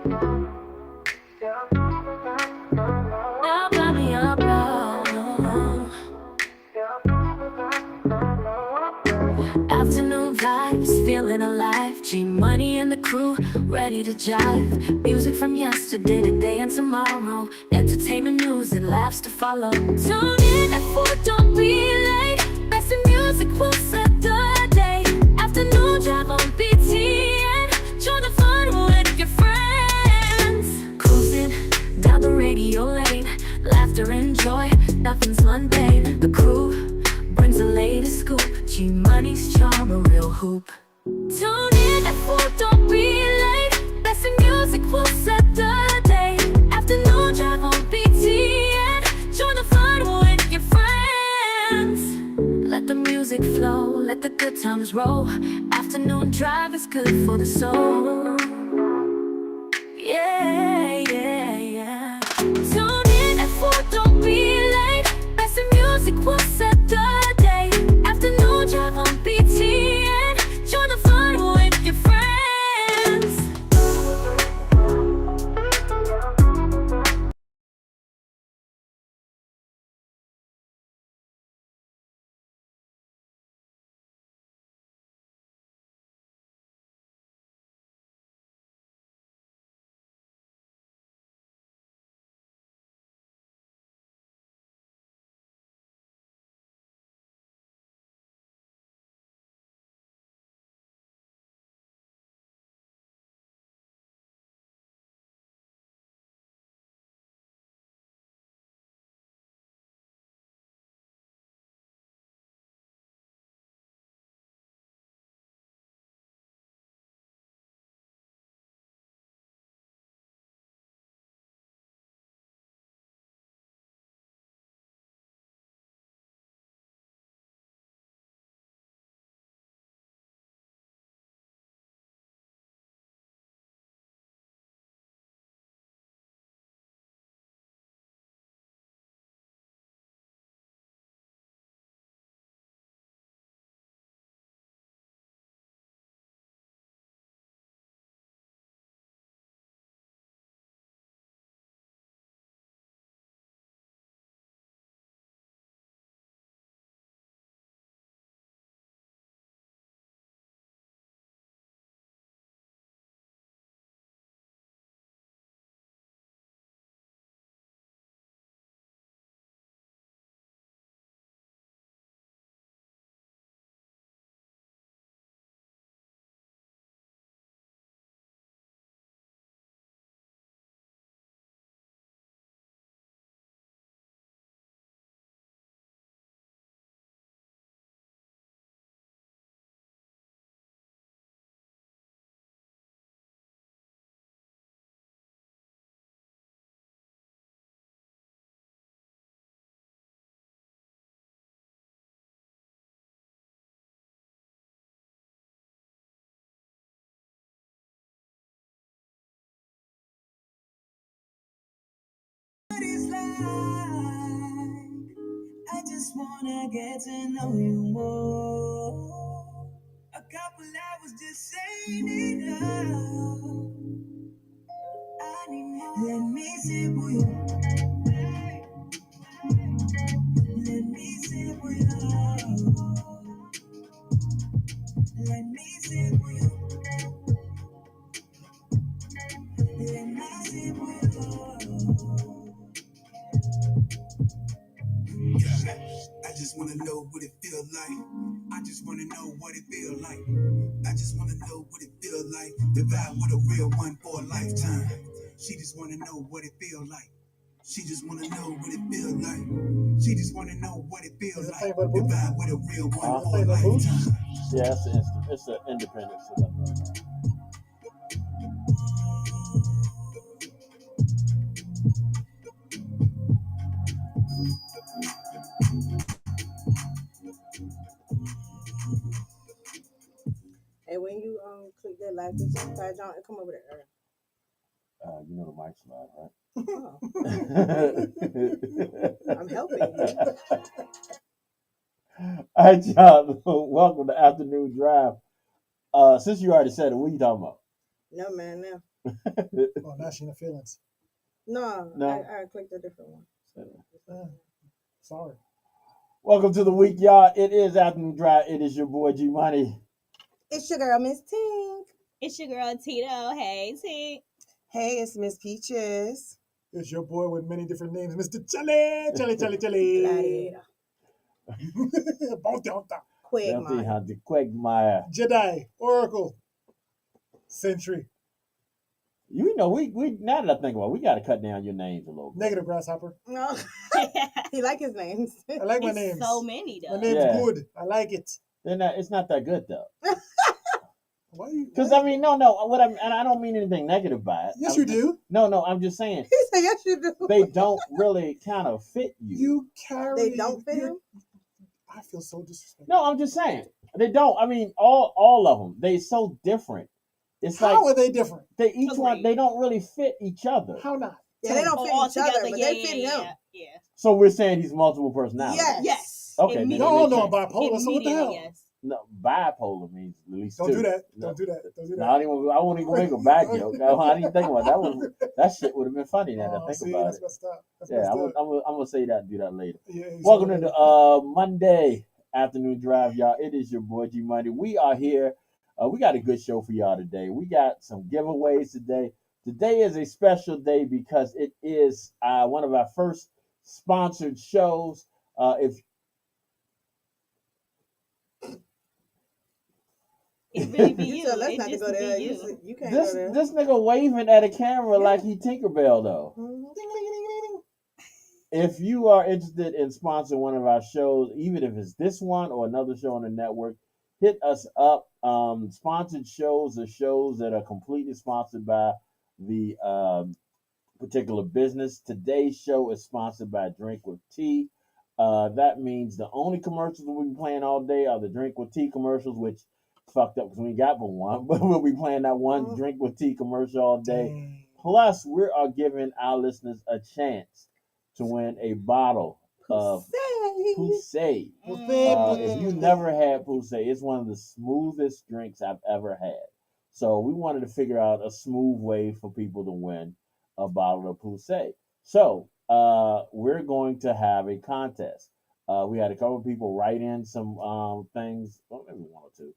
Now got me up, afternoon vibes, feeling alive. G Money and the crew, ready to jive. Music from yesterday, today, and tomorrow. Entertainment news and laughs to follow. Tune in at 4, don't be late. Best in music will set the day. Afternoon drive on BTN. Join the fun with your friends. Cruising down the radio lane. Laughter and joy, nothing's mundane. The crew brings the latest scoop. G Money's charm, a real hoop. Tune in at 4, don't be late. Best in music will set the day. Afternoon drive on BTN. Join the fun with your friends. Let the music flow, let the good times roll. Afternoon drive is good for the soul. Yeah, yeah, yeah. Tune in at 4, don't be late. Best in music will set the day. Afternoon drive on BTN. Join the fun with your friends. I just wanna get to know you more. A couple hours just saying it all. I need more. Let me sit with you. Let me sit with you. Let me sit with you. Let me sit with you. Yeah, I just wanna know what it feels like. I just wanna know what it feels like. I just wanna know what it feels like. The vibe with a real one for a lifetime. She just wanna know what it feels like. She just wanna know what it feels like. She just wanna know what it feels like. The vibe with a real one for a lifetime. Yeah, it's an independent setup. And when you click that like and subscribe, John, it come over there. You know the mic slide, right? Oh. I'm helping you. All right, y'all. Welcome to Afternoon Drive. Since you already said it, what are you talking about? No, man, no. Oh, now she in the feelings. No, No. I clicked a different one. Sorry. Welcome to the week, y'all. It is Afternoon Drive. It is your boy G Money. It's your girl, Miss Tink. It's your girl Tito. Hey, T. Hey, it's Miss Peaches. It's your boy with many different names, Mr. Charlie. Gladiator. Bounty Quagmire. Hunter, Quagmire. Jedi, Oracle, Sentry, You know, we now that I think about it, we got to cut down your names a little bit. Negative Grasshopper. No, he like his names. I like my It's names. so many though. My name's Yeah. good. I like it. It's not that good though. Why you? Because I mean, no, and I don't mean anything negative by it. Yes, you do. No, I'm just saying He said, yes, you do. they don't really kind of fit you. You carry. They don't fit him? I feel so disrespectful. No, I'm just saying they don't. I mean, all of them. They so different. It's How like are they different? they each one. Agreed. They don't really fit each other. How not? Yeah, they don't Oh, fit all each other, together, but yeah, they fit yeah, him. yeah. So we're saying he's multiple personalities. Yes. Yes. Okay, then Immediately. Y'all makes know I'm sense. bipolar, so what the hell? Yes. No, bipolar means at least Don't two. do that. No. Don't do that. Don't do No, that. I won't even make a bad joke. I didn't even think about that. That shit would have been funny now that I think see, about that's it. messed up. That's Yeah, messed I'm up. gonna say that and do that later. Yeah, Welcome to the Monday afternoon drive, y'all. It is your boy G Money. We are here. We got a good show for y'all today. We got some giveaways today. Today is a special day because it is one of our first sponsored shows. If It really be You you. told us It not to just go be there. you. You can't this go there. this nigga waving at a camera like he Tinkerbell though. Mhm. If you are interested in sponsoring one of our shows, even if it's this one or another show on the network, hit us up. Sponsored shows are shows that are completely sponsored by the particular business. Today's show is sponsored by Drink with Tea. That means the only commercials we'll be playing all day are the Drink with Tea commercials, which is fucked up because we ain't got but one, but we'll be playing that one Drink with Tea commercial all day. Dang. Plus, we are giving our listeners a chance to win a bottle of Say. Poussey. If you never had Poussey, it's one of the smoothest drinks I've ever had. So we wanted to figure out a smooth way for people to win a bottle of Poussey. So we're going to have a contest. We had a couple of people write in some things, well, maybe one or two,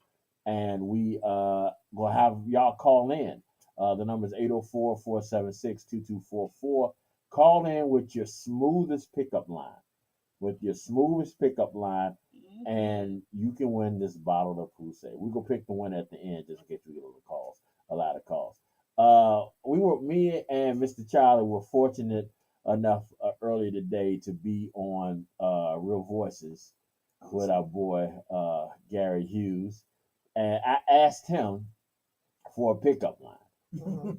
and we will have y'all call in. The number is 804-476-2244. Call in with your smoothest pickup line. And you can win this bottle of Poussey. We're gonna pick the winner at the end just in case we get a lot of calls. Me and Mr. Charlie were fortunate enough earlier today to be on Real Voices with our boy Gary Hughes, and I asked him for a pickup line,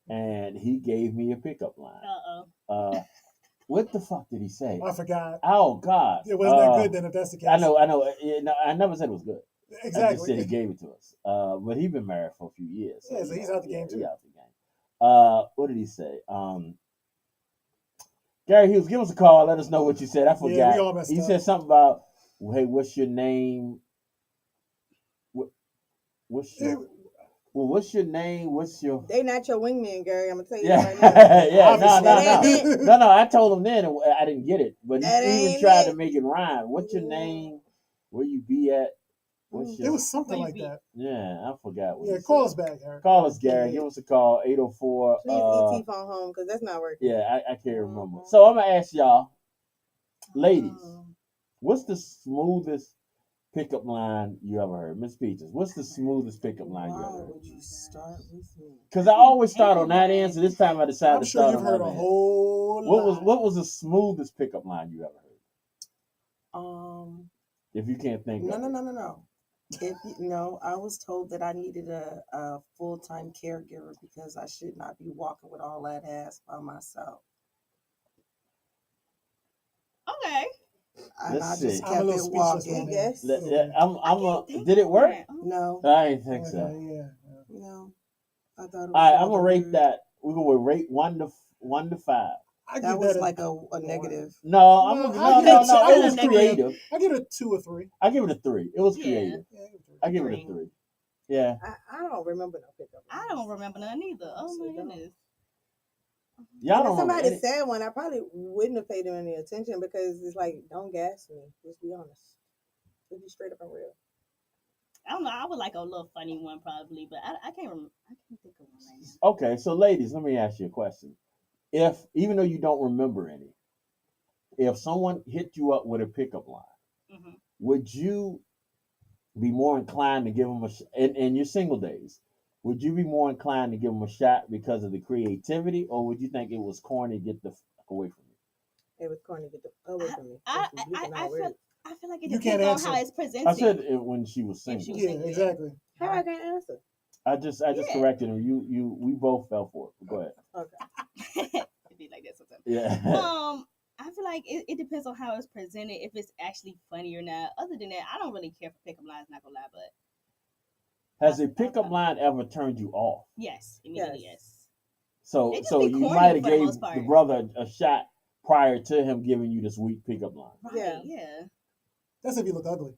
and he gave me a pickup line. What the fuck did he say? I forgot. Oh God! It wasn't that good then. If that's the case, I know. I never said it was good. I just said Exactly. he gave it to us. But he's been married for a few years. Yeah, so he's out the game too. He's out the game. What did he say? Gary Hughes, give us a call. Let us know what you said. I forgot. Yeah, we all messed He up. said something about, hey, what's your name? What's your name? What's your They not your wingman, Gary. I'm gonna tell you yeah, that right now. yeah, Obviously. no. I told him then I didn't get it, but That he even ain't tried it. to make it rhyme. What's your name? Where you be at? What's your It was something like that. yeah? I forgot. What Yeah, he call said. us back, Eric. Call us, Gary. Give us a call 804. Please ET phone home because that's not working. Yeah, I can't remember. So I'm gonna ask y'all, ladies, what's the smoothest pickup line you ever heard? Miss Peaches, what's the smoothest pickup line you ever Why heard? would you start with me? Because I always start on that end, so this time I decided I'm to sure start you've on heard that a end. whole lot. What was the smoothest pickup line you ever heard? If you can't think of it. No. No, I was told that I needed a full-time caregiver because I should not be walking with all that ass by myself. Okay. And Let's I see. just I'm a kept little it speechless walking. right Yes. Did it work? No, I didn't think so. Yeah. no. I thought it was All right, I'm rather gonna rate weird. that. We're gonna rate 1 to 5. I That give was that like a negative. No, No, no. I give It it was a three. creative. I give it a 2 or 3. I give it a 3. It was Yeah. creative. Yeah, I give it a 3. Yeah. I don't remember no pickup I don't remember none either. Oh my goodness. Y'all If don't remember somebody any- said one, I probably wouldn't have paid them any attention because it's like, don't gas me. Let's be honest. Let's be straight up and real. I don't know. I would like a little funny one probably, but I can't remember. I can't think of one right now. Okay, so ladies, let me ask you a question. If even though you don't remember any, if someone hit you up with a pickup line, Mhm. would you be more inclined to give them in your single days? Would you be more inclined to give them a shot because of the creativity, or would you think it was corny to get the fuck away from you? It was corny. Get the away from me. I That's bleeping I out weird. feel like it You depends can't on how answer. it's presented. I said it when she was If single. she was Yeah, single, exactly. How I can't answer? I just Yeah. corrected him. We both fell for it. Go ahead. Okay. It'd be like that sometimes. Yeah. I feel like it depends on how it's presented, if it's actually funny or not. Other than that, I don't really care for pickup lines, not gonna lie, but Has a pickup line ever turned you off? yes, immediately yes. So They just so be you corny might have for the gave most part. the brother a shot prior to him giving you this weak pickup line. Right, Yeah. yeah. That's if you look ugly.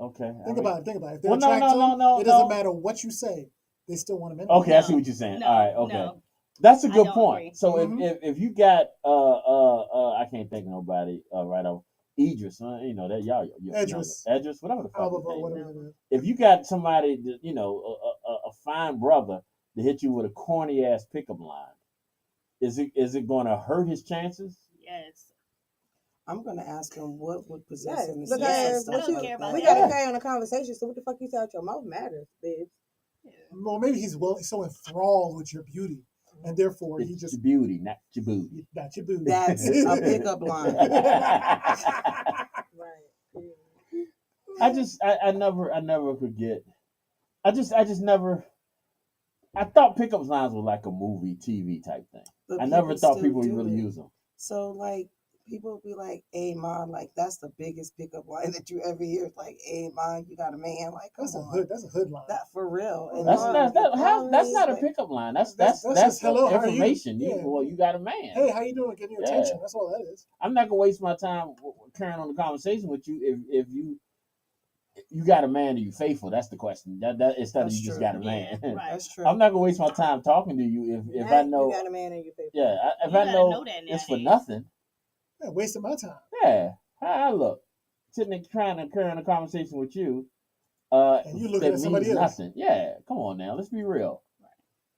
Okay. Think about it. Think about it. If they're Well, no, attractive, no, it doesn't no. matter what you say. They still want them anyway. Okay, I see No, what you're saying. no, All right, okay. no. That's a I good don't point. agree. So Mhm. if you got I can't think of nobody right off Idris, you know that y'all Idris. Idris, whatever the fuck his Alba, name is. whatever it is. If you got somebody that, you know, a fine brother to hit you with a corny ass pickup line, is it going to hurt his chances? Yes. I'm gonna ask him what would possess Yes, him to because say Yes, stuff I don't like care about that. we that. gotta carry on a conversation. So what the fuck you say out your mouth matters, bitch. Yeah. Well, maybe he's so enthralled with your beauty, and therefore he It's just your beauty, not your booty. not your booty. That's a pickup line. Right. I never forget. I just never. I thought pickup lines were like a movie, TV type thing. But I never thought still people would do really it. use them. So like people be like, "Hey, mom, like that's the biggest pickup line that you ever hear." It's like, "Hey, mom, you got a man." Like, come That's a on, hood. That's a hood line. that for real. And That's then- that's not a pickup line. That's hello, how are you? information. Yeah. You got a man. Hey, how you doing? Getting your Yeah. attention. That's all that is. I'm not gonna waste my time carrying on the conversation with you if you got a man and you faithful. That's the question. That instead of That's you just true. got a man. Yeah, right. That's true. I'm not gonna waste my time talking to you if I know. You got a man in your face. Yeah, if You I gotta know, know that it's for nowadays. nothing. Yeah, wasting my time. Yeah, how I look sitting there trying to carry on a conversation with you. And you looking that at somebody means else. nothing. Yeah, come on now, let's be real.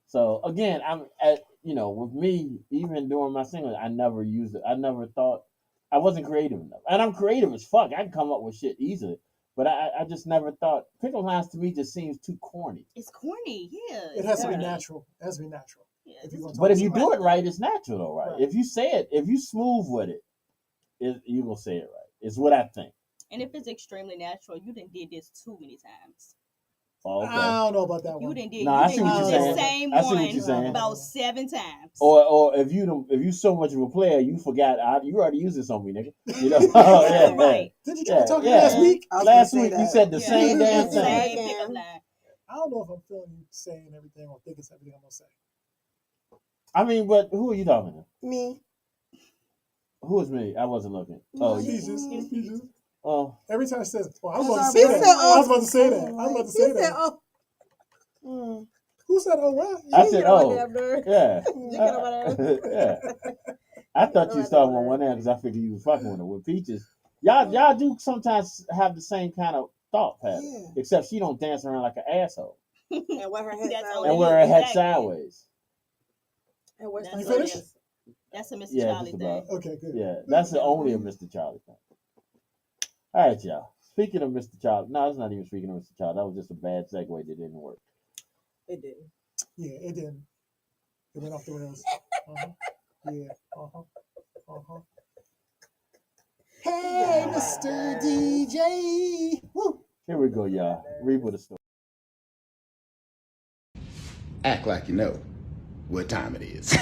So again, I'm at with me even during my single, I never used it. I never thought I wasn't creative enough, and I'm creative as fuck. I can come up with shit easily, but I just never thought pickup lines to me just seems too corny. It's corny, yeah. It has to be corny. natural. It has to be natural. Yeah, If you want to But talk if you to do it right, it's natural though, right? Right. If you say it, if you smooth with it, you gonna say it right. It's what I think. And if it's extremely natural, you done did this too many times. Oh, okay. I don't know about that You one. done did, No, I you see done what used you're the saying. same I see what one you're saying. about 7 times. Or if you so much of a player, you forgot you already used this on me, nigga. You know? Yeah, right. Didn't you try to talk to me yeah. last week? I was Last gonna say week you that. said the Yeah. same damn thing. Same thing. pickup line. I don't know if I'm feeling you saying everything or thinking everything I'm gonna say. I mean, but who are you talking to? Me. Who is me? I wasn't looking. Oh, you. Peaches. Oh, Every time it says, "Oh, I was That's about to our say best that." friend. I was about to say that. I was about to He say said, that. "Oh, Mm. Who said, "Oh, what?" I you said, get on oh, my damn nerves. yeah. You get on my nerves. Yeah. I thought you was talking about one because I figured you was fucking with her. With Peaches, y'all do sometimes have the same kind of thought pattern, Yeah. except she don't dance around like an asshole And wear her head That's sideways. only and wear her head Exactly. sideways. And wear That's some You finished? sneakers. That's a Mr. Yeah, Charlie just thing. about. Okay, good. Yeah, that's the only a Mr. Charlie thing. All right, y'all. Speaking of Mr. Charlie, no, it's not even speaking of Mr. Charlie. That was just a bad segue that didn't work. It didn't. Yeah, it didn't. It went off the rails. Uh-huh. Yeah. Uh-huh. Uh-huh. Hey, Mr. DJ. Woo. Here we go, y'all. Read with the story. Act like you know what time it is.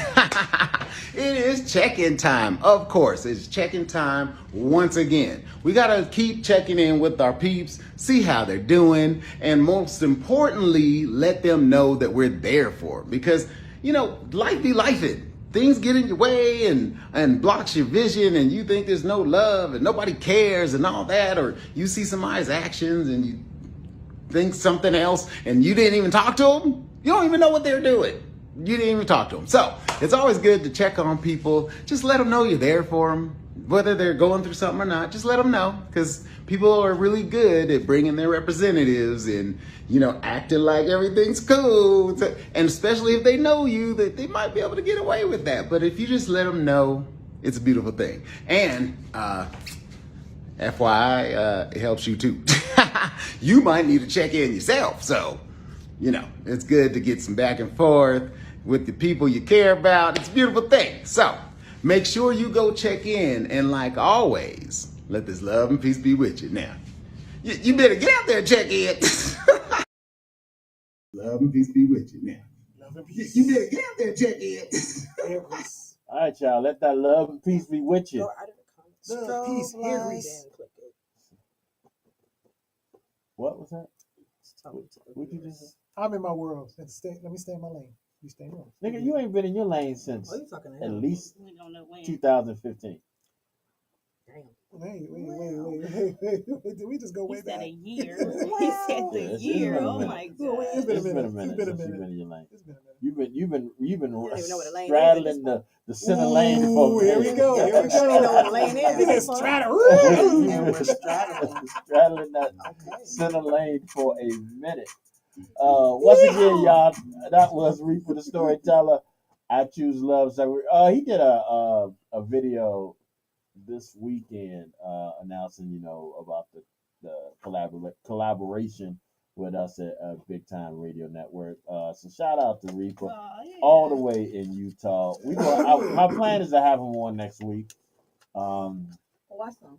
It is check-in time. Of course, it's check-in time once again. We gotta keep checking in with our peeps, see how they're doing, and most importantly, let them know that we're there for them. Because, life be lifing. Things get in your way and blocks your vision, and you think there's no love and nobody cares and all that, or you see somebody's actions and you think something else and you didn't even talk to them, you don't even know what they're doing. You didn't even talk to them. So it's always good to check on people. Just let them know you're there for them. Whether they're going through something or not, just let them know, because people are really good at bringing their representatives and, you know, acting like everything's cool. And especially if they know you, that they might be able to get away with that. But if you just let them know, it's a beautiful thing. And FYI, it helps you too. You might need to check in yourself. So, you know, it's good to get some back and forth with the people you care about. It's a beautiful thing. So make sure you go check in. And like always, let this love and peace be with you. Now, you better get out there and check in. Love and peace be with you. Now, Love and peace. you better get out there and check in. Everest. All right, y'all. Let that love and peace be with you. Go out of the comments. Love, peace, Then Aries. click it. What was that? Talk to the What you viewers. just say? I'm in my world. Let me stay in my lane. You stay in yours. Nigga, you ain't been in your lane since Oh, you talking to at him? least We don't know when. 2015. Damn. Wait. Did we just go He way said back? a year. Wow. He said Yeah, the it's year. been a Oh minute. my It's god. been a It's been a minute. minute It's been a since you've minute. been in your lane. It's been a minute. You've been don't even know what a lane is at straddling this the center lane for Ooh, here we go. Here we You ain't know what a go. lane is. Yeah. This Nigga, is try fun. to. You've And been we're straddling. straddling that Okay. center lane for a minute. Once again, y'all, that was Reaper the Storyteller. I choose love. So he did a video this weekend announcing, you know, about the collaboration with us at Big Time Radio Network. So shout out to Reaper, Oh, yeah. all the way in Utah. My plan is to have him on next week. Awesome.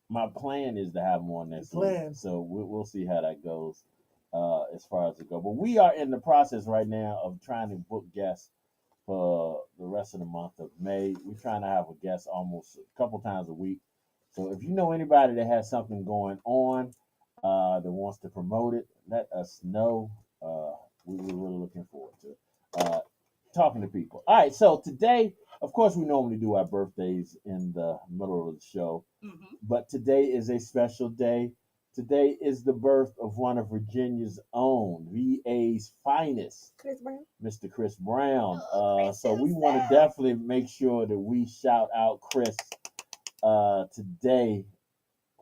My plan is to have him on next week. Plan. So we'll see how that goes as far as it goes. But we are in the process right now of trying to book guests for the rest of the month of May. We're trying to have a guest almost a couple times a week. So if you know anybody that has something going on that wants to promote it, let us know. We're really looking forward to talking to people. All right, so today, of course, we normally do our birthdays in the middle of the show, but today is a special day. Today is the birth of one of Virginia's own, VA's finest, Chris Brown. Mr. Chris Brown. Chris So we want to himself. definitely make sure that we shout out Chris today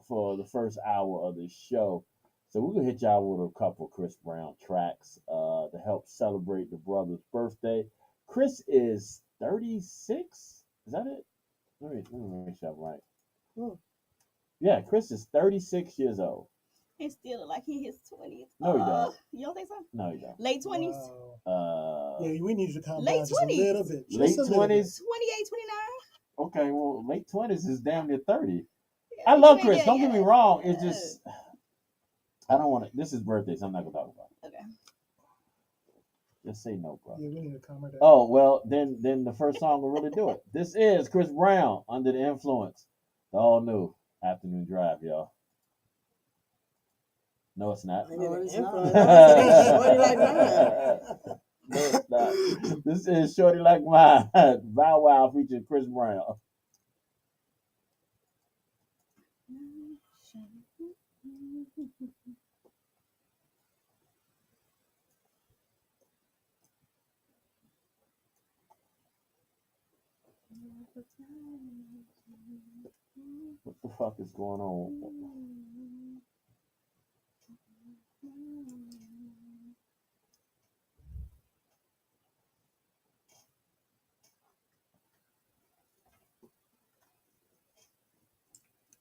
for the first hour of the show. So we're gonna hit y'all with a couple Chris Brown tracks to help celebrate the brother's birthday. Chris is 36. Is that it? Let me make sure I'm right. Hmm. Yeah, Chris is 36 years old. He still look like he in his 20s. No, he don't. You don't think so? No, you don't. Late 20s? Wow. Yeah, we need you to calm Late down just a 20s. little bit. Late Just a little bit. 20s. 28, 29? Okay, well, late 20s is damn near 30. Yeah, I love yeah, Chris. yeah, Don't get me yeah. wrong. It's just I don't want to. This is birthdays. I'm not gonna talk about it. Okay. Just say no, bro. Yeah, we need to calm her down. Oh well, then the first song will really do it. This is Chris Brown, Under the Influence, the all new Afternoon Drive, y'all. No, it's not. Maybe the it's not. influence. Shorty like mine. No, it's not. This is Shorty Like Mine, Bow Wow featuring Chris Brown. What the fuck is going on?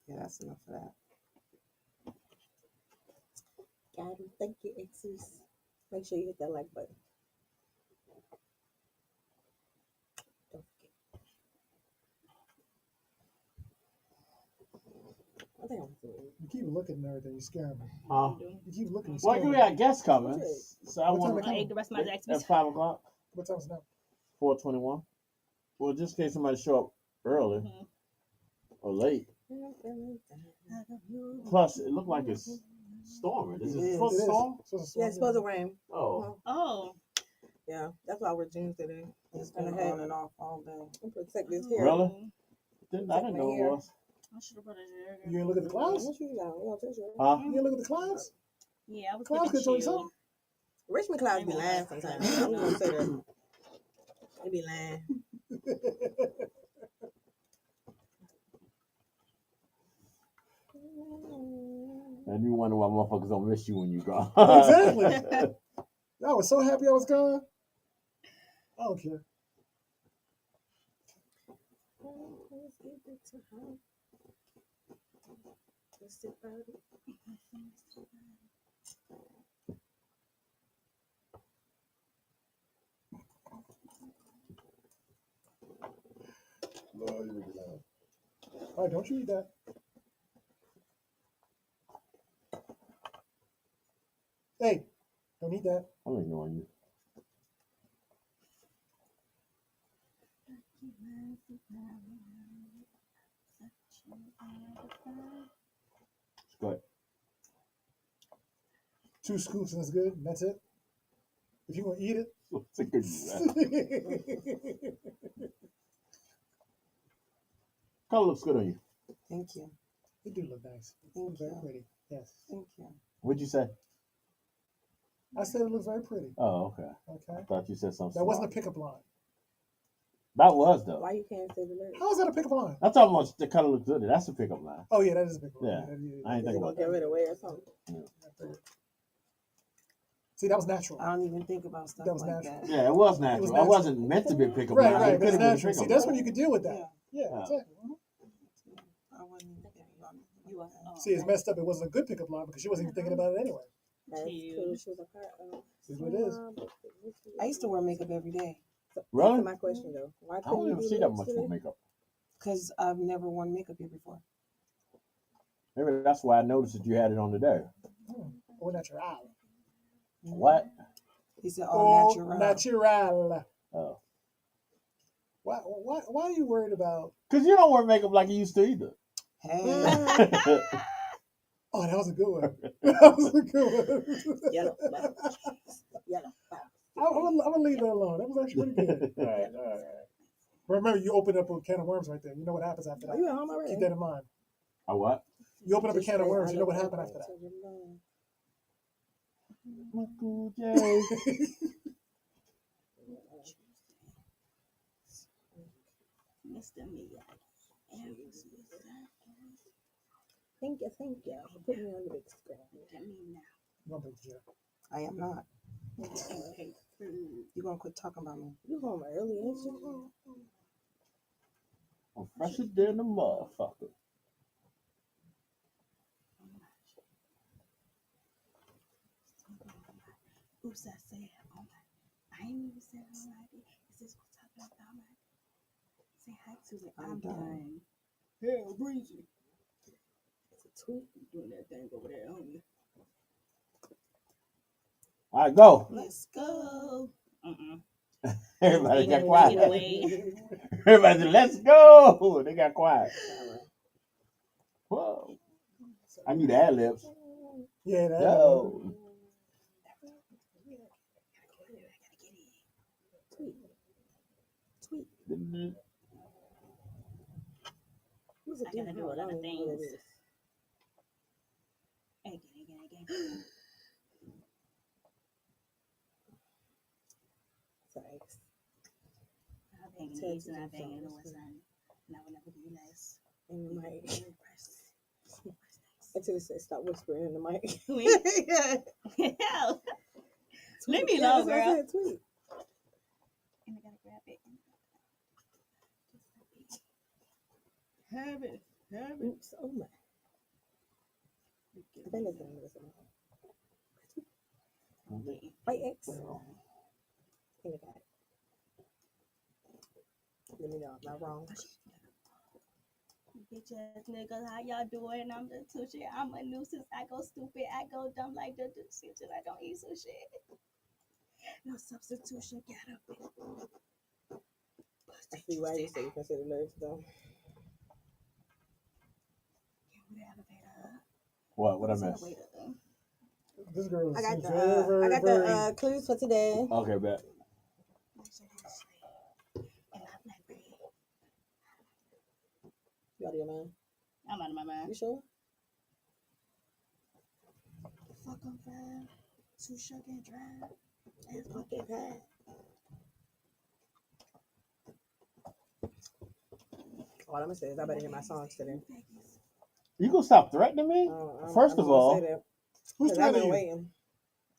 Yeah, that's enough of that. God, thank you, exes. Make sure you hit that like button. Don't forget. I think I'm through. You keep looking at everything. You scare me. Huh? You keep looking. You Well, scare you me. got guests coming, so I What time want they I ate the rest of my at Zaxby's. 5 o'clock, What time is it now? 4:21. Well, just in case somebody show up early or late. Plus, it looked like it's storming. Is it supposed to storm? Yeah, it's supposed to rain. Oh, Oh. Yeah, that's why we're jeans today. It's been on and off all day. And protect this hair. really? I didn't know it was. I should have put it there. You ain't look at the clouds? What you got? You want tissue? Huh? You ain't look at the clouds? Yeah, I was Clouds giving could tell you chill. something. Richmond clouds be Maybe lying like- sometimes. I'm gonna say that. They be lying. And you wonder why motherfuckers don't miss you when you gone. Exactly. I was so happy I was gone. I don't care. Lord, you make me laugh. All right, don't you eat that. Hey, don't eat that. I'm ignoring you. Go ahead. 2 scoops and it's good. And that's it. If you're gonna eat it. It's a good color looks good on you. Thank you. It do look nice. It Thank looks very you. pretty. Yes. Thank you. What'd you say? I said it looks very pretty. Oh, okay. Okay. I thought you said something. That wasn't a smart. pickup line. That was though. Why you can't say the lyrics? How is that a pickup line? I'm talking about the color looks good. That's a pickup line. Oh yeah, that is a pickup Yeah. line. I ain't They think gonna about give that. it away or something. See, that was natural. I don't even think about stuff That was like natural. that. Yeah, it was natural. was I natural. wasn't meant to be a pickup Right, line. right, It but it's could've been a natural. See, pickup that's line. when you could deal with that. Yeah. Yeah, Yeah. exactly. I wasn't even thinking about it. You are. See, it's messed up. It wasn't a good pickup line because she wasn't even thinking about it anyway. That's Cute. cool. She was a part of. See what it is. I used to wear makeup every day Really? Answer my question though. Why I couldn't don't you even do see that lyrics much today? with makeup. because I've never worn makeup here before. Maybe that's why I noticed that you had it on today. Au natural. What? He said, Au "All natural." natural. Oh. Why are you worried about? Because you don't wear makeup like you used to either. Hey, Oh, that was a good one. That was a good one. Yellow box. Yellow box. I'm gonna leave that alone. That was actually pretty good. All right. But remember, you opened up a can of worms right there. You know what happens after Are that. you at home already? Keep that in mind. A what? You open up a Just can of say, worms. I You know look what happened open after that. to the moon. Uncle Jay. Mr. Miyagi. Thank you, thank you. Put me on the big screen. Look at me now. I'm gonna put you. I am not. Okay. You're gonna quit talking about me. You home early, ain't you? I'm fresher than a motherfucker. Oops, I said, oh my. I ain't even said alright. Is this what's up about my? Say hi to it. I'm done. Hell, Breezy. It's a tweet. You doing that thing over there, aren't you? All right, go. Let's go. Everybody Take got it quiet. away. Everybody said, let's go. They got quiet. Whoa. I need ad libs. Yeah, that. Yo. Tweet. Mhm. Who's a I gotta do a lot of What it things. is. Again. Sorry. I bang in the east and I bang in the west side. And I will never be less. In the mic. Actually said stop whispering in the mic. Hell. Leave me Yeah, alone, that's what I girl. said, tweet. And I gotta grab it. Have it. Oops, oh my. I think that's the name of the song. White X. I think I got it. Let me know if I'm wrong. Bitch ass niggas, how y'all doing? I'm the two shit. I'm a nuisance. I go stupid. I go dumb like the shit that I don't eat some shit. No substitution. Get up. I see why you say you consider lyrics though. What I missed? This girl I is got very, the clues for today. Okay, bet. You out of your mind? I'm out of my mind. You sure? Fuck come five, too sugar and drive. That's Apple pie. All I'm gonna say is I better hear my songs today. You gonna stop threatening me? First I'm of gonna all, say that Who's because I've threatening been you? waiting.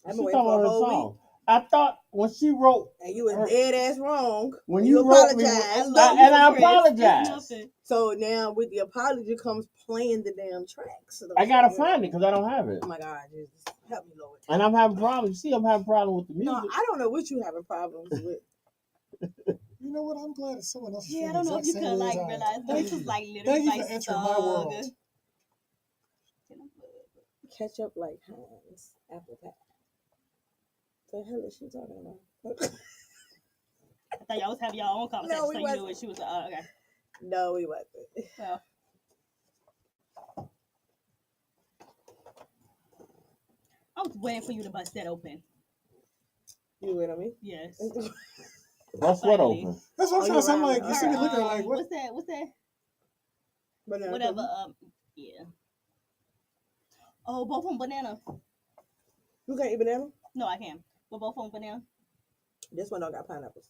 I've she been waiting talking for a about her whole week, song. I thought when she wrote, and you was her- dead ass wrong. when You you wrote me, apologized. I apologize. Nothing. So now with the apology comes playing the damn tracks. So I gotta you know. find it because I don't have it, Oh my God, Jesus, help me, Lord. and I'm having problems. You see, I'm having problems with the No, music. I don't know what you having problems with. You know what? I'm glad that someone else is Yeah, I feeling don't the know if exact you same could way as like I am. realize Thank this you. is like literally Thank you my for entering my world. song. Ketchup like Heinz apple pie. The hell is she talking about? I thought y'all was having your own conversation, No, we so you knew wasn't. what she was. Okay. No, we wasn't. Well, I was waiting for you to bust that open. You with me? Yes. Bust what Finally. open? That's what I'm Oh, saying. you're So I'm right. like, you see me looking at like, what? What's that? What's that? Banana Whatever. pudding. Yeah. Oh, both of them banana. You can't eat banana? No, I can. But both of them banana. This one don't got pineapples.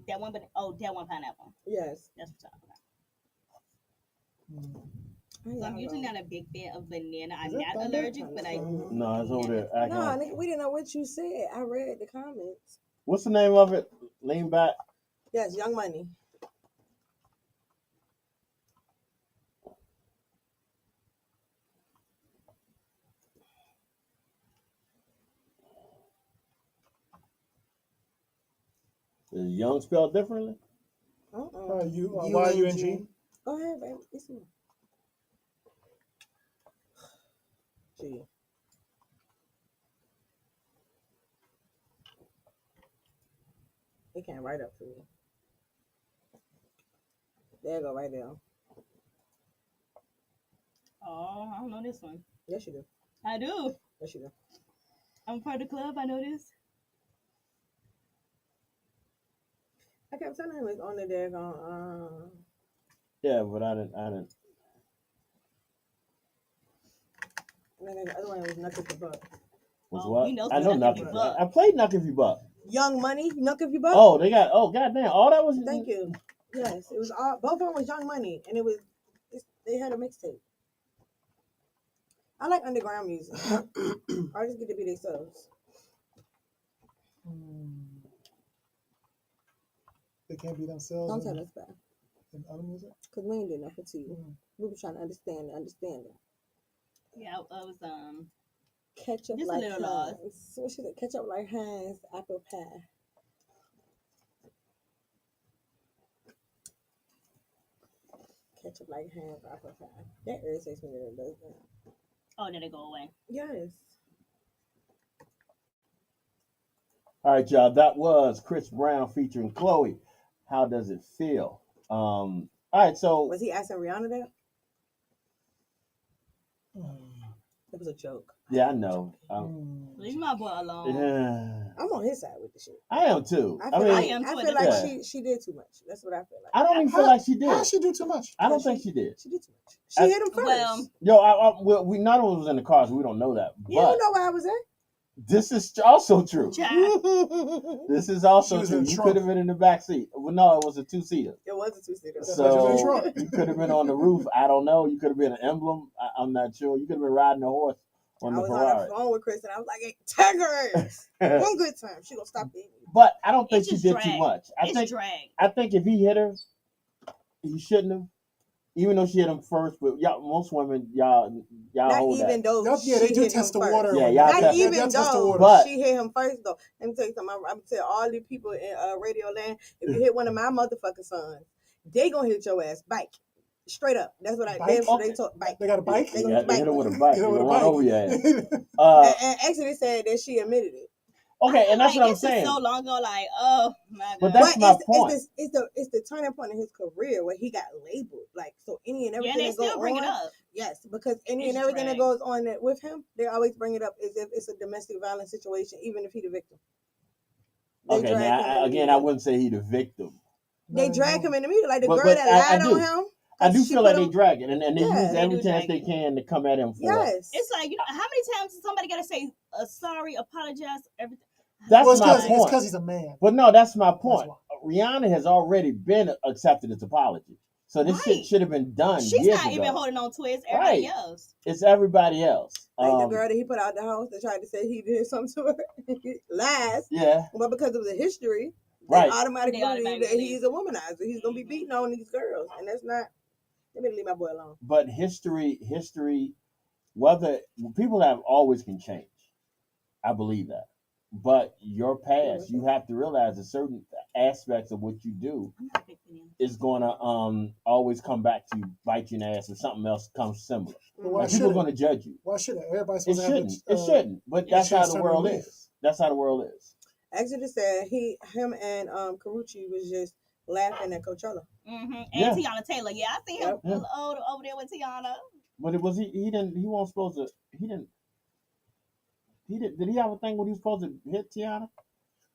That one, that one pineapple. Yes. That's what's up. Hmm. So I'm usually not a big fan of banana. I'm Is that not thunder? allergic, but I. No, it's over there. Acting No, like- nigga, we didn't know what you said. I read the comments. What's the name of it? Lean back. Yes, Young Money. Is Young spelled differently? Y-U-N-G. Go ahead, baby. It's me. Gee. It can't write up for me. There you go, right there. Oh, I don't know this one. Yes, you do. I do. Yes, you do. I'm part of the club. I know this. I kept telling him it's on the daggone. Yeah, but I didn't. The other one was Knuck If You Buck. Was Oh, what? we know I know Knuck If Knuck. You Buck. I played Knuck If You Buck. Young Money, Knuck If You Buck. Oh, they got. Oh, goddamn! All that was. Thank you. Yes, it was all. Both of them was Young Money, and they had a mixtape. I like underground music. Artists get to be themselves. They can't be themselves. Don't tell us that, in other music. because we ain't did nothing to you. Mm. We were trying to understand it. Yeah, I was Ketchup Just a like little lost. Heinz. What she said? Ketchup like Heinz apple pie. Ketchup like Heinz apple pie. That irritates me when it does that. Oh, then they go away. Yes. All right, y'all. That was Chris Brown featuring Chloe. How does it feel? All right, so Was he asking Rihanna that? It was a joke. yeah, I know. Leave my boy alone. Yeah, I'm on his side with the shit. I am too. I I feel mean, like, am too I at feel this like point. she did too much. That's what I feel like. I don't even feel like she did. How she do too much? I don't think she did. She did too much. She hit him first. Well, Yo, we none of us was in the car, so we don't know that. you But don't know where I was at. this is also true. child. This is also She was true. in the You trunk. could have been in the back seat. Well, no, it was a two-seater. It was a two-seater. So trunk. you could have been on the roof. I don't know. You could have been an emblem. I'm not sure. You could have been riding a horse on I the was Ferrari. on the phone with Chris and I was like, hey, tag her ass. One good time. She gonna stop eating. But I don't think It's she just did drag. too much. It's drag. I think if he hit her, he shouldn't have. Even though she hit him first, but y'all, most women, y'all Not hold even that. though Yeah, she they do hit test him the first. water. Yeah, when y'all they- Not test- they'll even test the though water. But- she hit him first though. Let me tell you something. I'm gonna tell all the people in Radio Land, if you hit one of my motherfucking sons, they gonna hit your ass bike. Straight up. That's what Bike? that's what Okay. they talk bike. They got a bike. They They gonna hit her with a bike. bike. Hit her They with a run bike. over your ass. And actually said that she admitted it. Okay, and that's Like, what I'm this is saying. so long ago, like, oh my god. But that's my point. It's the turning point in his career where he got labeled. Like so any and yeah, everything they that goes still bring on. it up. Yes, because any It's and everything drag. that goes on with him, they always bring it up as if it's a domestic violence situation, even if he the victim. They Okay, drag him now in the again, media. I wouldn't say he the victim. They drag him in the media, like the But- girl but that I lied do. on him. I do She feel like put they him- drag it, and they Yeah. use They every do chance drag they it. can to come at him for it. Yes. It's like, how many times does somebody gotta say sorry, apologize, everything? That's Well, my it's point. because he's a man. But no, that's my point. why. Rihanna has already been accepted his apology, so this shit Right. should have been done She's years not ago. even holding on to it. It's everybody Right. else. It's everybody else. Like the girl that he put out the house that tried to say he did something to her last, Yeah. but because of the history, Right. they automatically They believe automatically that believe. he's a womanizer. He's gonna be beating on these girls, and that's not. Let me leave my boy alone. But history, whether people have always can change. I believe that. But your past, you have to realize that certain aspects of what you do I'm not a big fan. is gonna always come back to you, bite you in the ass, if something else comes similar. But why Like, people are should gonna judge you. Why should it? Everybody's It supposed to have shouldn't. It shouldn't. But Yeah, that's how chance the to world relive. is. That's how the world is. Actually, said him and Karuchi was just laughing at Coachella. And Yeah. Tiana Taylor. Yeah, I see him Yep. Yeah. over there with Tiana. But it was he didn't he wasn't supposed to did he have a thing when he was supposed to hit Tiana?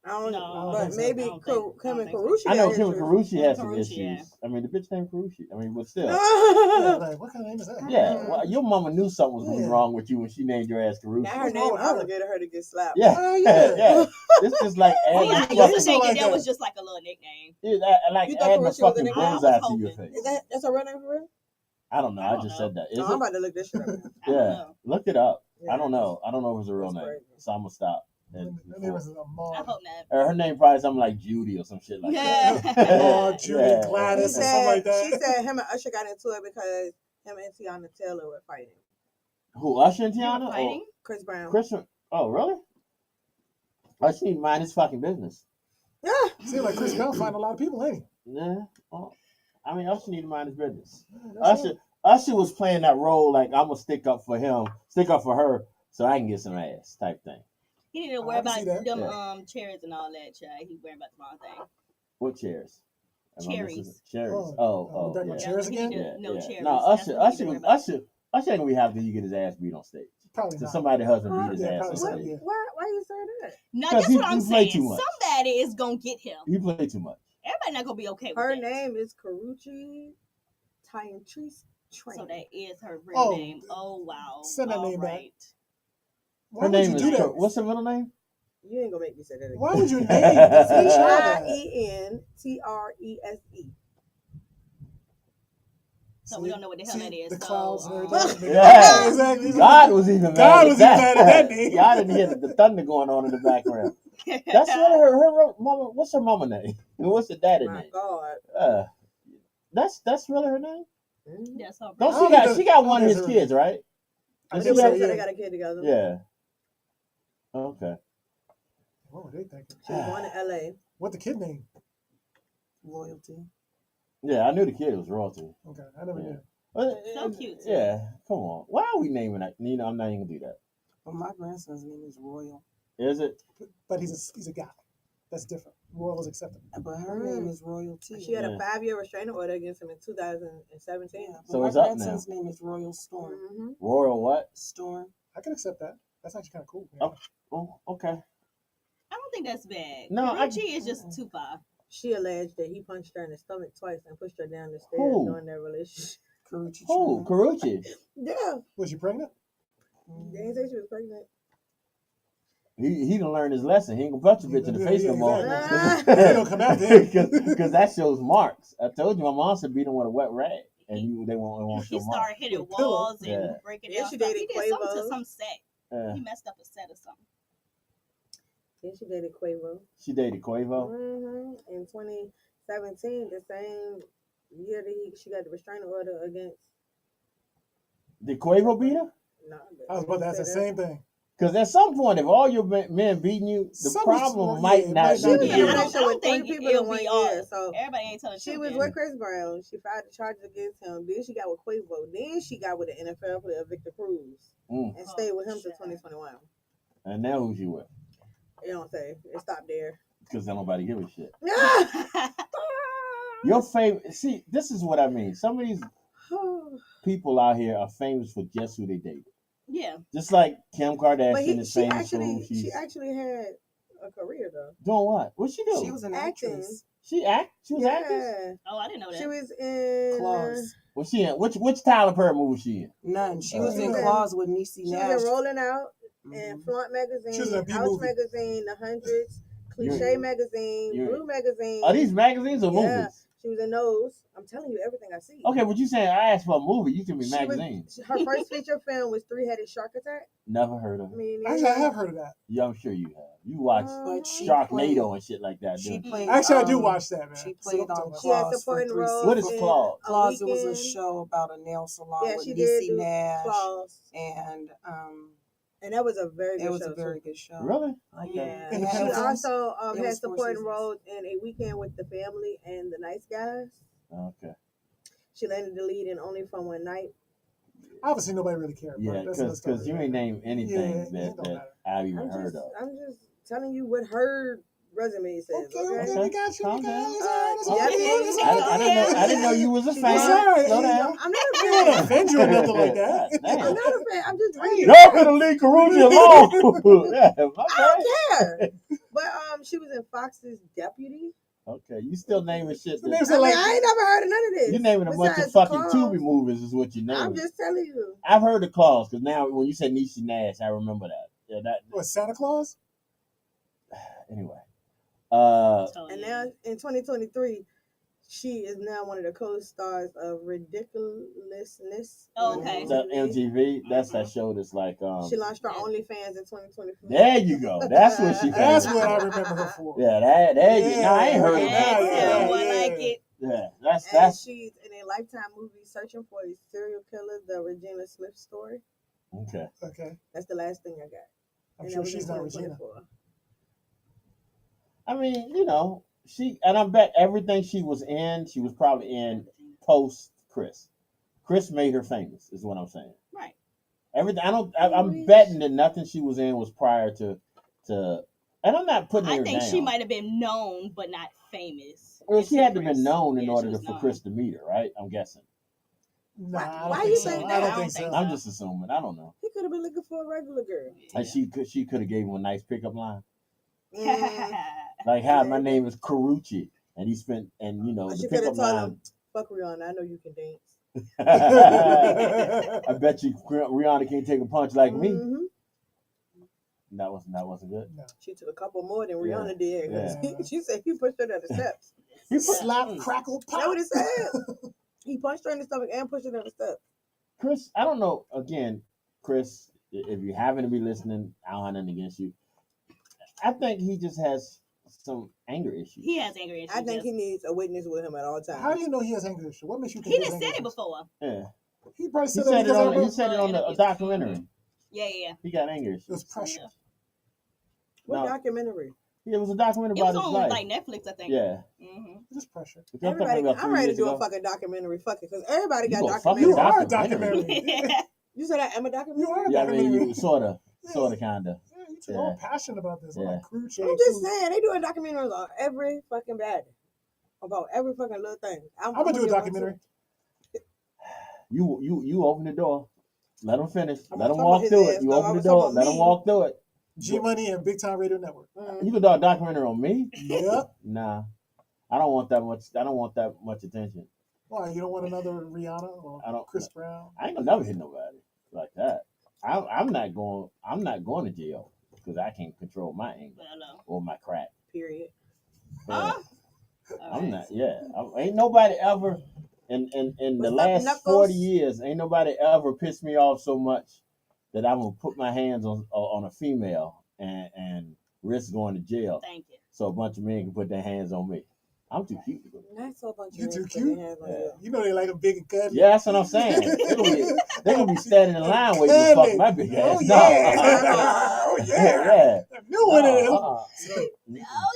I don't No, know, I don't but think so. maybe I don't think- Kim I and don't Karuchi. I know got Kim and issues. Karuchi has some Karuchi, issues. yeah. I mean the bitch named Karuchi. I mean, but still. Yeah, like, what kind of name is that? Yeah, well, your mama knew something was gonna be Yeah. wrong with you when she named your ass Karuchi. Now her What's name wrong with her? obligated her to get slapped. Yeah, Oh, yeah. yeah. It's just like See, adding I a used to fucking, think like that that. was just like a little nickname. like You thought adding a Karuchi was a fucking nickname? I bullseye was to your hoping. face. That's a real name for real? I don't know. I I don't just know. said that. Is No, it? I'm about to look this shit up. now. I don't Yeah, know. look it up. Yeah, I don't know. I don't know if it's a real that's name, crazy. so I'm gonna stop. Her And name is I Ahmad. hope not. her name probably something like Judy or some shit like Yeah. that. Ahmad, Judy, Yeah. She Gladys, or something said, like that. she said him and Usher got into it because him and Tiana Taylor were fighting. Who, Usher and They were Tiana? fighting? Chris Brown. Or Christian? Oh, really? Usher need to mind his fucking business. Yeah. Seems like Chris Brown find a lot of people, ain't he? Yeah. Well, I mean, Usher need to mind his business. Yeah, that's Usher, right. Usher was playing that role like I'm gonna stick up for him, stick up for her, so I can get some ass type thing. He didn't I worry can about see that. them Yeah. chairs and all that, child. He worried about the wrong thing. What chairs? Am I missing Cherries. it? Cherries. Oh, Oh, back yeah. with chairs That's what he again? did. Yeah, No yeah. cherries. No, That's what he Usher didn't worry about. ain't gonna be happy till you get his ass beat on stage. Probably So not. somebody husband beat his Yeah, ass probably on so, stage. yeah. Why you say that? No, Because that's he- what I'm he play saying. too much. Somebody is gonna get him. He played too much. Everybody not gonna be okay with Her that. name is Karuchi Tyantrice Train. So that is her real Oh, name. Oh wow. send that All name back. right. Why Her would name you is do that? what's her middle name? You ain't gonna make me say that again. Why would you name the fake child that? Tientrese. So we don't know what the hell that is. The So, clouds and um, everything. Yeah. Exactly. God was even mad God at was that. even mad at that name. Y'all didn't hear the thunder going on in the background. That's really her mama. What's her mama name? And what's the daddy My name? God. That's really her name. Mhm. That's her. Don't I she don't got think one of that's his her. kids, right? I Does think she so. have- They got a kid together. Yeah. Okay. What were they thinking? She was born in LA. What the kid name? Loyalty. Yeah, I knew the kid was royalty. Okay, I never Yeah. knew. So cute, too. Yeah, come on. Why are we naming that? Nina, I'm not even gonna do that. But my grandson's name is Royal. Is it? But he's a guy. That's different. Royal is acceptable. But her name is Royalty. She had Yeah. a 5-year restraining order against him in 2017. Yeah, but So my it's up grandson's name is Royal Storm. Mm-hmm. Royal what? Storm. I can accept that. That's actually kind of cool. Oh. Oh, okay. I don't think that's bad. No, Richie is just too far. She alleged that he punched her in the stomach twice and pushed her down the stairs Who? during their relationship. Karuchi Who? Tran. Karuchi. Yeah. Was she pregnant? They didn't say she was pregnant. He done learned his lesson. He ain't gonna punch a bitch in the face no more. exactly. They don't come after him. Because that shows marks. I told you my mom said beat him with a wet rag, and they won't He show started marks. hitting With a pillow. walls and Yeah. breaking Yeah, down she stuff. dated He did something Quavo. to some set. Yeah. He messed up a set or something. Then she dated Quavo. She dated Quavo. Mm-hmm. In 2017, the same year that she got the restraining order against. Did Quavo beat her? No, I was about to ask the same thing. Because at some point, if all your men beating you, the Something's problem wrong, might yeah, not might She be not was be in a you. Yeah. relationship I don't with 3 think people it'll in 1 be all. year. So Everybody ain't telling the she truth. was then. with Chris Brown. She filed the charges against him. Then she got with Quavo. Then she got with the NFL player Victor Cruz Mm. and stayed with him till shit. 2021. And now who's you with? It don't say. It stopped there. Because nobody give a shit. Ah! Your favorite. See, this is what I mean. Some of these people out here are famous for just who they date. Yeah. Just like Kim Kardashian But is famous for who she she's actually had a career though. doing. What? What'd she do? She was an Acting. actress. She was actress. Yeah. Oh, I didn't know that. She was in Claws. Was she in which Tyler Perry movie was she in? None. She was She in was in- Claws with Niecy She Nash. was in Rolling Out and Mhm. Flaunt She was in a Magazine, B House movie. Magazine, The Hundreds, Cliche You- Magazine, you- Blue Magazine. Are these magazines or Yeah. movies? She was in those. I'm telling you everything I see. Okay, but you saying I asked for a movie? You give me She was- magazines. Her first feature film was Three-Headed Shark Attack. Never heard of it. Actually, I have heard of that. Yeah, I'm sure you have. You watch But she Sharknado played. and shit like that. She Didn't you? played. Actually, I do watch that, man. She So played don't on tell She had Claws for supporting 3 roles. What is seasons. in Claws? Claws. It was a Weekend. show about a nail salon Yeah, with she did Niecy do Nash, Claws, and and that was a very good it was show. a very too. good show. Really? Yeah, And the she Hamiltons? also It had was 4 supporting seasons. roles in A Weekend with the Family and The Nice Guys. Okay. She landed the lead in Only from One Night. Obviously, nobody really cared. Yeah, because you ain't named anything that I've even heard of. I'm just telling you what her resume says. Okay, we got you. Calm Okay, down. it's Yeah, okay. I didn't know you was a She's fan. sorry. Slow down. I'm not a I don't want to fan. offend you or nothing like that. God damn. I'm not a fan. I'm just reading. Y'all could have leave Karuji alone. Yeah, my I bad. don't care. But she was in Fox's Deputy. Okay, you still naming shit. So That, names I are mean, like, I ain't never heard of none of this. you naming a bunch of Besides fucking Claws. Tubi movies is what you naming. I'm just telling you. I've heard of Claws because now when you said Niecy Nash, I remember that. Yeah, that. what, Santa Claus? Anyway, And now in 2023, she is now one of the co-stars of Ridiculousness. Oh, okay. on the MTV. MTV. That's that show that's like She launched her OnlyFans in 2024. There you go. That's what she. That's famous what I for. remember her for. Yeah, that. There you. No, I ain't heard of Yeah, that. yeah, more yeah. like it. Yeah, And that's. she's in a Lifetime movie searching for a serial killer, the Regina Smith story. Okay. Okay. That's the last thing I got. I'm And sure that was she's in not Regina. 2024. I mean, she and I bet everything she was probably in post Chris. Chris made her famous, is what I'm saying. Right. Everything I'm betting that nothing she was in was prior to and I'm not putting her I think down. she might have been known, but not famous. Well, she had to Chris. be known in Yeah, order she was for known. Chris to meet her, right? I'm guessing. Nah, I Why don't you think so. think I that? don't I think don't so. think I'm just assuming. I don't know. He could have been looking for a regular girl. And she could have gave him a nice pickup line. Mm. Like, hi, my name is Karuchi. And he spent the She could have pickup told line. him, "Fuck Rihanna, I know you can dance." I bet you Rihanna can't take a punch like me. Mhm. That wasn't good. She took a couple more than Yeah. Rihanna did. 'Cause Yeah. she said he pushed her down the steps. He slap, crackle, That's pop. what it said. He punched her in the stomach and pushed her down the steps. Chris, I don't know. Again, Chris, if you happen to be listening, I don't have nothing against you. I think he just has some anger issues. He has anger issues. I think yes. he needs a witness with him at all times. How do you know he has anger issues? What makes you think He has done anger said it issues? before. Yeah, He probably he said said that it because on I he said it on a documentary. Yeah. He got anger it was issues. pressure. Yeah. What No. documentary? It was a documentary It was about his on life. like Netflix, I think. Yeah, Mm-hmm. Just pressure. But y'all talking Everybody, about I'm 3 ready to years do a ago? fucking documentary. Fuck it, because everybody You got go fucking You documentaries. are a documentary. documentary. You said I am a documentary? You are a Yeah, I mean, documentary. you sorta, kinda. Yeah, you took all Yeah. passion about this. I'm Yeah. like, crude shade. I'm just saying, they doing documentaries on every fucking bad. About every fucking little thing. I'm gonna do a get one documentary. too. You open the door. Let them finish. I'm Let not them talking walk about through his it. ass, You though. open I the was door. talking Let about them me. walk through it. G Money and Big Time Radio Network. You can do a documentary on me. Yep. Nah, I don't want that much. I don't want that much attention. Why? You don't want another Rihanna or I don't. Chris Brown? I ain't gonna never hit nobody like that. I'm not going. I'm not going to jail because I can't control my anger or my crack. Period. Yeah. All I'm right. not. Yeah, ain't nobody ever in the What's up, last Knuckles? 40 years. Ain't nobody ever pissed me off so much that I'm gonna put my hands on a female and risk going to jail. Thank you. So a bunch of men can put their hands on me. I'm too cute. Not so bunch of You men too put their cute? hands on Yeah. you. You know they like a big and cuddly. Yeah, that's what I'm saying. They gonna be standing in line waiting to fuck Cuddly. my big ass. Oh yeah. No. Oh yeah. Yeah. A new one in it. No,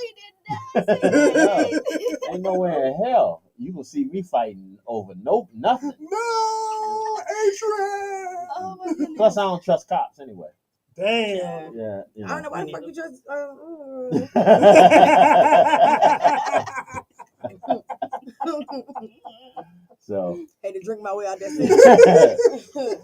he did not say that. Ain't nowhere in hell you gonna see me fighting over nothing. No, Adrian. Oh my goodness. Plus, I don't trust cops anyway. Damn. Yeah, you I don't know. know why the fuck you just. So, Had to drink my way out that.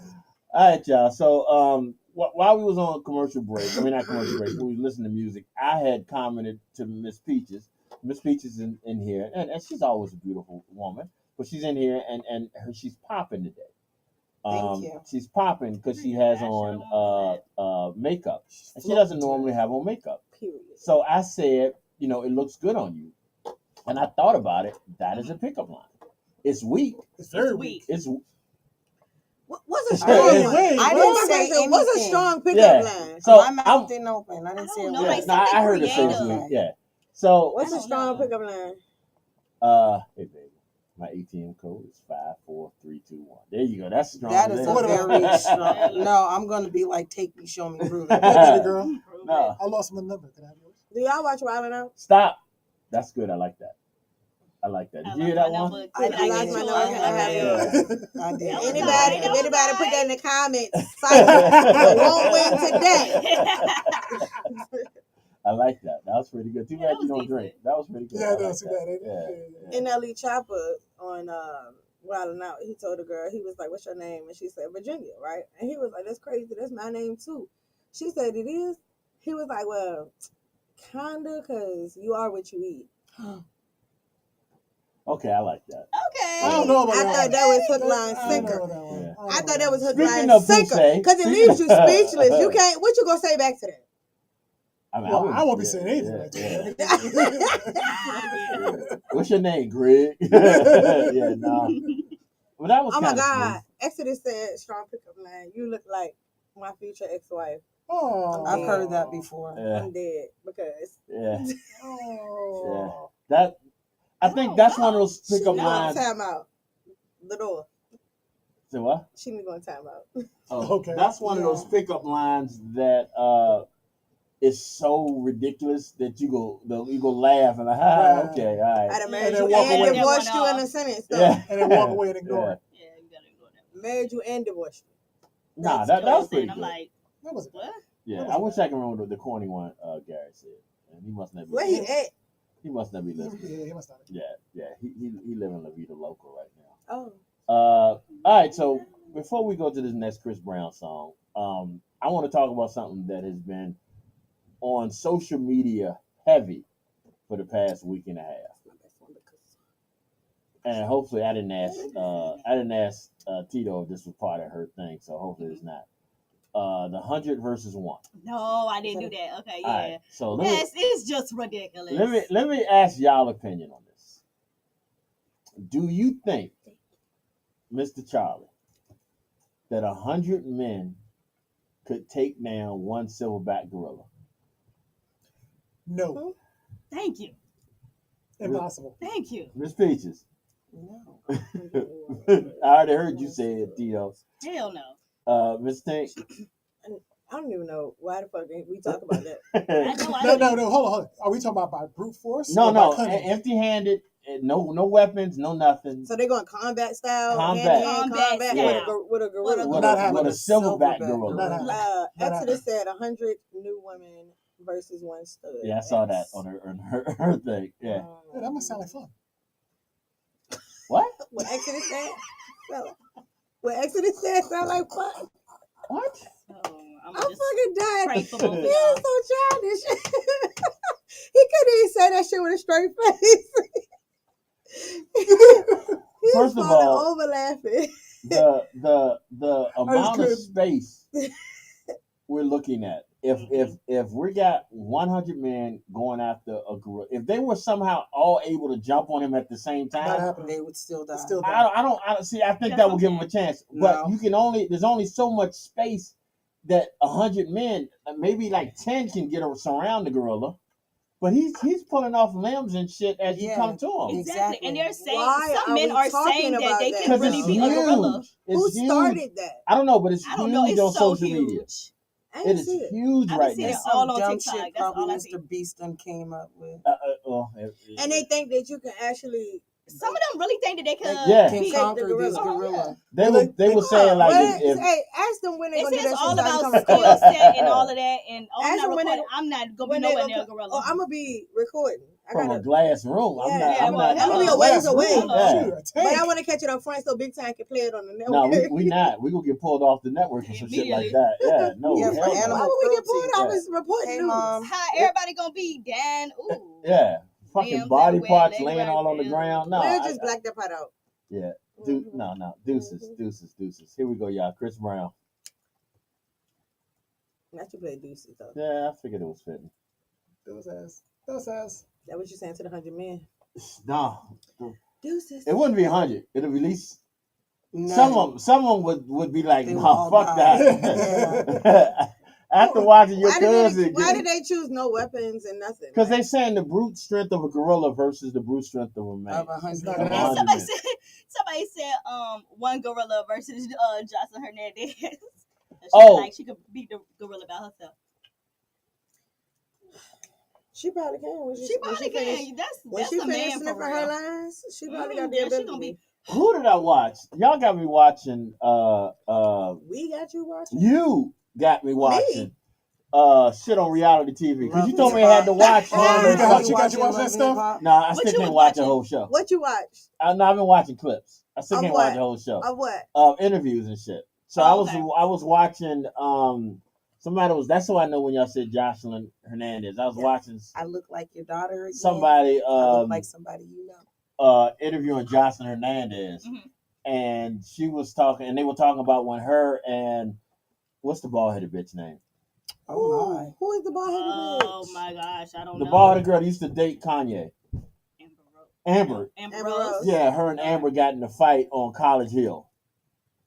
all right, y'all. So, while we was on commercial break, I mean not commercial break, we was listening to music. I had commented to Miss Peaches. Miss Peaches in here, and she's always a beautiful woman. but she's in here and she's popping today. Thank you. She's popping because she has on makeup, and she doesn't normally have on makeup. Period. So I said, you know, it looks good on you, and I thought about it. That is a pickup line. It's weak. It's very weak. It's What's a Hey, strong hey, one? wait, I what? didn't say What's a anything. strong pickup Yeah. line? so My mouth I'm didn't open. I didn't say a don't know, word. like no, I heard it say creative. sweet. Yeah. So What's I a don't strong know. pickup line? hey baby, my ATM code is 54321. There you go. That's strong. That is a What very about- strong. No, I'm gonna be like, take me, show me, prove it. Baby girl, No, I lost my number. Can I have yours? Do y'all watch Wild 'N Out? stop. That's good. I like that. I like that. Did you hear that one? I I lost did. my I number. Can I have did. yours? I did. That was Anybody, alright, if that was anybody put that in alright. the comments, fight. Won't win today. I like that. That was pretty good. Too Yeah, bad that you was don't decent. drink. That was pretty good. Yeah, I no, like see that. that, ain't it? Yeah. NLE Chopper on Wild 'N Out, he told the girl, he was like, "What's your name?" And she said, "Virginia," right? And he was like, "That's crazy. That's my name too." She said, "It is." He was like, "Well, kinda, cause you are what you eat." Okay, I like that. Okay. I don't know about I that thought one. that was hook, line, I don't know sinker. about that one. Yeah. I thought that was hook, Speaking line, of sinker, Pusey, because it leaves you speechless. You can't. What you gonna say back to that? I mean, Well, I won't be yeah, saying anything yeah, like yeah. that. Yeah. What's your name, Greg? Yeah, no. Well, that was Oh my kinda God! Exodus said, "Strong pickup line. You look like my future ex-wife." Oh, I've heard that before. smooth. Yeah, I'm dead because yeah. Oh. That I think that's one of those she pickup need lines. to time out. The door. Say what? She need to go in time out. Oh, Okay. That's one of those pickup lines that is so ridiculous that you go laugh and like, Right. okay, all right. I'd have And married then you walk and away. divorced That you one in a off. sentence. Though. Yeah. And then walk away and ignore Yeah. it. Yeah, you gotta ignore that. Married you and divorced you. Nah, That's that was crazy. pretty I'm good. like, That was what? Yeah, that I was wish I could remember the corny one Gary said. And he must not be Where he at? he must not be listening. Yeah, he must not. Yeah. He living La Vida Local right now. Oh, All right, so before we go to this next Chris Brown song, I want to talk about something that has been on social media heavy for the past week and a half. And hopefully I didn't ask Tito if this was part of her thing, so hopefully it's not. The 100 versus 1. No, I didn't do that. Okay, yeah. All right, so Yes, it's just ridiculous. let me ask y'all opinion on this. Do you think, Mr. Charlie, that 100 men could take down one silverback gorilla? No, Thank you. impossible. Thank you. Miss Peaches. No. I already heard you say it, Tito. Hell no. Miss Tank. I don't even know why the fuck we talk about that. I know. I No, know. no, no. Hold on. Are we talking about by brute force? No, or by no, cunning? empty-handed, no weapons, no nothing. So they going combat style, Combat. hand-to-hand Combat combat style. with a gorilla. With Not a, happening. with a silverback Silverback gorilla. Not happening. Not Exodus said 100 new women versus one stud. Yeah, I saw that on her thing. Yeah. Yeah, that must sound like fun. What? What Exodus said? What Exodus said sound like fun. What? Oh, I'm I'm just fucking dying. pray for both of He y'all. is so childish. He couldn't even say that shit with a straight face. He First was of falling all, over laughing. the amount of couldn't. space we're looking at. If we got 100 men going after a gorilla, if they were somehow all able to jump on him at the same Not time, happening. They would still die. Still I don't see. I think That's that would give him okay. a chance. But No. you can there's only so much space that 100 men, maybe like 10 can surround the gorilla. But he's pulling off limbs and shit as you Yeah. come to him. Exactly. And they're saying Why some are men we are talking saying that about they that? can Because really it's be a gorilla. huge. It's Who huge. started that? I don't know, but it's I don't know. huge It's on so social huge. media. I It didn't is see it. huge I've right seen now. it It's all some on dumb TikTok. shit That's all probably I see. Mr. Beast done came up with. And they think that you can actually Some of them really think that they could Yeah. Can beat conquer the this gorilla. gorilla. They were saying like if hey, ask them when they It gonna do says that all shit so I can about come skill record. set and all of that. And I'm Ask not them when recording. they- I'm not gonna be When they nowhere gonna near a come, gorilla. oh, I'm gonna be recording. I from a gotta, glass room. I'm Yeah, not. yeah, I'm well, not. I'm gonna be a Uh, ways Glass away. room. Yeah. Shoot, a But tank. I want to catch it up front so Big Time can play it on the No, network. we not. We gonna get pulled off the network and some shit like Immediately. that. Yeah, no. Yeah, hell for no. Why animal would we get cruelty. pulled off Yeah. as reporting Hey, news? Mom. How everybody gonna be Dan? Ooh. Yeah, fucking Limbs body everywhere, parts legs laying all on the everywhere. ground. No, We'll I- just black that part out. Yeah. Mhm. No. Deuces, Mhm. deuces. Here we go, y'all. Chris Brown. Not you play deuces though. Yeah, I figured it was fitting. Those ass. Those ass. That what you saying to the 100 men? No, Deuces. it wouldn't be 100. It'll be at least None. someone would be like, They would no, all fuck die. that. After watching your cousin, Why did they choose no weapons and nothing? because Like, they saying the brute strength of a gorilla versus the brute strength of a man. Of It's 100 not Of gonna a happen. 100 men. Somebody said one gorilla versus Jocelyn Hernandez. She Oh. like she could beat the gorilla by herself. she probably can. When She probably can. When That's she a finished man for sniffing real. her lines, she probably got the Yeah, she ability. gonna be. Who did I watch? Y'all got me watching. We got you watching. You got me watching. Shit on reality TV because Love you told and me I had to Hip watch. Oh, you got Hop. you watching Love that and stuff? Hip Hop? Nah, I What still you can't was watch the watching? whole show. What you watch? I've been watching clips. I still Of can't what? watch the whole show. Of what? Interviews and shit. So Oh, okay. I was watching somebody was that's who I know when y'all said Jocelyn Hernandez. I was Yeah. watching I look like your daughter again. somebody I look like somebody you know. interviewing Jocelyn Hernandez, Mhm. and she was talking, and they were talking about when her and what's the bald headed bitch name? Oh my. Who is the bald headed bitch? Oh my gosh, I don't The know. bald headed girl that used to date Kanye. Amber. Amber Amber Rose. Rose. Yeah, her and Amber got in a fight on College Hill.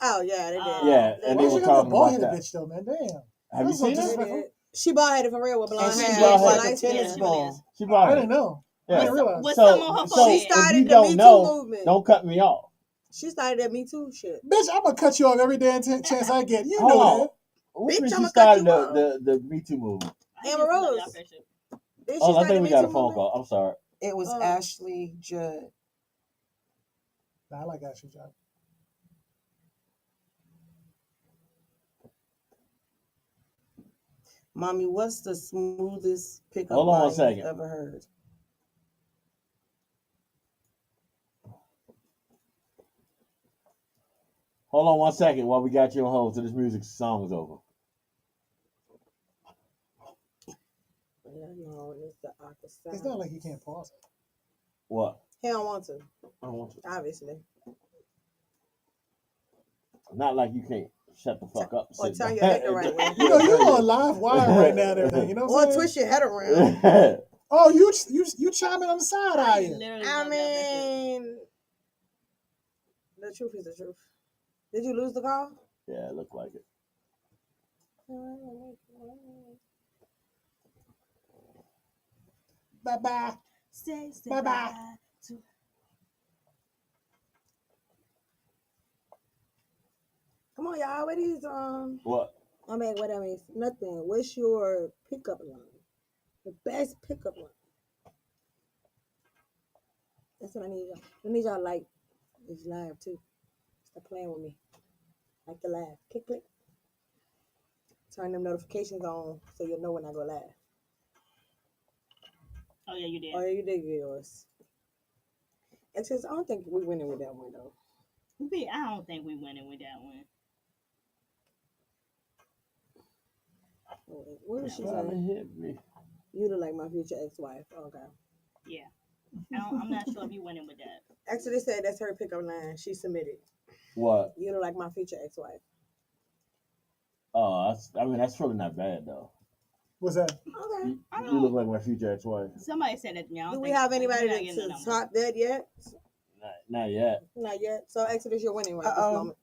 Oh yeah, they did. Yeah, and Why they she were got that talking bald about headed that. bitch though, man? Damn. Have you That's so seen They her? disrespectful. did. She bald headed for real with blonde And hair. she bald looks headed. like a light skin. tennis ball. She I bald didn't headed. know. I Yeah. didn't realize. With So, some on her so forehead. She started if you the don't Me Too know, movement. don't cut me off. She started that Me Too shit. Bitch, I'm gonna cut you off every damn chance I get. You Hold know on. that. Which Bitch, means I'ma she cut started you off. the Me Too movement. Amber Rose. Did she Oh, I start the think we Me got Too a phone movement? call. I'm sorry. It was Oh. Ashley Judd. Nah, I like Ashley Judd. Mommy, what's the smoothest pickup Hold on one line second. you've ever heard? Hold on one second while we got you on hold till this music song is over. Yeah, no, it's the awkward sound. It's not like you can't pause it. What? He don't want to, I don't want to. obviously. Not like you can't shut the fuck up. Or Sit turn down. your head the right way. You know, you're on live wire right now and everything. You know what Or I'm saying? twist your head around. Oh, you chiming on the side, are you? I mean, the truth is the truth. Did you lose the call? Yeah, it looked like it. Bye bye. Say Bye-bye. bye to. Come on, y'all. What is What? I mean, what I mean, nothing. What's your pickup line? The best pickup line. That's what I need y'all. I need y'all like this live too. Stop playing with me. Like the live. Click. Turn them notifications on so you'll know when I go live. Oh yeah, you did. Oh yeah, you did get yours. It's just I don't think we're winning with that one though. I don't think we winning with that one. What was she Trying to saying? hit me. You look like my future ex-wife. Okay. Yeah. I'm not sure if you winning with that. Actually, they said that's her pickup line. She submitted. What? You look like my future ex-wife. Oh, that's really not bad though. What's that? Okay. You look like my future ex-wife. Somebody said that to me. I don't Do we think- have anybody we're not to getting the number. top that yet? Not yet. Not yet. So Exodus, you're winning right this Uh-oh. moment.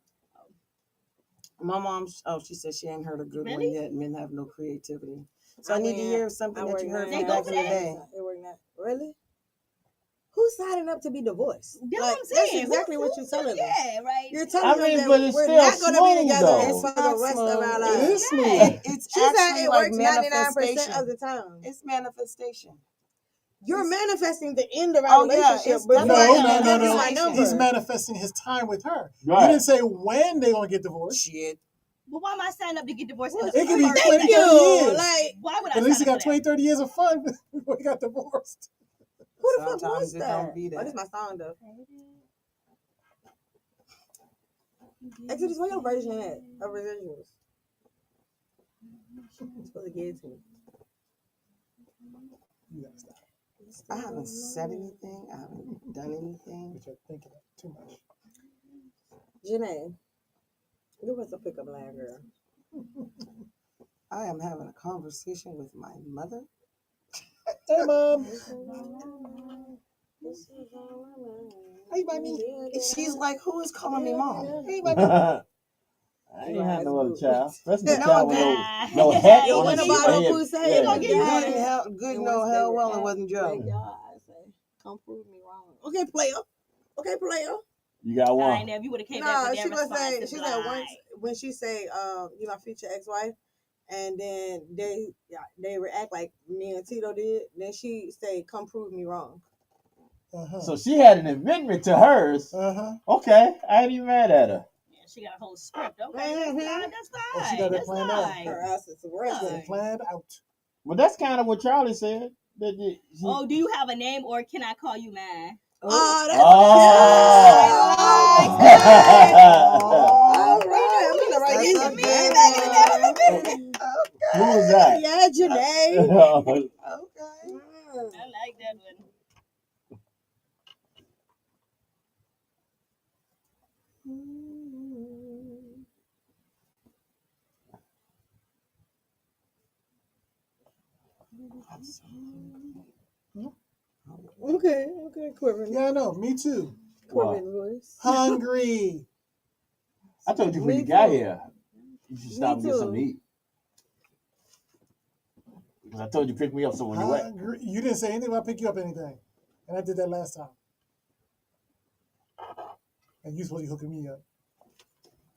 My mom, she said she ain't heard a good one Really? yet. Men have no creativity. So I need to hear something that you heard They from go back for in the that. day. It worked not. Really? Who's signing up to be divorced? That's Like, what I'm saying. That's exactly what you're telling them. Yeah, right. You're telling them that but it's we're still not going to be smooth, together though. for the rest of our It lives. is smooth. Yeah. It's She said actually it like works 99% manifestation. of the time. It's manifestation. You're manifesting the end of our Oh, yeah, relationship. it's Before definitely I even Yeah, give you no. my number. He's manifesting his time with her. Right. You didn't say when they gonna get divorced. Shit. But why am I signing up to get divorced? Well, in the It could be first 20, place? 30 years. Like, Why would I At least he sign got up for 20, that? 30 years of fun before he got divorced. who the fuck Sometimes was it that? don't be Oh, that. this is my song though. Exodus, where your version at of residuals? You're supposed to give it to me. You gotta stop. I haven't said anything. I haven't done anything. But you're thinking too much. Janae, you was a pickup line girl. I am having a conversation with my mother. Hey, mom. Hey, mommy. And she's like, who is calling me mom? Hey, mommy. I ain't Eli had is no other good. child, especially a No, child with Nah. no hat Yo, on when his a bottle of head. pussy, Yeah, he gonna get Good it. and hell, good And no once hell they well it react, wasn't Joe. break your eyes, say, come prove me wrong. Okay, player. Okay, player. You got I one. ain't know if you would have came No, back with she that gonna response. say she said once when she say you my future ex-wife, and then they react like me and Tito did. Then she say, "Come prove me wrong." Uh-huh. So she had an amendment to hers. Uh-huh. Okay, I ain't even mad at her. Yeah, she got a whole script. Okay, Mhm. that's fine. Oh, she got it That's planned out. fine. Her ass is She arrested. got it planned out. But that's kind of what Charlie said. That Oh, do you have a name or can I call you man? Oh, that's Oh. cute. Oh. All right, I'm gonna write That's this a down. good one. Who was that? Yeah, Janae. Okay. I like that one. Okay, quivering. Yeah, I know. Me too. Quivering voice. Hungry. I told you when Me you got too. here, you should stop and get something to too. eat. Because I told you pick me up so when you wet. Hungry. You didn't say anything about pick you up anything. And I did that last time. And you supposed to be hooking me up.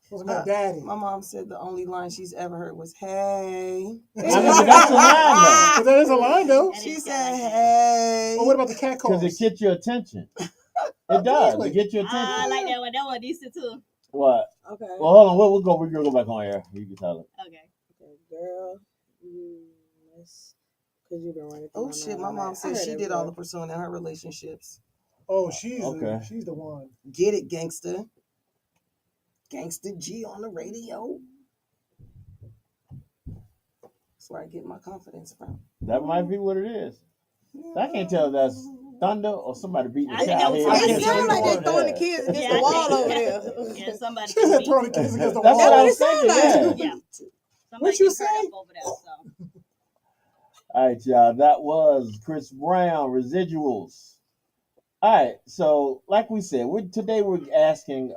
Supposed to be my daddy. My mom said the only line she's ever heard was "Hey." I mean, but that's a line though. But that is a line though. That She is said kinda like "Hey." But what about the cat calls? Because it gets your attention. It does. Exactly. It gets your that. I attention. like that one. That one decent too. What? Okay. Well, hold on. We're gonna go back on air. You can tell it. Okay. Okay, girl, you miss because you've been running. Through Oh my shit! mind My all mom night. I said heard she it did all the before. pursuing in her relationships. Oh, she's Okay. she's the one. Get it, gangster. Gangsta G on the radio. That's where I get my confidence from. That might be what it is. I can't tell if that's thunder or somebody beating I the think child that was head. I It can't tell sounds either like they one. throwing the kids against Yeah, the I wall think- over there. Yeah, somebody She was beat. throwing the kids against the That's wall. what I what was it sound thinking. like. Yeah. Yeah. Somebody What you get hurt say? up over there. So. All right, y'all. That was Chris Brown, Residuals. All right, so like we said, today we're asking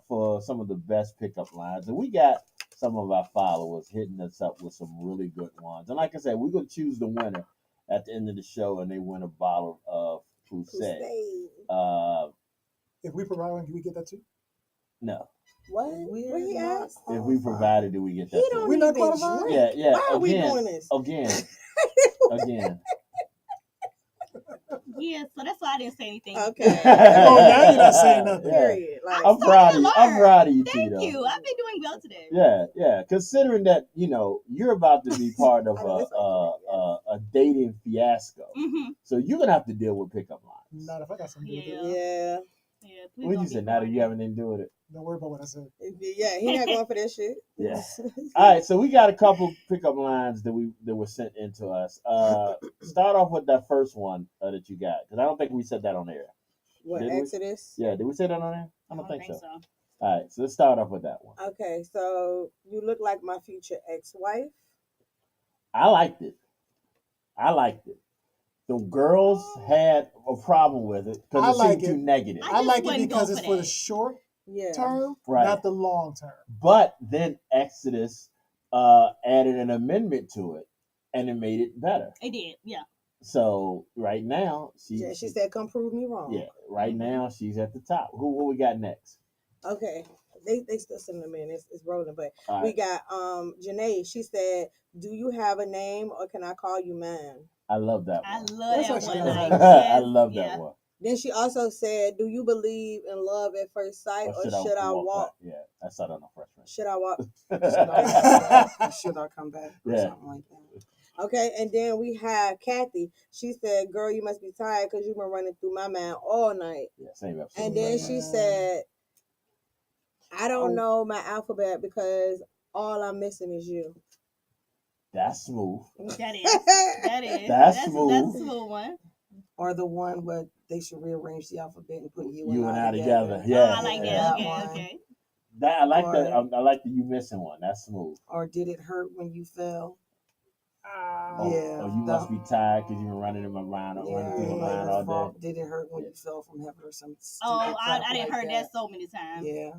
for some of the best pickup lines, and we got some of our followers hitting us up with some really good ones. And like I said, we're gonna choose the winner at the end of the show, and they win a bottle of Poussey. If we provide one, can we get that too? No, What? What he not asked? if we provided, do we get that He too? don't We're not even qualified? drink. Yeah, yeah. Why are we doing this? Again. Yeah, so that's why I didn't say anything. Okay. Oh, now you're not saying nothing. Yeah. Period. Like, I'm proud of you. I'm learn. proud of you, Thank Tito. you. I've been doing well today. Yeah. Considering that you're about to be part of I know, it's like a dating fiasco, Mm-hmm. so you're gonna have to deal with pickup lines. Not if I got something to do with Yeah. it. yeah. Yeah. please What don't you be say? Now that you funny. have anything to do with it? Don't worry about what I said. Yeah, he not going for that shit. Yeah. All right, so we got a couple pickup lines that were sent in to us. Start off with that first one that you got, because I don't think we said that on air. What, Did we? Exodus? Yeah, did we say that on air? I I don't think so. so. All right, so let's start off with that one. Okay, so you look like my future ex-wife. I liked it. The girls had a problem with it I because it like seemed too it. negative. I I just like it wouldn't because go it's for for the that. short Yeah. term, Right. not the long term. But then Exodus added an amendment to it, and it made it better. It did. Yeah. So right now, Yeah, she said, "Come prove me wrong." yeah, right Mhm. now she's at the top. What we got next? Okay. They still sending them in. It's rolling, but All we right. got Janae. She said, "Do you have a name or can I call you man?" I love that I one. love That's that actually one. nice. Like, I yes, love yeah. that one. Then she also said, "Do you believe in love at first sight or should I walk? back? Yeah, I saw that on Fresh Should I walk?" Should I come back? Or Yeah. something like that. Okay, and then we have Kathy. She said, "Girl, you must be tired because you've been running through my mind all night." Yeah, same episode. And then she said, "I don't know my alphabet because all I'm missing is you." That's smooth. That is. That's That's smooth. a smooth one. Or the one where they should rearrange the alphabet and put you You and I I together. Oh, Yeah. I like yeah. that. Okay. That I like that. Or- I like the you missing one. That's smooth. Or did it hurt when you fell? Oh, Yeah, oh, you must be tired because you've been running in my mind, running through my mind all day. Did it hurt when Yeah. you fell from heaven or some stupid Oh, I crap didn't like heard that so many times. Yeah.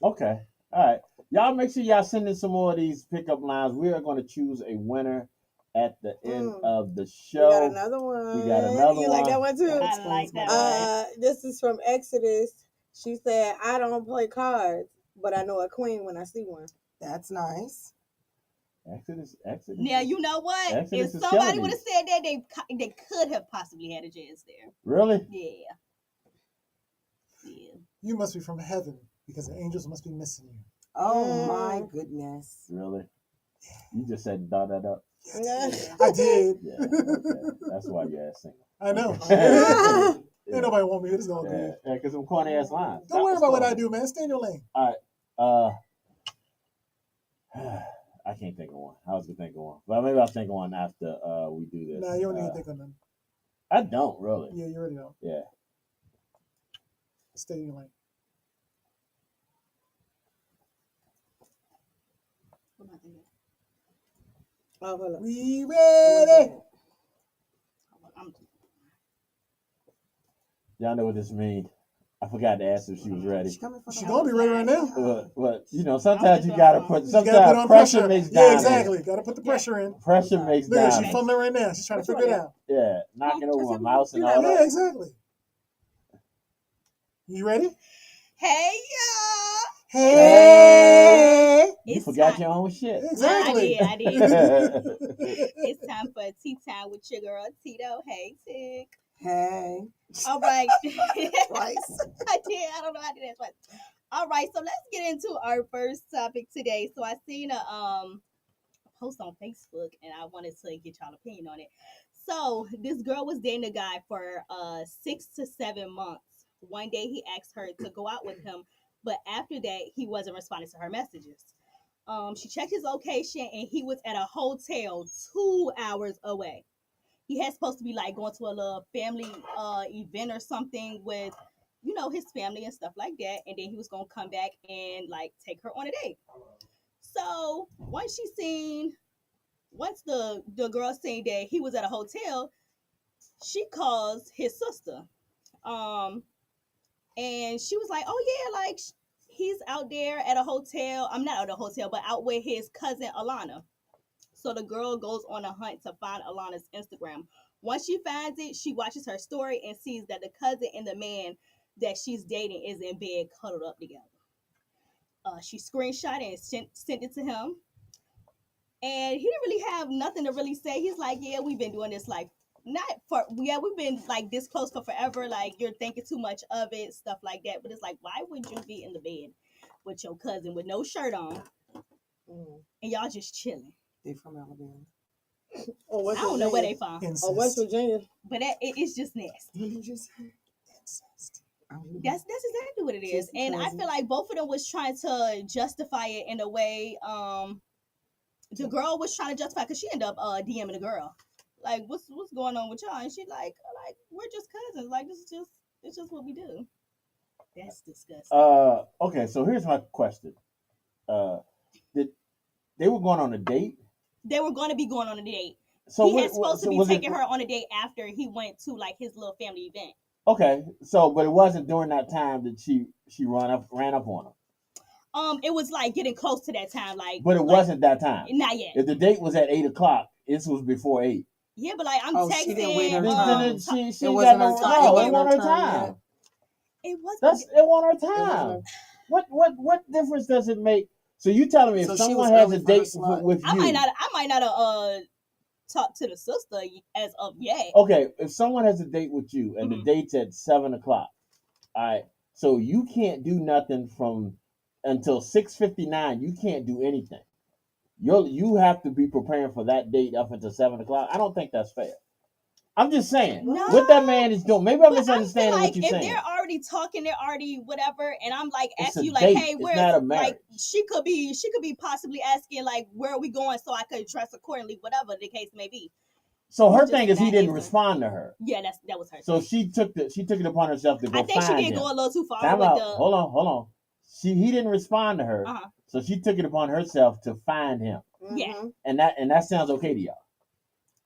Okay. All right. Y'all make sure y'all send in some more of these pickup lines. We are going to choose a winner at the end of the show. We got another one. We got another You one. like that one too? I like that one. This is from Exodus. She said, I don't play cards, but I know a queen when I see one. That's nice. Exodus. Now you know what? Exodus if is somebody killing would have said that, they could have possibly had a chance there. Really? Yeah. Yeah. You must be from heaven because the angels must be missing you. Oh my goodness. Really? You just said da da da. I did. Yeah. Okay. That's why you're ass single. I know. Yeah. Ain't nobody want me. This is all good. Yeah, because some corny ass lines. Don't worry about what I do, man. Stay in your lane. All right. I can't think of one. I was gonna think of one, but maybe I'll think of one after we do this. Nah, you don't need to think of them. I don't really. Yeah, you already know. Yeah. Stay in your lane. What am I thinking? Oh, hold on. We ready? Y'all know what this means. I forgot to ask if she was ready. She coming for She the gonna be ready right now. But you know, sometimes you gotta put. You gotta put Sometimes on pressure makes Yeah, diamonds. exactly. Gotta put the pressure in. Pressure makes Look at her, diamonds. she's fumbling right now. She's trying to figure it out. Yeah, knocking over my mouse and all Yeah, that. exactly. You ready? Hey y'all! Hey! You It's forgot time. your own shit. Exactly. I did. It's time for tea time with your girl Tito. Hey Tick. Hey. All right. Twice. I did. I don't know how to do that twice. All right, so let's get into our first topic today. So I seen a post on Facebook and I wanted to get y'all opinion on it. So this girl was dating a guy for 6 to 7 months. One day he asked her to go out with him, but after that he wasn't responding to her messages. She checked his location and he was at a hotel 2 hours away. He had supposed to be like going to a little family event or something with, you know, his family and stuff like that, and then he was gonna come back and like take her on a date. So once the girl seen that he was at a hotel, she calls his sister, and she was like, "Oh yeah, like he's out there at a hotel. I'm not at a hotel, but out with his cousin Alana." So the girl goes on a hunt to find Alana's Instagram. Once she finds it, she watches her story and sees that the cousin and the man that she's dating is in bed cuddled up together. She screenshot it and sent it to him. And he didn't really have nothing to really say. He's like, yeah, we've been doing this like we've been like this close for forever. Like you're thinking too much of it, stuff like that. But it's like, why would you be in the bed with your cousin with no shirt on and y'all just chilling? They from Alabama. Oh, I don't know where they from. Oh, West Virginia. But it's just nasty. What did you say? Incest. That's exactly what it is. And I feel like both of them was trying to justify it in a way. The girl was trying to justify because she ended up DMing the girl. Like, what's going on with y'all? And she like we're just cousins. Like it's just what we do. That's disgusting. Okay, so here's my question. Did they were going on a date? They were going to be going on a date. So he had supposed to be taking her on a date after he went to like his little family event. Okay, so but it wasn't during that time that she ran up on him. It was like getting close to that time, like. But it wasn't that time. Not yet. If the date was at 8:00, this was before 8. Yeah, but like I'm texting. She didn't wait her time. She got no time. No, it wasn't her time. It was. It wasn't her time. What difference does it make? So you telling me if someone has a date with you, I might not have talked to the sister as of yet. Okay, if someone has a date with you and the date's at 7:00, all right, so you can't do nothing until 6:59. You can't do anything. You have to be preparing for that date up until 7:00. I don't think that's fair. I'm just saying what that man is doing. Maybe I'm misunderstanding what you're saying. If they're already talking, they're already whatever, and I'm like asking you like, date. hey, where's like she could be possibly asking like where are we going so I could dress accordingly, whatever the case may be. So her thing is he didn't respond to her. Yeah, that was her. So she took it upon herself to go find him. I think she did go a little too far. Hold on. he didn't respond to her, Uh-huh. so she took it upon herself to find him, Yeah. Mhm. and that sounds okay to y'all.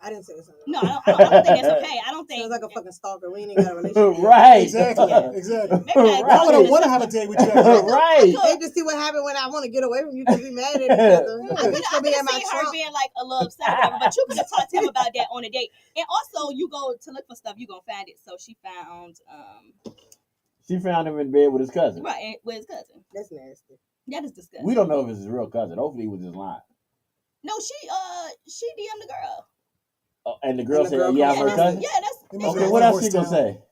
I didn't say something. No, I don't think that's okay. I don't think. Sounds like a fucking stalker. We ain't even got a relationship. Right. Exactly. Yeah. Exactly. Maybe like, Right. Why would I want to have a date with you? After that? Right. I hate to see what happened when I want to get away from you because we mad at each other. I could Bitch gonna be have at my seen her trunk. being like a little upset or whatever, but you could have talked to him about that on a date. And also, you go to look for stuff, you gonna find it. So she found him in bed with his cousin. right with his cousin. That's nasty. That is disgusting. We don't know if it's his real cousin. Hopefully, he was just lying. No, she DM'd the girl. And the girl the said, girl "Yeah, I'm her confirmed cousin." it. Yeah, that's He must Okay, be what on else she gonna Horse Town. say?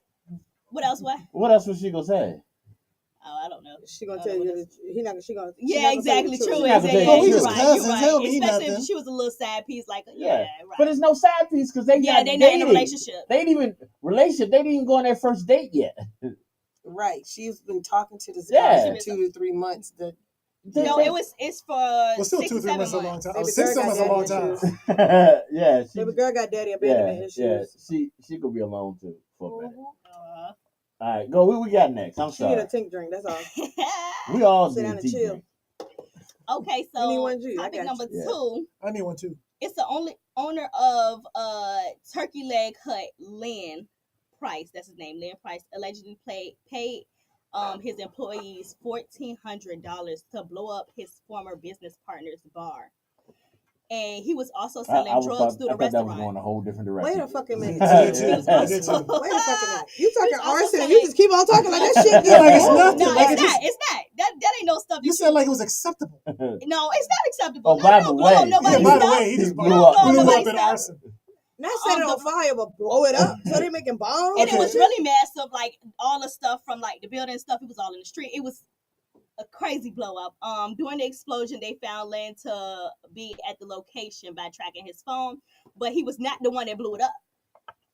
what else? What? What else was she gonna say? Oh, I don't know. She gonna I tell don't know you what that he not. She gonna. she Yeah, not gonna tell you exactly. the truth. True. She not gonna Exactly. tell you Yeah, the you're truth. right. Cousins, You're they don't right. mean Especially nothing. if she was a little side piece, like Yeah. right. But it's no side piece because they Yeah, got they not in a dated. relationship. They didn't even go on their first date yet. Right. She's been talking to this Yeah. guy for 2 to 3 months. No, it's for Well, still 6 2 to or 3 7 months is a long months. time. Baby 6 girl months is got a long daddy time. issues. Yeah, Baby girl got daddy abandonment issues. She could be alone too for a minute. Uh, All right, go. What we got next? I'm She need a sorry. tink drink. That's all. We all Sit need down a and tea chill. drink. okay, You need so one, G? I topic got number you. Yeah. 2. I need one too. It's the only owner of Turkey Leg Hut, Lynn Price. That's his name, Lynn Price. Allegedly paid his employees $1,400 to blow up his former business partner's bar, and he was also selling drugs through the I thought that was restaurant. going a whole different direction. Wait a fucking minute. I did He too. was I did also, too. Wait a fucking minute. You He was talking also arson and selling- you just keep on talking like that shit. Yeah, like it's nothing. No, Like it's it just- not. It's not. That ain't no stuff. You said like it was acceptable. No, it's not acceptable. Oh, by the blow up way. nobody's Yeah, by the stuff. way, he just Blew blew up. up Nobody's in stuff. arson. Not set it on fire, but blow it up. So they making bombs. And it Okay. was really massive, like all the stuff from like the building stuff. It was all in the street. It was a crazy blow up. During the explosion, they found Lynn to be at the location by tracking his phone, but he was not the one that blew it up.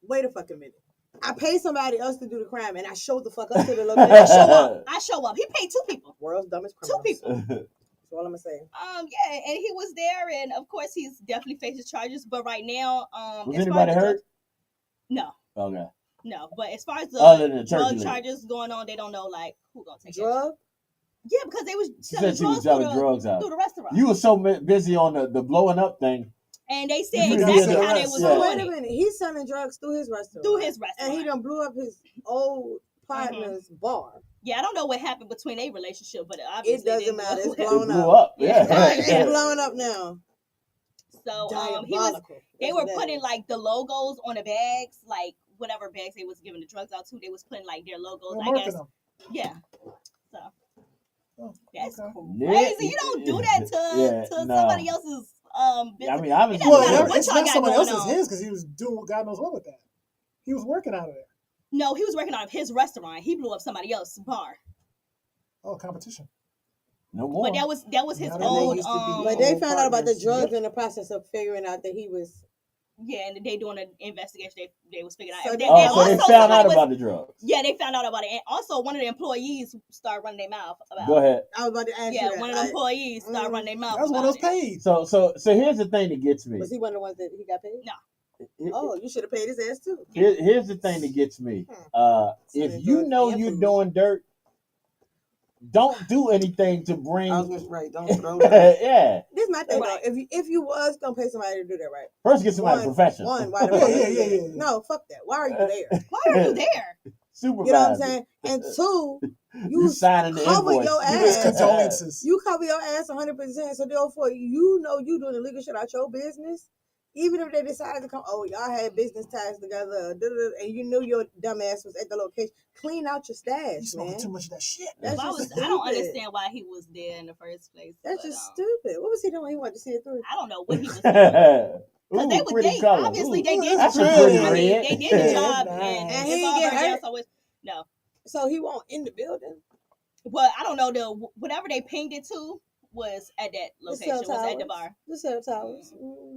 Wait a fucking minute. I paid somebody else to do the crime, and I showed the fuck up to the I location. show up. He paid 2 people. World's dumbest 2 criminals. people. That's all I'm gonna say. Yeah, and he was there, and of course he's definitely facing charges. But right now, Was as far anybody as the hurt? drugs- No. Okay. No, but as far as the Other than the drug turkey leg. charges going on, they don't know like who gonna take that Drug? shit. Yeah, because they was She selling said she was drugs selling through drugs out. the restaurant. You were so busy on the blowing up thing. And they You said forgot exactly the how they rest. was Yeah. So doing wait a it minute. He's selling drugs through his restaurant. through his And restaurant. he done blew up his old partner's bar. Yeah, I don't know what happened between their relationship, but It obviously doesn't matter. It's It blown blew up. up. Yeah. Right, it's blowing up now. So he was. Diabolical. They That's were what that putting is. like the logos on the bags, like whatever bags they was giving the drugs out to. They was putting like their logos. They're I marking guess. them. Yeah. So Oh, that's okay. crazy. You don't do that to somebody else's business. I mean, obviously. It doesn't Well, matter what it's y'all not got somebody going else's on. his because he was doing God knows what with that. He was working out of there. No, he was working out of his restaurant. He blew up somebody else's bar. Oh, competition. No more. But that was his Now they old used to be- But they old found out about the partners. drugs in the process of figuring out that he was. yeah, and they doing an investigation. They was figuring out. So And they- Oh, and so they also found somebody out was- about the drugs. Yeah, they found out about it, and also one of the employees started running their mouth about. Go ahead. I was about to ask Yeah, you that. one of the employees started running their mouth. That was one about of those it. paid. So here's the thing that gets me. Was he one of the ones that he got paid? No. Oh, you should have paid his ass too. Here's the thing that gets me. If you know you're doing dirt, don't do anything to bring. I was just right. Don't throw that. Yeah. This is my thing Right. though. If you was gonna pay somebody to do that, right? First, get somebody One, professional. why the Yeah, fuck yeah, are you yeah, there? yeah. No, fuck that. Why are you there? Why are you there? Supervisor. You know what I'm saying? And two, You signing the cover invoice. your Give his ass. condolences. You cover your ass 100%. So therefore, you know you doing illegal shit out your business. Even if they decide to come, oh, y'all had business ties together, and you knew your dumb ass was at the location. Clean out your You stash, smoking man. too much of that shit. That's Well, just I don't stupid. understand why he was there in the first place. That's but, just stupid. What was he doing? He wanted to see it through. I don't know what he was doing. Because Ooh, they were pretty colors. obviously Ooh. they did That's the a job. pretty I mean, red. they did the job, Nice. and And he it's didn't all get right hurt. now, so no. So he won't in the building. Well, I don't know. Whatever they pinged it to was at that The location. cell Was at the towers. bar. The cell towers.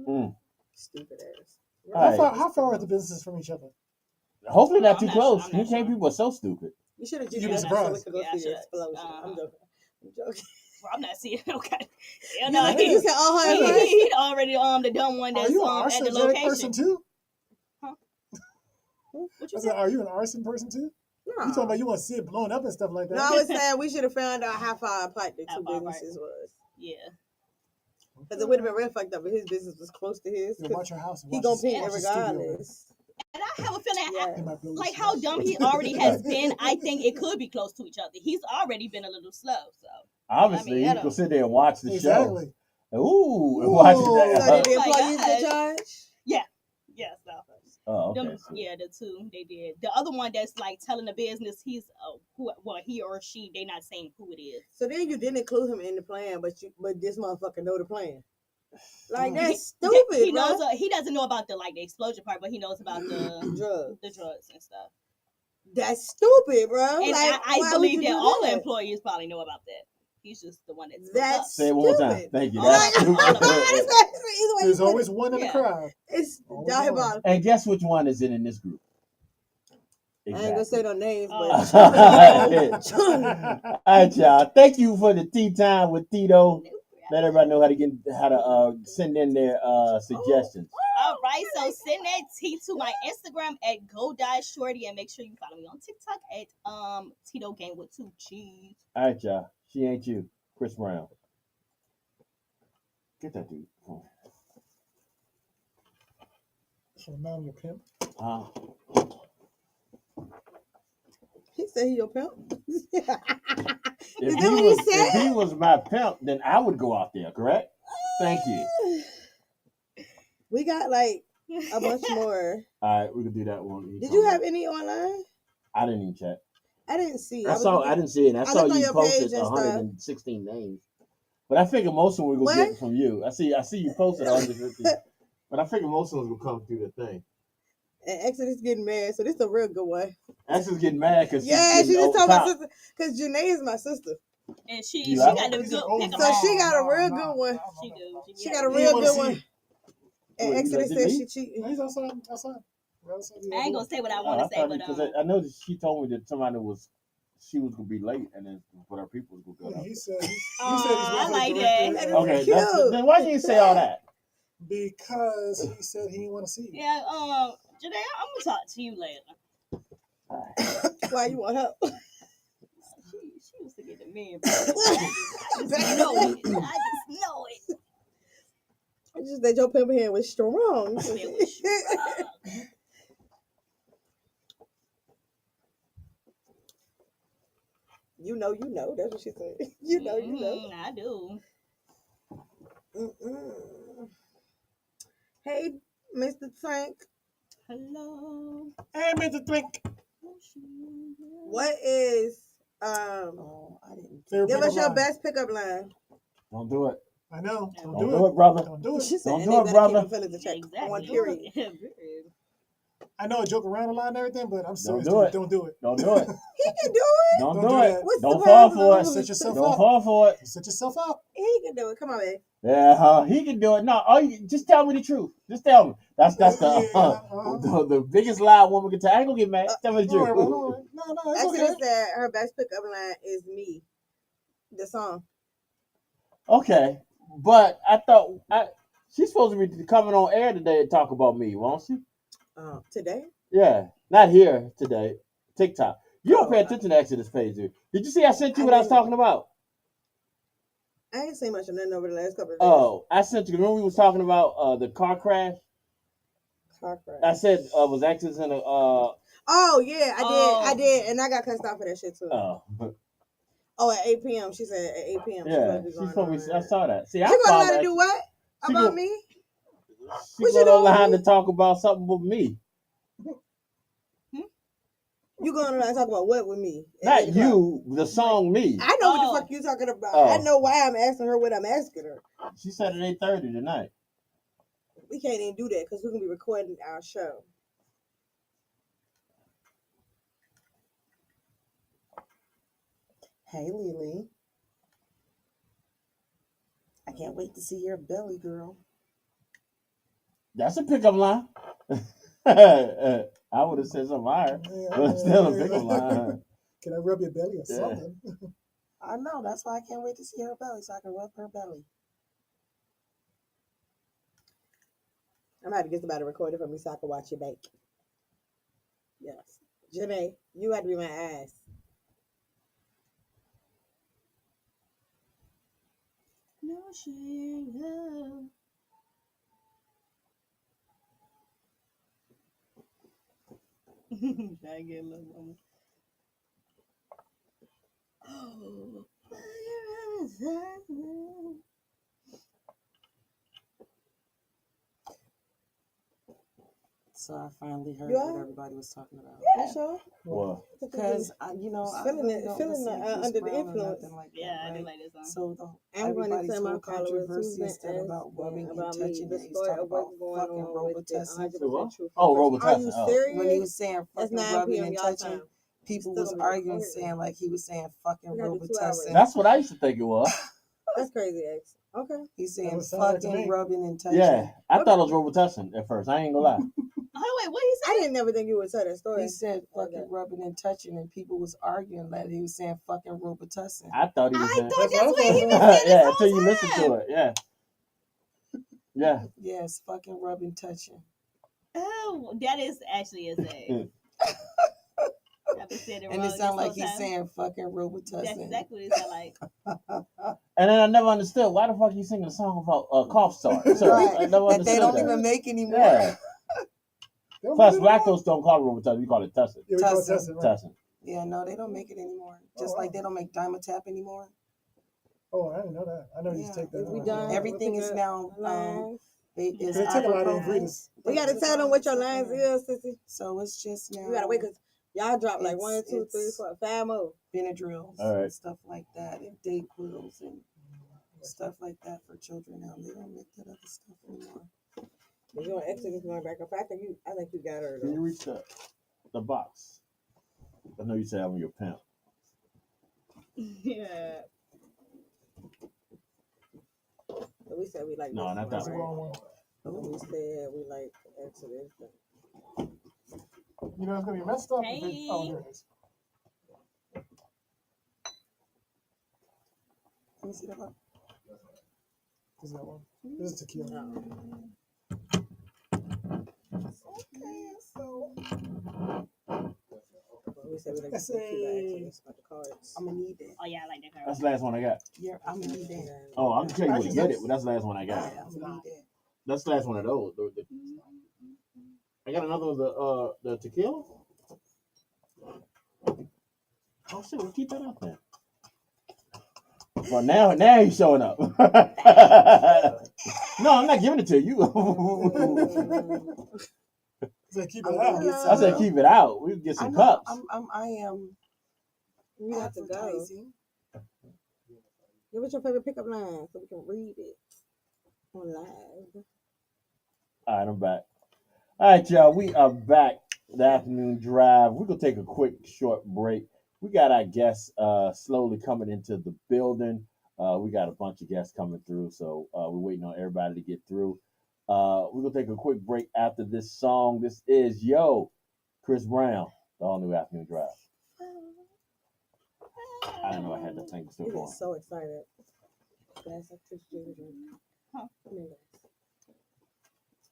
Mm. Stupid ass. All right. How far are the businesses from each other? Hopefully No, not I'm too not close. sure. I'm not UK sure. people are so stupid. You should have You'd just be asked so we surprised. could go Yeah, I see the should. explosion. I'm joking. I'm joking. Well, I'm not seeing. Okay. Yeah, You no, said, you said, oh, he'd already the dumb one Are that's you an at the arsonogenic location. person too? What I you said, said? are you an arson person too? No, You talking about you want to see it blown up and stuff like that? No, I was saying we should have found out how far apart the How two far apart. businesses was. Yeah. Because it would have been real fucked up if his business was close to his. Yeah, watch your house. And He watch gonna his- pay it watch his studio, man. regardless. And I have a feeling, Yeah. He might blow like his how shit. dumb he already has been, I think it could be close to each other. He's already been a little slow, so. Obviously, I mean, you I can don't- sit there and watch the Exactly. show. Ooh, and Ooh. watch So that. did the Oh my employees get gosh. charged? Yeah, so. Oh, okay. Them, yeah, the two they did. The other one that's like telling the business, he's he or she. They not saying who it is. So then you didn't include him in the plan, but this motherfucker know the plan. Like He- that's stupid, He bro. knows. He doesn't know about the the explosion part, but he knows about Drugs. the drugs and stuff. That's stupid, bro. And like, I why would believe you that do all that? employees probably know about that. He's just the one that's That's Say it one more time. stupid. Thank you. All That's of- all of stupid. them. There's always one in the Yeah. crowd. It's Always diabolical. And guess which one is in this group? I ain't gonna say no names, All but right, y'all. Thank you for the tea time with Tito. Let everybody know how to send in their suggestions. All right, so send that tea to my Instagram at GoDieShorty and make sure you follow me on TikTok at Tito Game with 2 G's. All right, y'all. She ain't you, Chris Brown. Get that dude. Come So now I'm your pimp. on. he said he your pimp. If Is that what he said? if he was my pimp, then I would go out there. Correct? Thank you. We got like a bunch more. All right, we can do that one. Did you have any online? I didn't even check. I didn't see. I didn't see it. And I saw looked on you your posted page and stuff. 116 names. But I figured most of them we What? gonna get from you. I see you posted 150. But I figured most of them will come through the thing. And Exodus getting mad, so this is a real good one. That's just getting mad because Yeah, she just told my sister because Janae is my sister, And she You got like the it? good pick 'em so all. she got a real good one. She do. She got a He real wanna good see one. you. And What, you Exodus like said me? she cheated. No, he's outside. Outside. I ain't gonna say what I Oh, want to say, but I know that she told me that she was gonna be late and then but her people was gonna go out. He said he's I working like for the that. director. Okay, Cute. then why didn't you say all that? Because he said he didn't want to see you. yeah, Janae, I'm gonna talk to you later. Why you want her? She used to get the men. I just know it. It's just that your pimp hand was strong. It was strong. You know. That's what she said. You know. I do. Mm-mm. Hey, Mr. Tank. Hello. Hey, Mr. Twink. What is Oh, I didn't. Favorite give us pickup your line? best pickup line. Don't do it. I know. Don't Don't do it, brother. Don't do it. She said, Don't and do they it, better brother. keep them feelings in check. Exactly. One period. I know I joke around a lot and everything, but I'm serious. do it. Don't do it. Don't do it. He can do it. Don't Don't do do it. that. What's Don't the fall for problem? it. Set yourself Don't up. fall for it. Set yourself up. He can do it. Come on, man. Yeah, he can do it. No, just tell me the truth. Just tell me. That's the biggest lie a woman can tell. I ain't gonna get mad. Tell me the Don't worry, truth. don't worry. No, it's Exodus okay. said her best pickup line is me. The song. Okay, but I thought she's supposed to be coming on air today to talk about me, won't she? Today? Yeah, not here today. TikTok. You don't pay attention to Exodus page, dude. Did you see I sent you what I was talking about? I ain't seen much of nothing over the last couple of days. Oh, I sent you. Remember we was talking about the car crash? Car crash. I said was Exodus in a Oh yeah, I Oh. did, and I got cussed out for that shit too. oh At 8 p.m. She said at 8 p.m. yeah. she's She's supposed to be supposed going I saw that. See, I You gonna follow let her do what? She About go- me? She What you going doing online with to talk about something with me. You going to talk about what with me? At Not 8 o'clock? you, the song me. I know what Oh. the fuck you talking about. Oh. I know why I'm asking her what I'm asking her. She said at 8:30 tonight. We can't even do that because we're gonna be recording our show. Hey, Lily. I can't wait to see your belly, girl. That's a pickup line. I would have said something higher, but it's still a pickup line. Can I rub your belly or Yeah. something? I know. That's why I can't wait to see her belly so I can rub her belly. I'm about to get somebody to record it for me so I can watch it bake. Yes. Janae, you got to be my ass. No shame, love. Try to get a little moment. Oh, So I finally heard You what are? everybody was talking about. You sure? What? Because you know, I Feeling really it- don't feeling listen the, to Chris under the Brown or influence. nothing like Yeah, that, I do right? like this song. So I'm going to everybody's tell my whole followers controversy who's instead been about rubbing asking and about me touching, the and he's story talking of what's about going fucking on with it. Robitussin. 100% truthful. Oh, question. Are you Robitussin. Oh. serious? When he was saying That's fucking 9 rubbing p.m. and y'all touching, time. people Still was gonna be arguing recorded. saying like he was saying fucking We gotta do 2 hours. Robitussin. That's what I used to think it was. That's crazy, X. Okay. He's That's saying what it sounded like to fucking me. rubbing and touching. Yeah, I thought it was Robitussin at first. I ain't gonna lie. Oh wait, what he I didn't never think you would tell that story. He said like fucking that. rubbing and touching, and people was arguing that he was saying fucking Robitussin. I thought he was I saying. thought That's that's what what I he thought. was saying. Yeah, This until you whole listen to time. it. Yeah. Yeah. Yes, fucking rubbing touching. Oh, that is actually his name. I've been saying it And wrong it this sounded like whole he's time. saying fucking Robitussin. That's exactly what it sounded like. And then I never understood why the fuck you singing a song about cough syrup. So Right. I never That they understood don't that. even make anymore. Yeah. They don't Plus, make it black anymore? folks don't call it Robitussin. We call it tussin. Yeah, we call it Tussin. Tussin, right? Tussin. Yeah, no, they don't make it anymore. Just Oh, like wow. they don't make Dimetapp anymore. Oh, I didn't know that. I know you just Yeah. take that. Is we on. done? Everything We'll is pick now up lines. is They take a lot of ibuprofen. ingredients. We got to They tell them put what your all lines that stuff is, sissy. in. So it's just now. You got to wait because y'all drop like It's- 1, 2, 3, it's- 4, 5 more. Benadryls All right. and stuff like that, and Dayquils and stuff like that for children now. They don't make that other stuff anymore. If you want extra, going back up. I think you got her Can you though. reach the box? I know you said I'm your pimp. Yeah. But we said we like No, this not one, that That's the one. wrong one. And we said we like Exodus. You know, it's going to be messed up. If it, Hey. oh, there it is. Let me see that one. Is that one? This is tequila. Okay, so We said we like That's this one, Cuba a- Exodus, about the cards. I'm gonna need that. Oh yeah, I like that girl. That's the last one I got. Yeah, I'm gonna need And that. then- Oh, I'm tell you where to get it, but that's the last one I Yeah, got. I'm gonna need that. That's the last one of those. I got another of the tequila. Oh shit, we'll keep that out there. Well, now he's showing up. No, I'm not giving it to you. Say keep I'm it gonna out. get I some. said keep it out. We can get I some know, cups. I am You have to go. advertising. Give us your favorite pickup line so we can read it on live. All right, I'm back. All right, y'all. We are back. The afternoon drive. We're gonna take a quick, short break. We got our guests slowly coming into the building. We got a bunch of guests coming through, so we're waiting on everybody to get through. We're gonna take a quick break after this song. This is Chris Brown, the all new afternoon drive. I didn't know I had that thing still You going. get so excited. That's like Chris Jr. Huh. Come in, guys.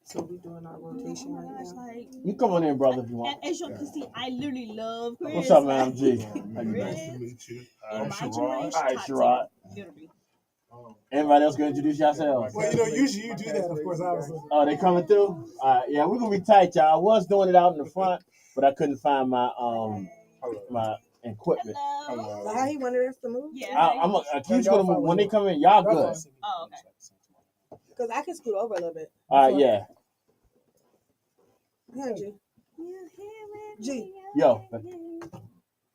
So we doing our rotation Oh my right gosh, now. like You come on in, brother, if you want. as you can see, I literally love Chris. What's up, man? I'm G. Like, How you doing? Chris, meet you. in my Sherrod. generation, All right, top Sherrod. tier, literally. Anybody else gonna introduce yourselves? Well, you know, usually you do that, of course, obviously. Oh, they coming through? Yeah, we're gonna be tight, y'all. I was doing it out in the front, but I couldn't find my my equipment. Hello. So how he wanted us to move? Yeah. I keep gonna move. When they come in, y'all good. Oh, okay. Because I can scoot over a little bit. All right, yeah. Yeah, G. G. Yo.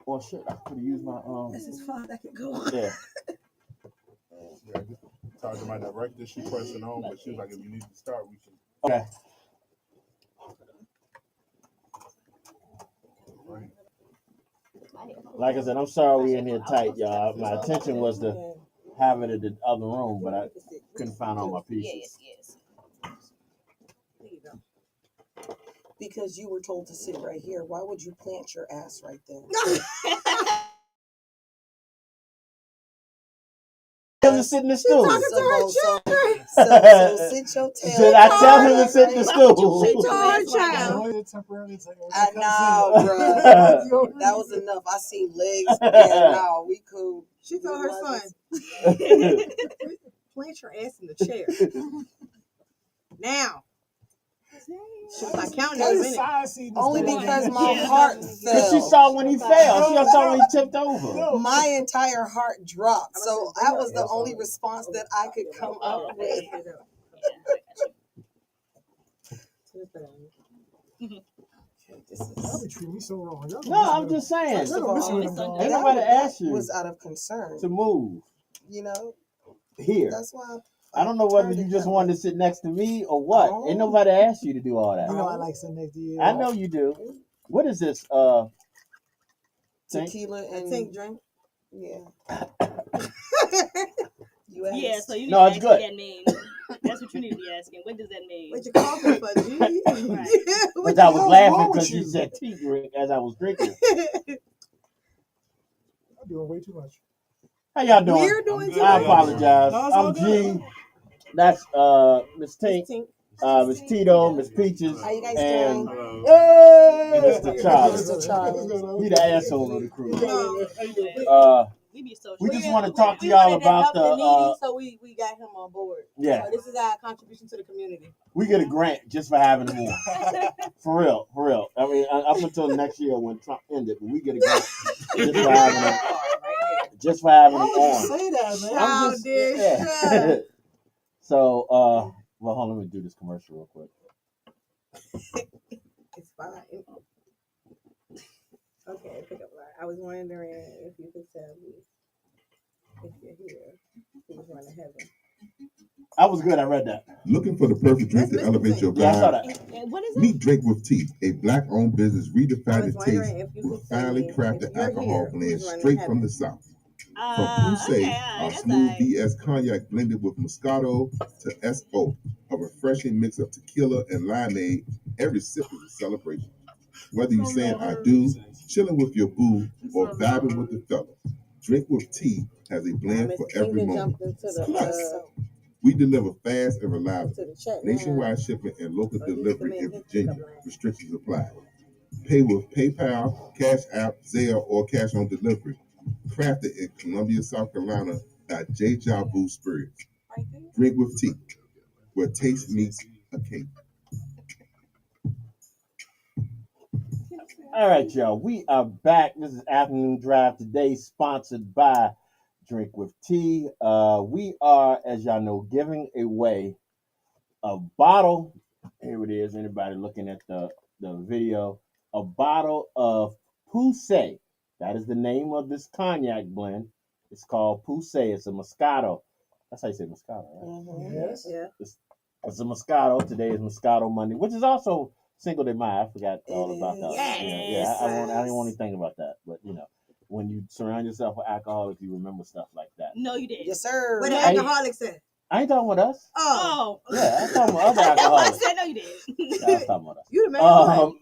Well, shit, I could have used my That's as far as I can go. Yeah. Yeah, talked to my director. She pressing on, but she was like, if you need to start, we can. Okay. Right. Like I said, I'm sorry we in here tight, y'all. My intention was to have it in the other room, but I couldn't find all my pieces. Yes. There you go. Because you were told to sit right here. Why would you plant your ass right there? to sit in the She stool. talking to her children. So sit your tail. Did I tell him to sit in the Why would you stool? sit She your told her ass right child. now? Oh, yeah, temporarily take over. I know, bruh. bro. That was enough. I seen legs. Yeah, no, we cool. She told her son, That's plant your ass in the chair. Now. She was like counting in a minute. Side seat Only instead of- because my Yeah. heart Because she fell. saw when he fell. She saw when he tipped over. No. My entire heart dropped. I'm So gonna say, that was the Yeah, only sorry. response that I could come up with. This Y'all is, be treating me so wrong. Y'all No, I'm just saying. First of Y'all miss all, me when I'm gone. Ain't that nobody asked you was out of concern. to move You know, here. that's why I don't know whether turned you it just that wanted way. to sit next to me or what. Oh. Ain't nobody asked you to do all You that. know I like sitting next to you. I know you do. What is this? Tink? Tequila A and tink drink. yeah. You asked. Yeah, so you need No, to it's ask good. what that means. That's what you need to be asking. What does that mean? What you coughing for, G? Right. Because I was hell's laughing wrong with because you you? said tea drink as I was drinking. I'm doing way too much. How y'all doing? We're doing I'm too good. I much. apologize. No, it's all I'm good. G. That's Miss Tink, Tink. Miss Tito, Miss Peaches, How you guys and doing? hey, Mr. Charlie. Mr. Charlie. He the asshole of the crew. No. We be so We short. just want to talk to y'all about the so we got him on board. yeah. So this is our contribution to the community. We get a grant just for having him on. For real, for real. I mean, up until next year when Trump ended, but we get a grant just for having him, just for having him Why would you on. say that, man? I'm just, Childish. yeah. So, well, hold on, let me do this commercial real quick. It's fine. Okay, pick up line. I was wondering if you could tell me if you're here. Who was going to heaven? I was good. I read that. Looking for the perfect drink That's to elevate your Yeah, I saw vibe? that. And what is it? Meet Drink with Tea, a black-owned business I redefining was the taste wondering if you with could tell finely me if crafted you're alcohol here, blends who's running straight from heaven? the South. From Poussey, Okay, our alright, that's smooth alright. BS cognac blended with Moscato, to SO, a refreshing mix of tequila and limeade. Every sip is a celebration. Whether you're saying I do, chilling with your boo, or vibing with the fellas, Drink with Tea has a blend Miss for every Kingdom moment. jumped into Plus, the we deliver fast and reliable. into the chat now. Nationwide shipping and local So he's the delivery main in hit Virginia. pickup line. Restrictions apply. Pay with PayPal, Cash App, Zelle, or cash on delivery. Crafted in Columbia, South Carolina by J. Jabu Spirits. Drink with Tea, where taste meets a king. All right, y'all. We are back. This is Afternoon Drive today, sponsored by Drink with Tea. We are, as y'all know, giving away a bottle. Here it is. Anybody looking at the video? A bottle of Poussey. That is the name of this cognac blend. It's called Poussey. It's a Moscato. That's how you say Moscato, right? Mhm. Yes. Yeah. It's a Moscato. Today is Moscato Monday, which is also Cinco de Mayo. I forgot all about that. Yes. I didn't want to think about that, but when you surround yourself with alcoholics, you remember stuff like that. No, you didn't. Yes, sir. What the Hey. alcoholics at? I ain't talking about us. Oh, Oh. Yeah, I'm talking about other That's why I alcoholics. said no, you didn't. Yeah, I was talking about us. you the man. Right?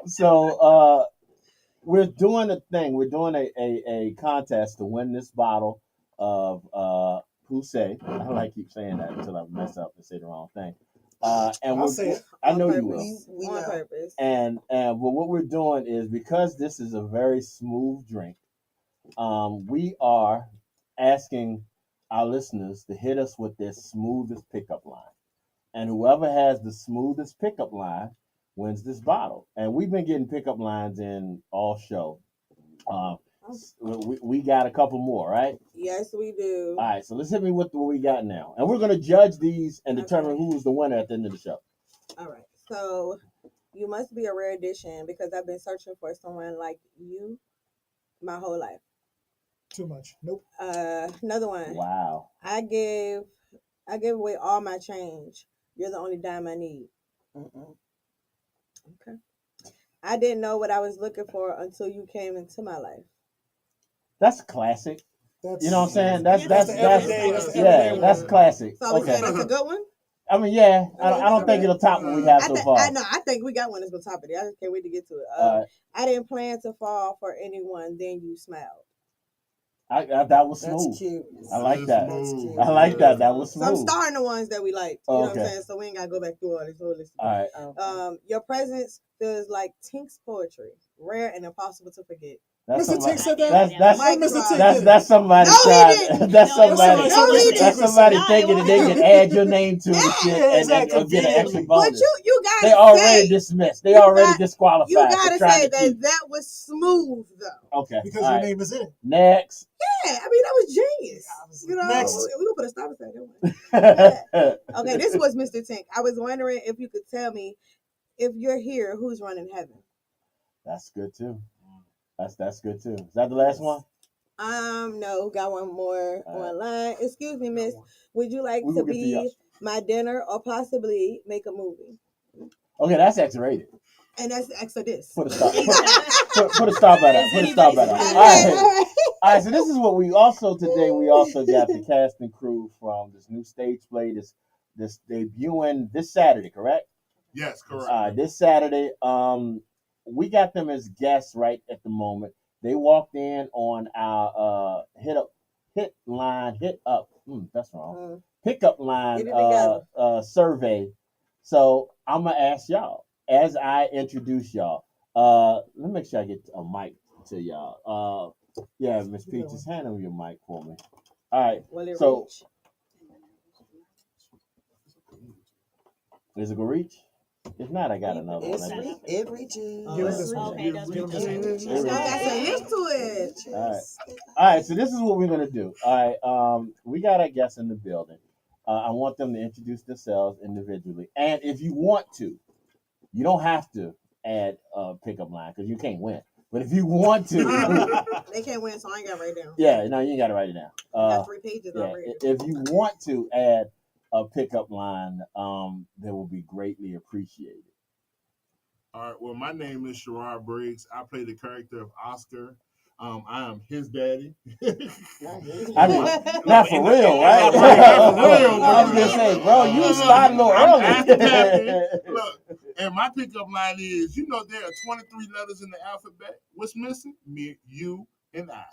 So we're doing a thing. We're doing a contest to win this bottle of Poussey. I don't like keep saying that until I mess up and say the wrong thing. And I'll say it. I know On you will. purpose. We On know. purpose. And what we're doing is, because this is a very smooth drink, we are asking our listeners to hit us with their smoothest pickup line. And whoever has the smoothest pickup line wins this bottle. And we've been getting pickup lines in all show. We got a couple more, right? Yes, we do. All right, so let's hit me with what we got now. And we're going to judge these and determine Okay. who's the winner at the end of the show. All right. So you must be a rare addition because I've been searching for someone like you my whole life. Too much. Nope. Another one. Wow. I gave away all my change. You're the only dime I need. Mm-mm. Okay. I didn't know what I was looking for until you came into my life. That's classic. That's, You know what I'm saying? That's the everyday. That's the everyday that's one. classic. So we Okay. saying that's a good one? I mean, yeah. I don't think it'll top what we have so far. I think we got one that's gonna top it. I just can't wait to get to it. I didn't plan to fall for anyone. Then you smiled. That was That's smooth. cute. I like That's that. smooth. I like that. That was So I'm smooth. starting the ones that we liked. You Oh, know what I'm okay. saying? So we ain't gotta go back through all this whole list. All right. Okay. Your presence feels like Tink's poetry, rare and impossible to forget. That's Mr. Tink said that. That's Mike Mr. drop. Tink that's did it. that's somebody No, he trying. didn't. That's No, it somebody. wasn't. No, he Mr. didn't. That's Tink was somebody No, it thinking that they wasn't. can add your name to the shit Yeah, and exactly. get an extra Conveniently. But bonus. you gotta They already say, dismissed. They you already got- disqualified you for gotta trying say to cheat. that was smooth though. Okay. Because all your right. name is in it. Next. Yeah, I mean that was genius. You know, Next. we gonna put a stop at that. That's Okay, this was Mr. Tink. I was wondering if you could tell me if you're here, who's running heaven? good too. That's good too. Is that the last one? No, got one more All right. online. Excuse me, miss. Would you like We to will get to y'all. be my dinner or possibly make a movie? Okay, that's X-rated. And that's Exodus. Put a stop. Put a stop at that. Put a stop at that. Okay, All right. all right. All right, so this is what we also today. We also got the cast and crew from this new stage play. This debuting this Saturday, correct? Yes, correct. All right, this Saturday. We got them as guests right at the moment. They walked in on our hit line. That's wrong. Pickup line Get it together. survey. So I'm gonna ask y'all as I introduce y'all. Let me make sure I get a mic to y'all. Yeah, Miss Peach, just hand over your mic for me. All right. Will it So reach? is it gonna reach? If not, I got another It's one. it reaches. Give him this one. Okay, that's Give him this okay. one. You gotta say yes to it. All right. All right, so this is what we're gonna do. All right, we got our guests in the building. I want them to introduce themselves individually, and if you want to, you don't have to add a pickup line because you can't win. But if you want to, They can't win, so I ain't got to write down. yeah, no, you ain't got to write it down. I got 3 pages Yeah, already. if you want to add a pickup line, that will be greatly appreciated. All right. Well, my name is Sherrod Briggs. I play the character of Oscar. I am his daddy. I mean, not for real, right? Not for real, I was gonna say, bro, you started a little early. Look, and my pickup line is, there are 23 letters in the alphabet. What's missing? Me, you, and I.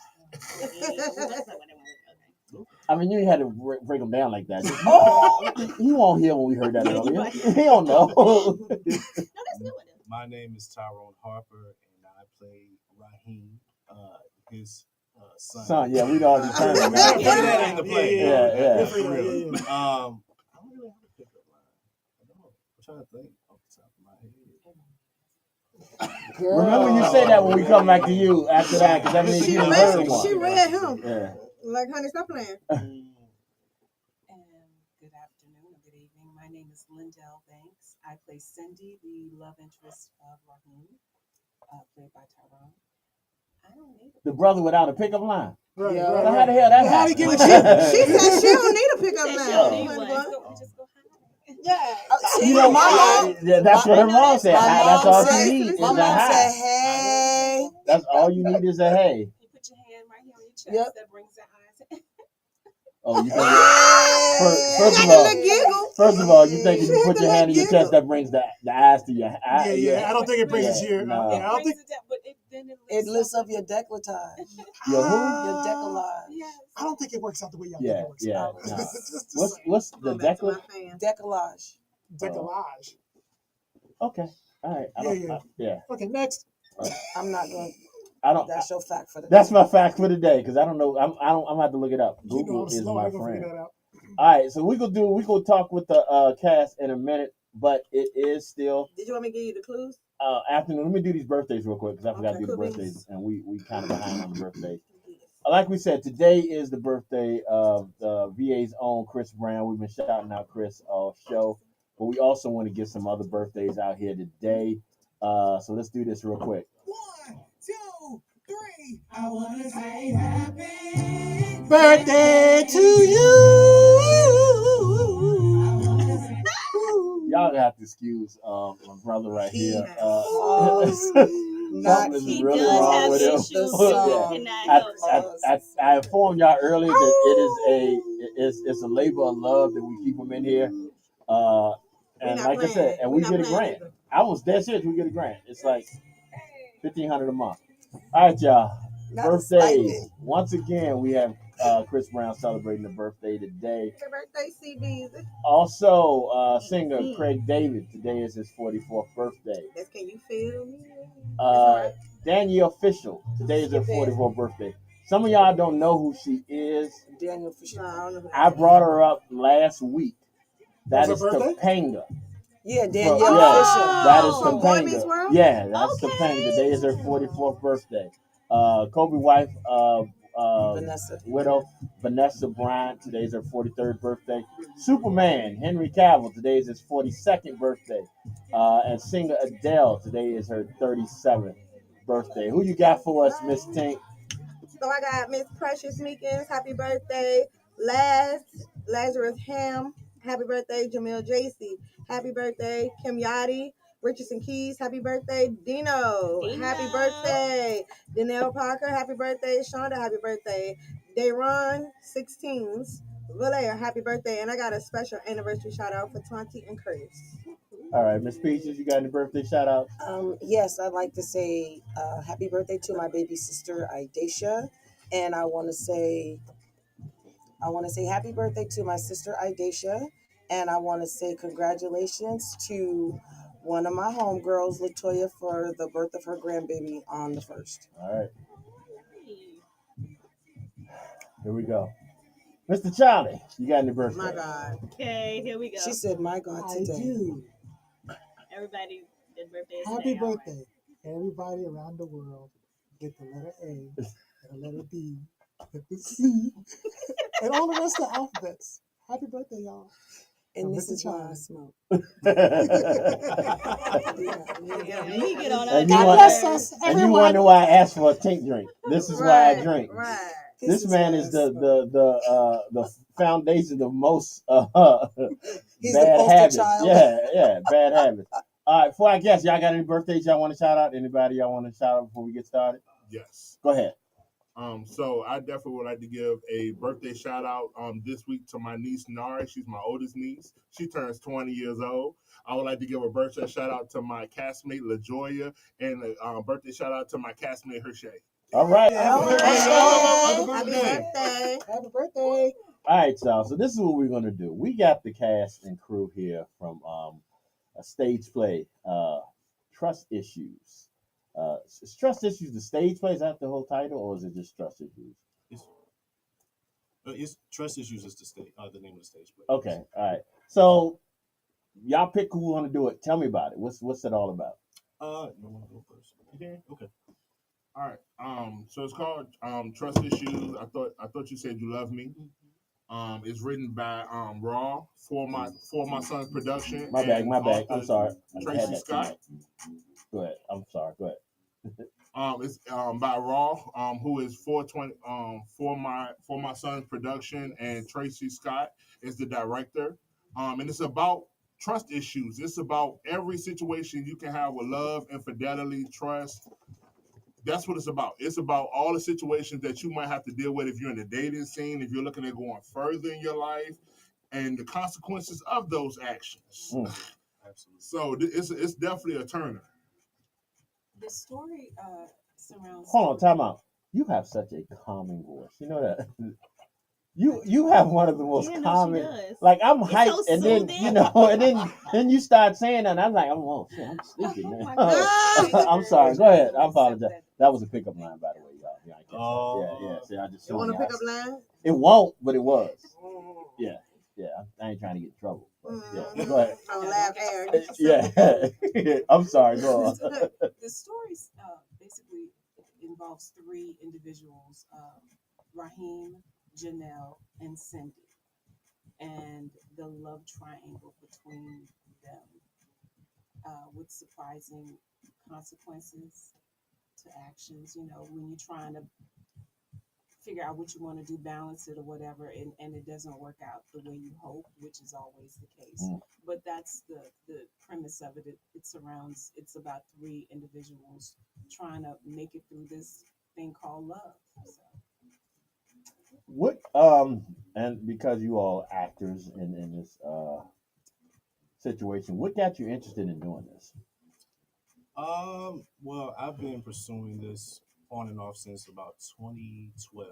I mean, you had to break them down like that. He won't hear when we heard that earlier. He don't know. My name is Tyrone Harper, and I play Raheem, his son. Yeah, we'd already determined Yeah, that. figure that ain't the play. Yeah. For real. I don't really have a pickup line. I don't know. I'm trying to think off the top of my head. Remember, you say that when we come back to you after that, because that means you done heard one. She read him. Yeah. Like, honey, stop playing. Good afternoon or good evening. My name is Lindell Banks. I play Cindy, the love interest of Raheem, played by Tyrone. I don't need The brother without a pickup line. Right, Yeah. right, So how the hell that How he happened? get She said she don't need a pickup She line. don't need Honey one. bun. just go hide. Yeah. You know, that's what her mom said. My That's mom all said- she needs is My a mom high. said, "Hey." That's all you need is a hey. You put your hand right here on your chest. Yep. That brings the eyes. Oh, you think? Hey. First of all, you think if you put your hand in your chest, that brings the eyes to your eye? Yeah. I don't think it brings it here. No. I don't think. It lifts up your decolletage. Your who? Your decolletage. Yes. I don't think it works out the way y'all Yeah, think it works yeah. out. No. Just What's the Going back to my decal? fan. Decolletage. decollage? Okay. All right. I don't, Yeah. Okay, next. I'm not going. I don't. That's your fact for the. That's my fact for the day because I don't know. I'm gonna have to look it up. You know Google I'm is slow. my I'm gonna friend. figure that out. All right, so we gonna talk with the cast in a minute, but it is still Did you want me to give you the clues? afternoon. Let me do these birthdays real quick because I forgot to do the cool birthdays, beans. and we kind of behind on the birthdays. Like we said, today is the birthday of VA's own Chris Brown. We've been shouting out Chris all show, but we also want to get some other birthdays out here today. So let's do this real quick. 1, 2, 3. I wanna say happy Birthday to you. Y'all have to excuse my brother right here. Not Something is He really does wrong have with him. issues. Yeah. And that helps. I informed y'all earlier that it's a labor of love that we keep him in here. And not like I playing. said, and We we not get a playing grant. either. I was dead serious. We get a grant. It's like $1,500 a month. All right, y'all. Not a Birthdays. stipend. Once again, we have Chris Brown celebrating a birthday today. Happy birthday, CBeezy. Also, singer Mhm. Craig David. Today is his 44th birthday. That's Can You Feel Me? That's all Uh, right. Danielle Fishel. Today is her Skip it. 44th birthday. Some of y'all don't know who she is. Daniel Fisher. No, I don't know who I that is. brought her up last week. That was That her is birthday? Topanga. Yeah, From, Danielle yeah, Fisher. that is From Boy Meets Topanga. World? Yeah, that's Okay. Topanga. Today is her 44th birthday. Kobe wife, Vanessa. widow Vanessa Bryant. Today is her 43rd birthday. Superman Henry Cavill. Today is his 42nd birthday. And singer Adele. Today is her 37th birthday. Who you got for us, Miss Tink? So I got Miss Precious Meekins, happy birthday. Lazarus Ham, happy birthday. Jamil JC, happy birthday. Kim Yachty, Richardson Keys, happy birthday. Dino, happy Dino. birthday. Danelle Parker, happy birthday. Shonda, happy birthday. Dayron, 16s. Valaire, happy birthday. And I got a special anniversary shout out for Twenty and Chris. All right, Miss Peaches, you got any birthday shout outs? Yes, I'd like to say happy birthday to my baby sister Idesha, and I want to say happy birthday to my sister Idesha, and I want to say congratulations to one of my homegirls, Latoya, for the birth of her grandbaby on the 1st. All right, Hey. here we go. Mr. Charlie, you got any birthday? My God. Okay, here we go. She said, "My God, I today." do. Everybody, their birthday is Happy today. All right. birthday. Everybody around the world get the letter A and the letter B and the C and all the rest of the alphabets. Happy birthday, y'all. And From this Mr. is why I Charlie. smoke. Yeah, he get on And us. you God want- bless us, and you everyone. wonder why I asked for a tink drink. This is why I drink. Right. This is man why is I the smoke. the foundation of most He's the bad poster habits. child. Yeah, bad habits. All right, before I guess, y'all got any birthdays y'all want to shout out? Anybody y'all want to shout out before we get started? Yes. Go ahead. So I definitely would like to give a birthday shout out this week to my niece Nari. She's my oldest niece. She turns 20 years old. I would like to give a birthday shout out to my castmate LaJoya and a birthday shout out to my castmate Hershey. All right. Happy All birthday. right. Happy birthday. Happy birthday. All right, y'all. So this is what we're gonna do. We got the cast and crew here from a stage play, Trust Issues. Is Trust Issues the stage play? Is that the whole title, or is it just Trust Issues? It's Trust Issues is the name of the stage play. Okay, all right. So y'all pick who want to do it. Tell me about it. What's it all about? You want to go first? Okay. All right. So it's called Trust Issues. I thought you said you love me. It's written by Raw for my son's production. My bad. and My bad. I'm author sorry. I Tracy had that Scott. too much. Go ahead. I'm sorry. Go ahead. It's by Raw, who is 420 for my son's production, and Tracy Scott is the director. And it's about trust issues. It's about every situation you can have with love, infidelity, trust. That's what it's about. It's about all the situations that you might have to deal with if you're in the dating scene, if you're looking at going further in your life, and the consequences of those actions. Absolutely. So it's definitely a turner. The story surrounds. Hold on. Time out. You have such a calming voice. You know that. You have one of the most Yeah, no, she calming. does. Like I'm It's hyped, so and then soothing. then you start saying that, and I'm like, oh shit, I'm sleepy, Oh man. my God. I'm sorry. Go ahead. I apologize. That was a pickup line, by the way, y'all. Yeah, I catch that. Yeah. See, I just You showing want to y'all. pick up line? It won't, but it was. Yeah. I ain't trying to get in trouble. But, yeah. Go ahead. Oh, laugh air. Yeah. I'm sorry. Go on. The story basically involves three individuals: Raheem, Janelle, and Cindy, and the love triangle between them, with surprising consequences to actions. You know, when you're trying to figure out what you want to do, balance it or whatever, and it doesn't work out the way you hope, which is always the case. But that's the premise of it. It's about three individuals trying to make it through this thing called love. So. What and because you all actors in this situation, what got you interested in doing this? Well, I've been pursuing this on and off since about 2012,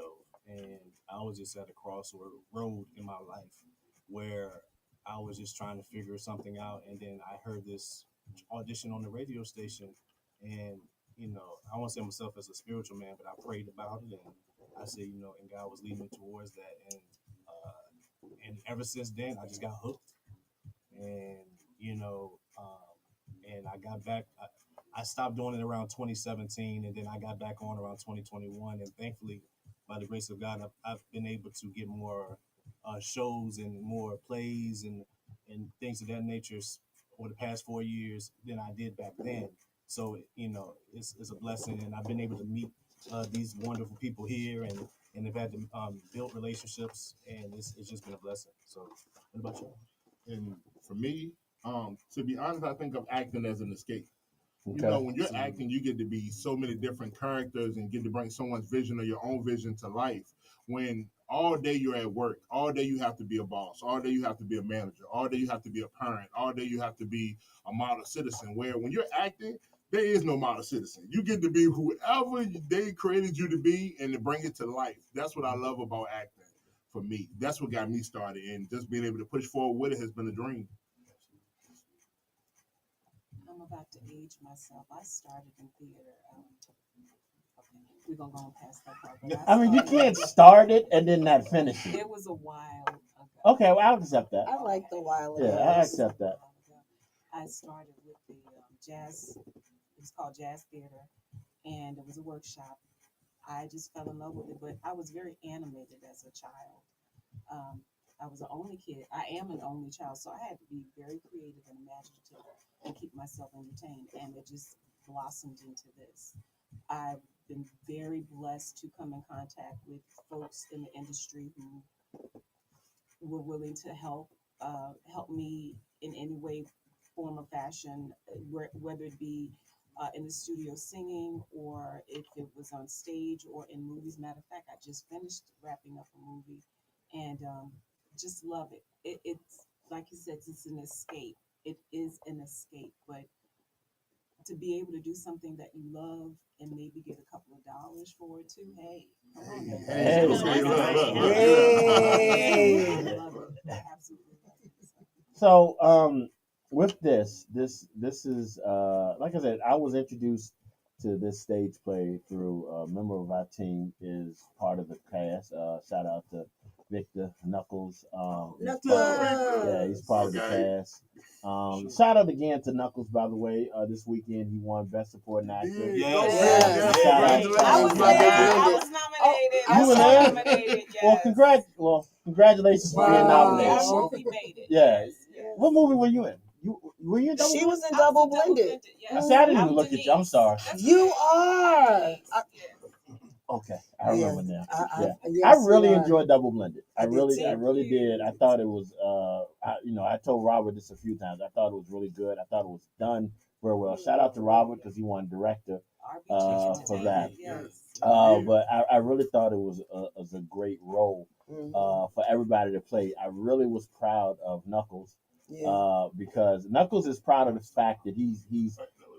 and I was just at a crossroad in my life where I was just trying to figure something out, and then I heard this audition on the radio station, and I won't say myself as a spiritual man, but I prayed about it, and I said, and God was leading me towards that, and ever since then, I just got hooked, and and I got back. I stopped doing it around 2017, and then I got back on around 2021, and thankfully, by the grace of God, I've been able to get more shows and more plays and things of that nature over the past 4 years than I did back then. So it's a blessing, and I've been able to meet these wonderful people here, and have had to build relationships, and it's just been a blessing. So, what about you? And for me, to be honest, I think of acting as an escape. Okay. When you're acting, you get to be so many different characters and get to bring someone's vision or your own vision to life. When all day you're at work, all day you have to be a boss, all day you have to be a manager, all day you have to be a parent, all day you have to be a model citizen. Where when you're acting, there is no model citizen. You get to be whoever they created you to be and to bring it to life. That's what I love about acting for me. That's what got me started, and just being able to push forward with it has been a dream. I'm about to age myself. I started in theater. Okay, we're gonna go on past that part. But I mean, you started- can't start it and then not finish it. It was a while ago. Okay, well, I'll accept that. I like the wild. Yeah, I accept that. I started with the jazz. It was called Jazz Theater, and it was a workshop. I just fell in love with it, but I was very animated as a child. I was the only kid. I am an only child, so I had to be very creative and imaginative and keep myself entertained. And it just blossomed into this. I've been very blessed to come in contact with folks in the industry who were willing to help me in any way, form, or fashion, whether it be in the studio singing or if it was on stage or in movies. Matter of fact, I just finished wrapping up a movie and just love it. It's like you said, it's an escape. It is an escape, but to be able to do something that you love and maybe get a couple of dollars for it too, hey, come on, man. Hey, That's hey, I love it. Absolutely love it. So, with this is like I said, I was introduced to this stage play through a member of our team is part of the cast. Shout out to Victor Knuckles. He's part of the cast. Shout out again to Knuckles, by the way. This weekend he won Best Supporting Actor. Yes. Shout out I was to there. I was nominated. You I were was there? nominated. Yes. Congratulations for being Wow. nominated. Our movie made it. Yeah. Yes. What movie were you in? Were you in Double She Blended? was in I was Double in Blended. Yes. See, I didn't even I'm look at you. I'm Denise. sorry. That's You okay. are. Denise. I- Yes. Okay, I remember now. Yeah. yes, I really you are. enjoyed Double Blended. I did really too. did. I thought it was I told Robert this a few times. I thought it was really good. I thought it was done very well. Shout out to Robert because he won director RBG for that. Yes. But I really thought it was a great role Mhm. for everybody to play. I really was proud of Knuckles Yeah. because Knuckles is proud of the fact that he's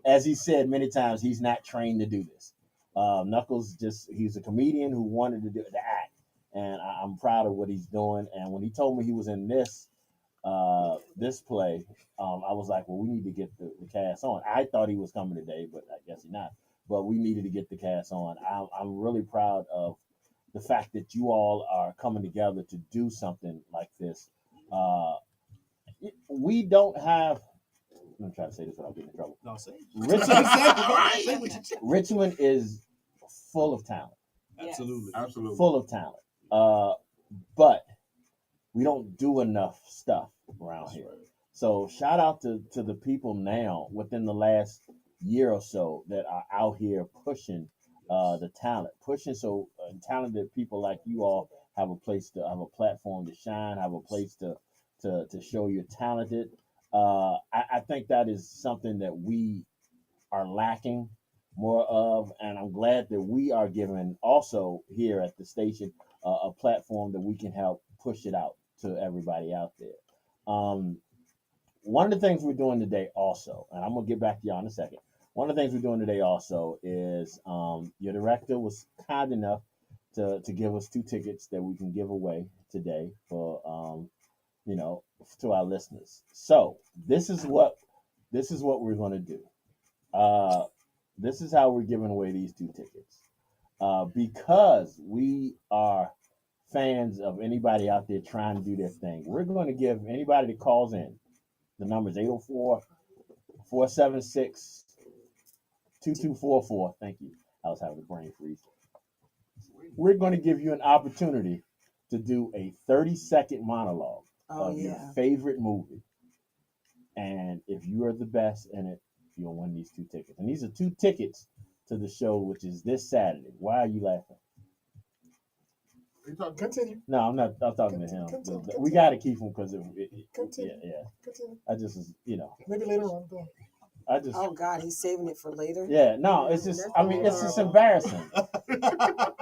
as he said many times, he's not trained to do this. Knuckles he's a comedian who wanted to act, and I'm proud of what he's doing. And when he told me he was in this play, I was like, well, we need to get the cast on. I thought he was coming today, but I guess he's not. But we needed to get the cast on. I'm really proud of the fact that you all are coming together to do something like this. We don't have. I'm trying to say this without getting in trouble. No, say it. Richmond is full of talent. Absolutely. Absolutely. Full of talent. But we don't do enough stuff around here. So shout out to the people now within the last year or so that are out here pushing the talent, pushing so talented people like you all have a platform to shine, have a place to show you're talented. I think that is something that we are lacking more of, and I'm glad that we are given also here at the station a platform that we can help push it out to everybody out there. One of the things we're doing today also, and I'm gonna get back to y'all in a second. One of the things we're doing today also is your director was kind enough to give us 2 tickets that we can give away today for you know, to our listeners. So this is what we're going to do. Uh, this is how we're giving away these 2 tickets. Because we are fans of anybody out there trying to do their thing, we're going to give anybody that calls in. The number is 804-476-2244. Thank you. I was having a brain freeze. We're going to give you an opportunity to do a 30-second monologue Oh of your yeah. favorite movie. And if you are the best in it, you'll win these 2 tickets. And these are 2 tickets to the show, which is this Saturday. Why are you laughing? You talking? Continue. No, I'm not. I'm talking to him. Continue. We got to keep him because Continue. yeah. Continue. I just was, Maybe later on. Go. I just, Oh God, he's saving it for later. yeah. No, it's just. That's I mean, it's just horrible. embarrassing.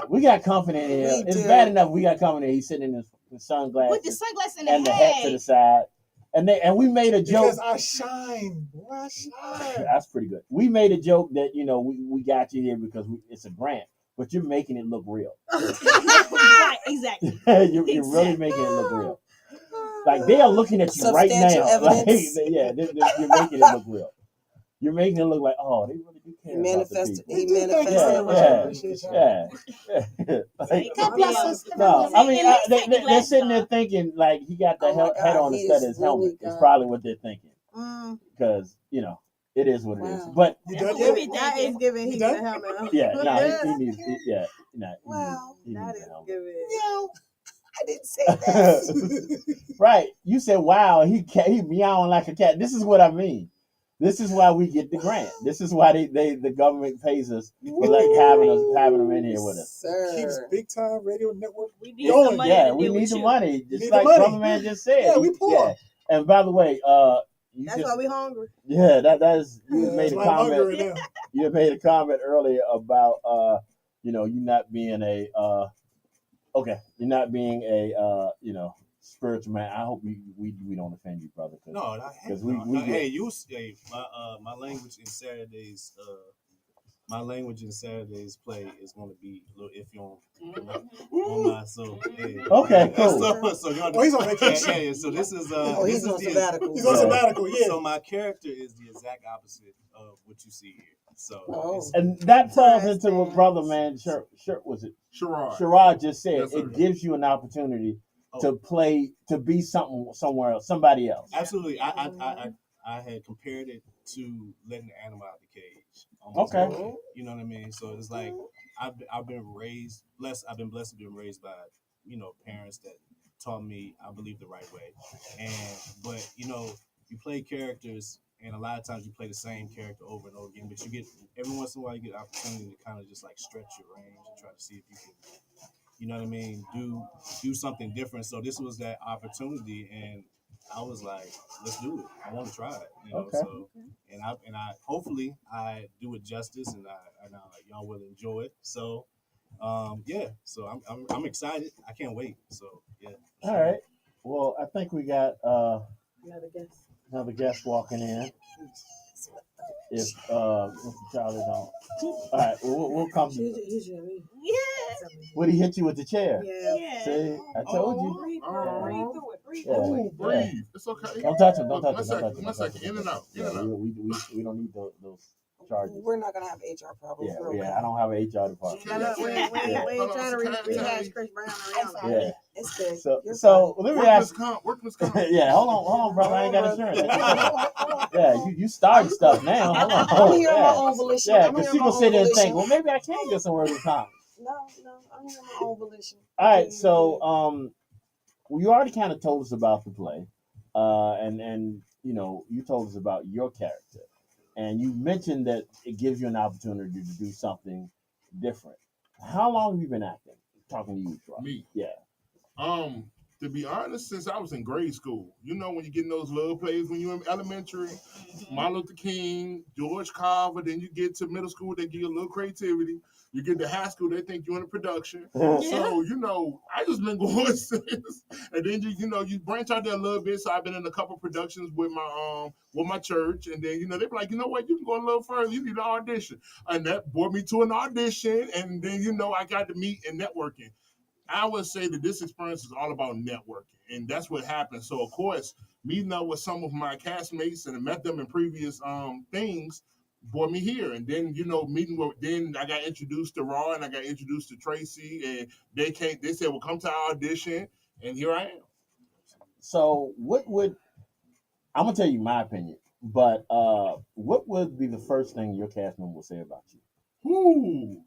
We got company in here. We It's do. bad enough we got company. He's sitting in his With the sunglasses sunglasses in and the hat to the side, and we made a joke. Because I shine. Boy, I shine. That's pretty good. We made a joke that we got you here because it's a grant, but you're making it look real. Right, exactly. You're really making it look real. Like they are looking at you right Substantial now. Like, evidence. yeah, you're making it look real. You're making it look like, oh, they really do He care about the manifested. people. He We do thank you manifested. very much. I Yeah, appreciate y'all. yeah. Like, God bless us. no, I mean, At least take your they're glasses sitting there off. thinking like he got the Oh my head God, on he instead of is his helmet. really It's God. probably what they're thinking Mm, because it is what it is. Wow. But You That's done what we yet? be that is thinking. giving You heat done? the helmet. yeah, no, he needs. Yeah, no, Wow. he That needs is a helmet. giving. No, I didn't say that. Right. You said, wow, he meowing like a cat. This is what I mean. This is why we get the grant. This is why the government pays us for like having them in here with us. Keeps Sir. Big Time Radio Network. We need Going. some money Yeah, to we deal need with the you. money. You Just need like the money. Brother Man just said. Yeah, we poor. Yeah. And by the way, you That's just why we hungry. yeah, that is you Yeah, made that's a why I'm hungry comment. right now. You had made a comment earlier about you not being a okay, you're not being a spiritual man. I hope we don't offend you, brother. No, Because no, we hey, get, my language in Saturday's play is going to be a little iffy on my so hey, okay, yeah, cool. so y'all, Oh, he's on vacation. yeah, so this is Oh, this he's is on the sabbatical. He's on Yeah. sabbatical. Yeah. so my character is the exact opposite of what you see here. So Oh. And that falls into what Interesting. Brother Man was it Sherrod. Sherrod just said. Yes, sir. It gives you an opportunity Oh. to play to be somewhere else, somebody else. absolutely, I had compared it to letting the animal out the cage. Okay. You know what I mean? So it's like I've been raised blessed. I've been blessed to be raised by parents that taught me I believe the right way. But you play characters, and a lot of times you play the same character over and over again. But you get every once in a while you get an opportunity to kind of just like stretch your range and try to see if you can. You know what I mean? Do something different. So this was that opportunity, and I was like, let's do it. I want to try it. Okay. So and I hopefully I do it justice, and y'all will enjoy it. So yeah. So I'm excited. I can't wait. So yeah. All right. Well, I think we got Another guess. another guest walking in. If Mr. Charlie don't. All right, we'll come. He's Jimmy. Yeah. Would he hit you with the chair? Yeah. Yeah. See, I told you. Breathe, Oh. breathe through it. Breathe Yeah. through Oh, it. breathe. It's okay. Don't touch him. Don't Look, touch one him. Don't touch second, him. one second. In and out. In Yeah, and out. we don't need those charges. We're not gonna have HR problems. Yeah, We're okay. I don't have an HR department. No, no, we ain't trying to rehash Chris Brown and Rihanna. Yeah. It's good. So You're let me Workman's ask. comp. Workman's comp. Yeah, hold on, brother. I ain't got insurance. fine. Yeah, you starting stuff now. Hold on. I'm here on my Yeah. own volition. Yeah, I'm because here she on my gonna sit own there and think, volition. well, maybe I can get some workers' comp. No, I'm here on my own volition. All right, so well, you already kind of told us about the play, and you told us about your character, and you mentioned that it gives you an opportunity to do something different. How long have you been acting? Talking to you, Troy. Me. Yeah. To be honest, since I was in grade school, when you get in those little plays when you're in elementary, Martin Luther King, George Carver, then you get to middle school, they give you a little creativity. You get to high school, they think you're in a production. So, I just been going since. And then you branch out there a little bit. So I've been in a couple productions with my church. And then, they be like, you know what, you can go a little further. You need an audition. And that brought me to an audition. And then, I got to meet and networking. I would say that this experience is all about networking, and that's what happened. So, of course, meeting up with some of my castmates and I met them in previous things brought me here. And then, then I got introduced to Raw and I got introduced to Tracy, and they said, well, come to our audition, and here I am. So, I'm gonna tell you my opinion, but what would be the first thing your cast member will say about you? Ooh.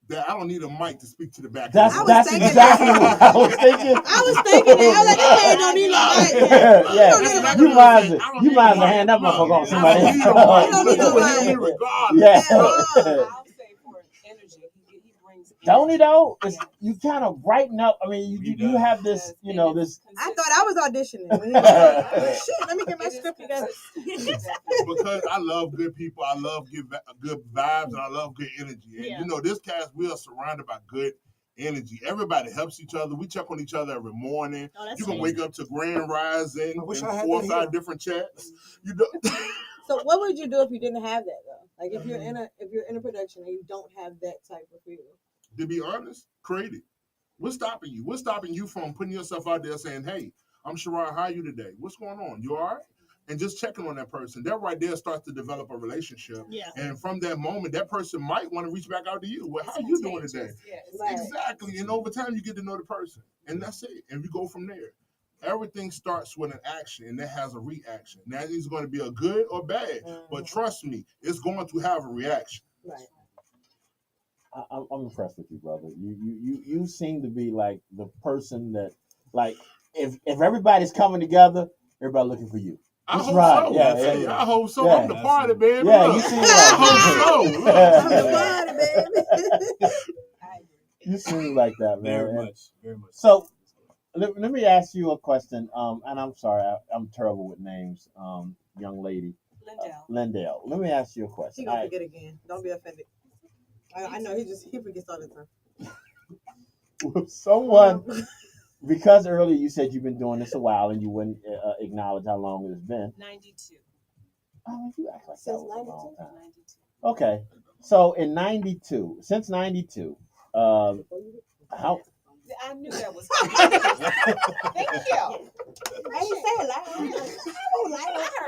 That I don't need a mic to speak to the back. That's exactly what I was thinking. I was thinking that. I was like, this man don't need no mic. Yeah, you might as well hand that motherfucker on somebody else. You don't need no mic. Yeah. I'll say for energy, he brings. Don't he though? You kind of brighten up. I mean, you have this, this. I thought I was auditioning. Shit, let me get my script together. Because I love good people, I love good vibes, and I love good energy. And this cast, we are surrounded by good energy. Everybody helps each other. We check on each other every morning. You can wake up to grand rising and 4 or 5 different chats. So what would you do if you didn't have that though? Like if you're in a production and you don't have that type of feel? To be honest, create it. What's stopping you? What's stopping you from putting yourself out there saying, hey, I'm Sherrod, how are you today? What's going on? You all right? And just checking on that person. That right there starts to develop a relationship. Yeah. And from that moment, that person might want to reach back out to you. Well, how are you doing today? Yes. Exactly. And over time, you get to know the person. And that's it. And we go from there. Everything starts with an action, and that has a reaction. Now, it's going to be a good or bad. But trust me, it's going to have a reaction. Right. I'm impressed with you, brother. You seem to be like the person that, like, if everybody's coming together, everybody looking for you. I hope so. Yeah. I hope so. Yeah. I'm the party, baby. Yeah, you seem like I hope so. I'm the party, baby. You seem like that, man. Very much. So let me ask you a question. And I'm sorry, I'm terrible with names. Young lady, Lindell. Let me ask you a question. He gonna forget again. Don't be offended. I know he forgets all the time. Someone, because earlier you said you've been doing this a while and you wouldn't acknowledge how long it's been. 92. Oh, you act like that was a long time. 92. Okay, so in 92, since 92, how? I knew that was. Thank you. I didn't say it loud.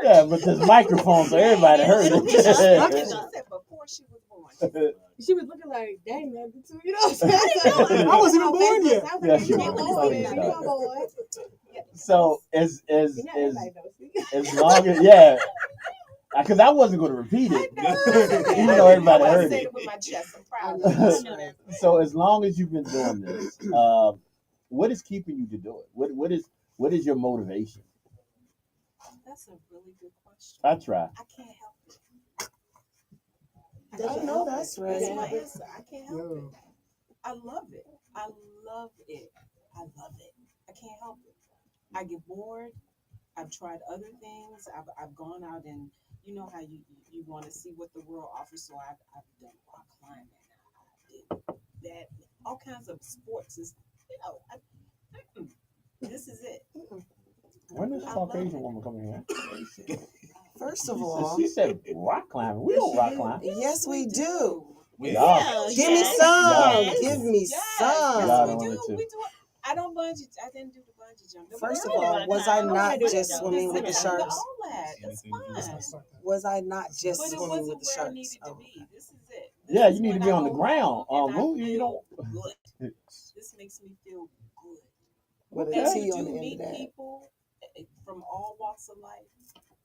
Yeah, but this microphone, so everybody heard it. She said before she was born. She was looking like, dang, man, you know what I'm saying? I wasn't even born yet. Yeah, she was. So as long as because I wasn't going to repeat it, even though everybody heard it. With my chest, I'm proud of it. So as long as you've been doing this, what is keeping you to do it? What is your motivation? That's a really good question. I try. I can't help it. I know that's right. That's my answer. I can't help it. I love it. I love it. I love it. I can't help it. I get bored. I've tried other things. I've gone out and you know how you want to see what the world offers. So I've done rock climbing. I did that. All kinds of sports. This is it. When does Caucasian woman come in here? First of all, she said rock climbing. We don't rock climb. Yes, we do. Yeah. Give me some. Give me some. We do. I don't bungee. I didn't do the bungee jump. First of all, was I not just swimming with the sharks? All that. It's fun. Was I not just But it swimming wasn't with the where I sharks? needed to be. This is it. Yeah, you need to be on the ground. You don't. Good. This makes me feel good. With a And T you on do the end meet of that. people from all walks of life,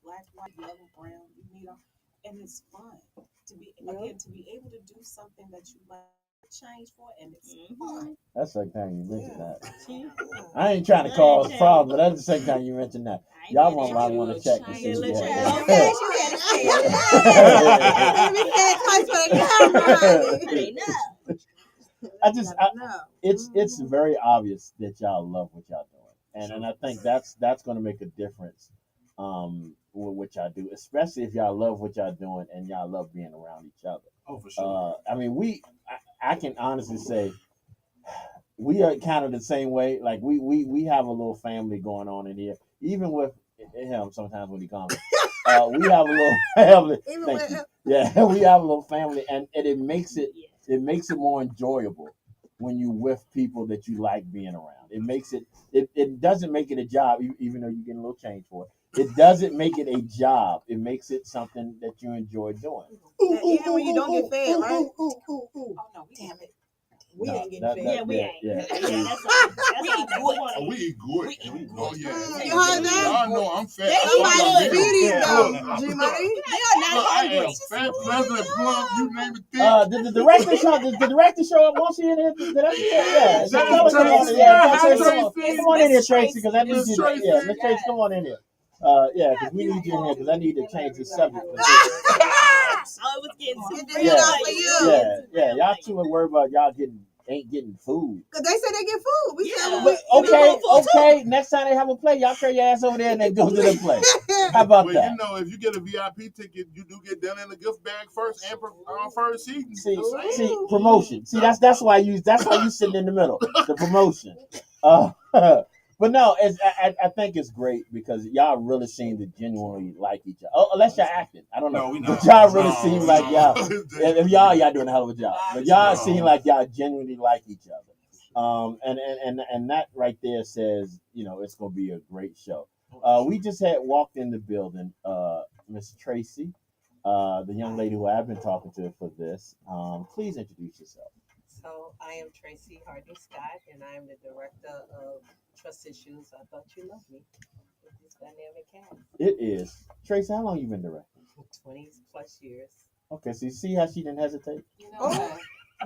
black, white, yellow, brown. You meet them, and it's fun to be able to do something that you like. Change for it, and it's fun. That's the second time you mentioned that. I ain't trying to cause problems, but that's the second time you mentioned that. Y'all might want to check and see. Okay, It's very obvious that y'all love what y'all doing. and I think that's going to make a difference with what y'all do, especially if y'all love what y'all doing and y'all love being around each other. Oh, for sure. I mean, I can honestly say we are kind of the same way. Like we have a little family going on in here, even with him. Sometimes when he comes, we have a little family. Even Thank with you. Yeah, we have a little family, and it makes it more enjoyable when you with people that you like being around. It doesn't make it a job, even though you get a little change for it. It doesn't make it a job. It makes it something that you enjoy doing. even when you don't get fed, right? Oh no, we Damn get it. We No, ain't getting that- fed. Yeah, we yeah, ain't. yeah. Yeah, that's all. That's We all. eat They good. want Oh, we eat good. We eat good. Oh yeah. You heard that? Y'all know I'm fat. They I eat fuck Somebody's my good. meal. beauties Yeah, though, look. G Money. They are not Look, I hungry. am fat, pleasant, plump. You name it, thick. Did the director show? Did the director show up once she in here? Did that? Yeah. So That tell her is come on in. Tracy. Yeah, Hi, tell Tracy, Tracy. come on in here, Miss Tracy, because I need Miss you. To, Tracy. yeah, Miss Tracy, come on in here. Yeah, because we need you in here because I need to change the subject. Oh, it was getting too Get this real. Yeah, stuff for you. Y'all too are worried about y'all ain't getting food. Cause they say they get food. We Yeah. said, But okay. Next time they have a play, y'all carry your ass over there and then go to the play. How about Well, that? you know, if you get a VIP ticket, you do get done in the gift bag first and first seating. See, promotion. See, that's why you sitting in the middle. The promotion. But no, I think it's great because y'all really seem to genuinely like each other. Oh, unless y'all acting, I don't know. No, we But not. y'all really seem like No. y'all. If y'all doing a hell of a job. But y'all No. seem like y'all genuinely like each other. And that right there says, it's gonna be a great show. We just had walked in the building, Miss Tracy, the young lady who I've been talking to for this. Please introduce yourself. So I am Tracy Hardy Scott, and I am the director of Trust Issues. I thought you loved me with this dynamic cast. It is Tracy. How long you been directing? 20 plus years. Okay, so you see how she didn't hesitate. You know Oh. what?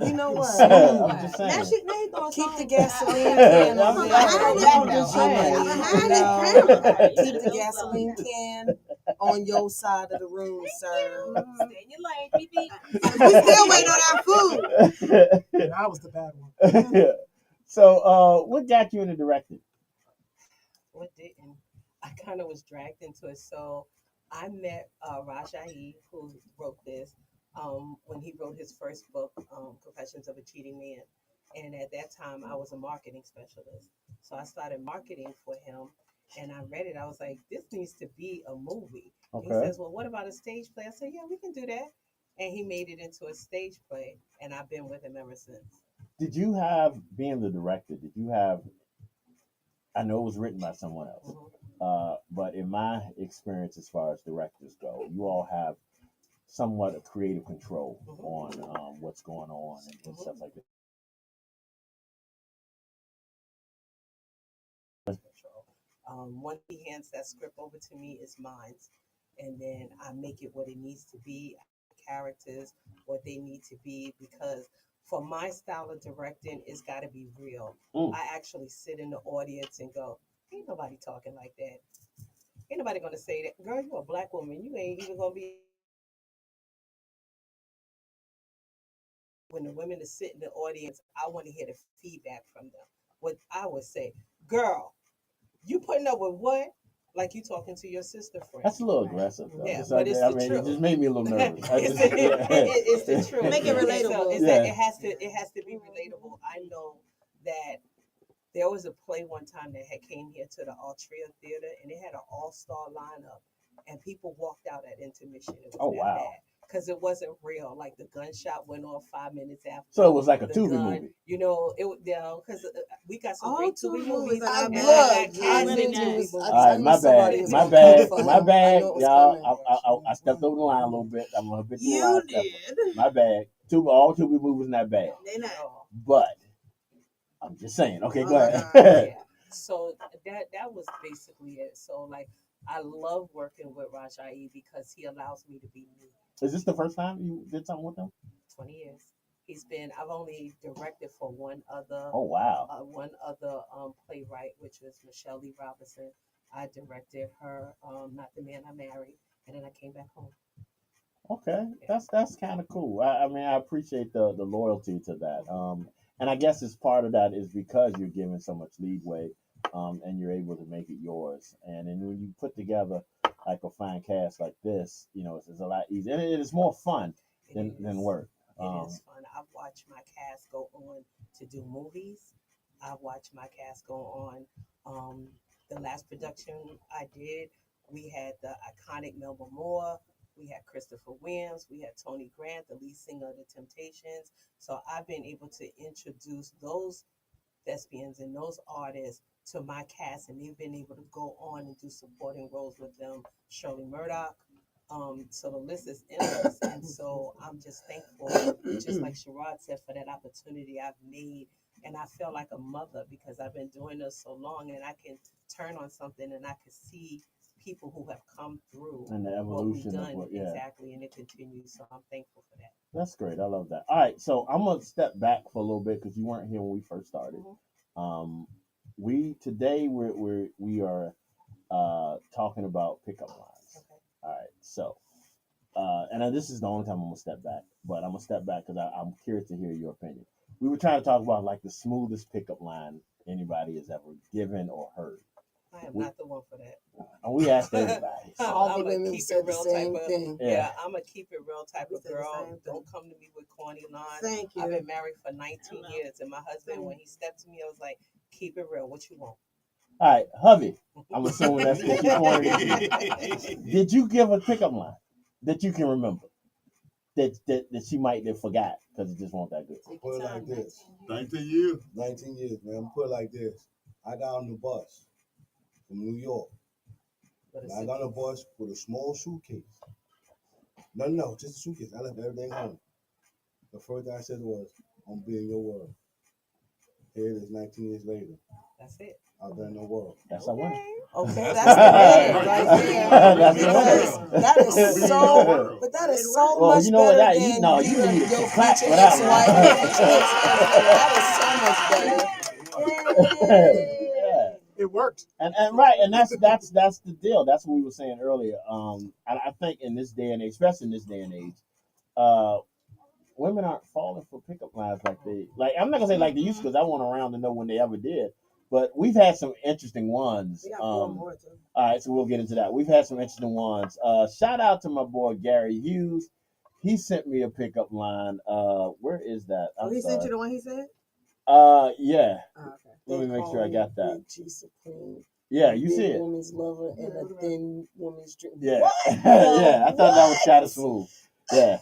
You know what? I'm just now saying. he throwing Keep songs. the gasoline I'm can on just there. saying. Behind You it, know, camera. keep the gasoline can on your side of the room, sir. Stay in your lane, BB. We still waiting on our food. And I was the bad one. So, what got you into directing? What didn't? I kind of was dragged into it. So I met Rajahi, who wrote this, when he wrote his first book, Confessions of a Cheating Man. And at that time, I was a marketing specialist. So I started marketing for him. And I read it. I was like, this needs to be a movie. He Okay. says, well, what about a stage play? I said, yeah, we can do that. And he made it into a stage play. And I've been with him ever since. Did you have, being the director, I know it was written by someone else, but in my experience as far as directors go, you all have somewhat of creative control on what's going on and stuff like that. Once he hands that script over to me, it's mine. And then I make it what it needs to be, characters, what they need to be, because for my style of directing, it's got to be real. Mm. I actually sit in the audience and go, ain't nobody talking like that. Ain't nobody going to say that. Girl, you're a black woman. You ain't even going to be. When the women that sit in the audience, I want to hear the feedback from them. What I would say, girl, you putting up with what? Like you talking to your sister friend. That's a little aggressive, though. Yeah, Just but it's the it truth. just made me a little nervous. It's the truth. Make it relatable. It's that it has to be relatable. I know that there was a play one time that had came here to the Altria Theater, and it had an all-star lineup, and people walked out at intermission. It was Oh, that wow. bad because it wasn't real. Like the gunshot went off 5 minutes after. So it was like a the Tubi gun, movie. Because we got some All great Tubi Tubi movies movies. are and not I good. got I cast knew in you Tubi was- movies. All right, I knew my bad, somebody was my gonna bad, come for my him. I bad, knew it was y'all. coming. I stepped over the line a little bit. I'm a bit too You line did. stepper. My bad. All Tubi movies not bad, They not. but I'm just saying. Okay, Oh go my ahead. God. Yeah. So that was basically it. So like I love working with Rajai because he allows me to be me. Is this the first time you did something with him? 20 years. I've only directed for Oh wow. one other playwright, which was Michelle Lee Robinson. I directed her, Not the Man I Married, and then I came back home. Okay, that's kind of cool. I mean, I appreciate the loyalty to that. And I guess it's part of that is because you're given so much leeway and you're able to make it yours. And then when you put together like a fine cast like this, it's a lot easier, and it is more fun than work. It is fun. I've watched my cast go on to do movies. I've watched my cast go on. The last production I did, we had the iconic Melba Moore, we had Christopher Williams, we had Tony Grant, the lead singer of the Temptations. So I've been able to introduce those thespians and those artists to my cast, and they've been able to go on and do supporting roles with them. Shirley Murdoch. So the list is endless, and so I'm just thankful, just like Sherrod said, for that opportunity I've made, and I feel like a mother because I've been doing this so long, and I can turn on something and I can see people who have come through And the what we've evolution of done what, yeah. exactly, and it continues. So I'm thankful for that. That's great. I love that. All right, so I'm gonna step back for a little bit because you weren't here when we first started. Um, we are talking about pickup lines. Okay. All right, so and this is the only time I'm gonna step back, but I'm gonna step back because I'm curious to hear your opinion. We were trying to talk about like the smoothest pickup line anybody has ever given or heard. I am not the one for that. And we asked everybody. All I'm the a women keep said it the real same type of thing. yeah. I'm a keep it real type We of said the girl. same thing. Don't come to me with corny lines. Thank you. I've been married for 19 years, and my husband, when he stepped to me, I was like, "Keep it real. What you want?" All right, hubby. I'm assuming that's what you pointed. Did you give a pickup line that you can remember that she might have forgot because it just wasn't that good? Put it like this. 19 years. 19 years, man. Put it like this. I got on the bus from New York. But And I got on the bus with a small suitcase. No, just a suitcase. I left everything home. The first thing I said was, I'm being your word. Here it is 19 years later. That's it. I've done the world. That's a winner. Okay, that's the winner right there. That's the Because winner. that is so, but that is so Well, much you know what? better You than know, you you and need your to clap future for that ex-wife and future husband. That is so much better. Yeah. It worked. And right, and that's the deal. That's what we were saying earlier. I think in this day and age, especially in this day and age, uh, women aren't falling for pickup lines like. I'm not gonna say like they used because I want around to know when they ever did. But we've had some interesting ones. We got 4 more too. All right, so we'll get into that. We've had some interesting ones. Shout out to my boy Gary Hughes. He sent me a pickup line. Where is that? Oh, he sent you the one he said? Yeah. Oh, okay. Let me make sure I got that. Big G Supreme. Yeah, you see Big it. woman's lover and a thin woman's dream. Yeah. What? Yeah, I thought that was kind of smooth. Yeah.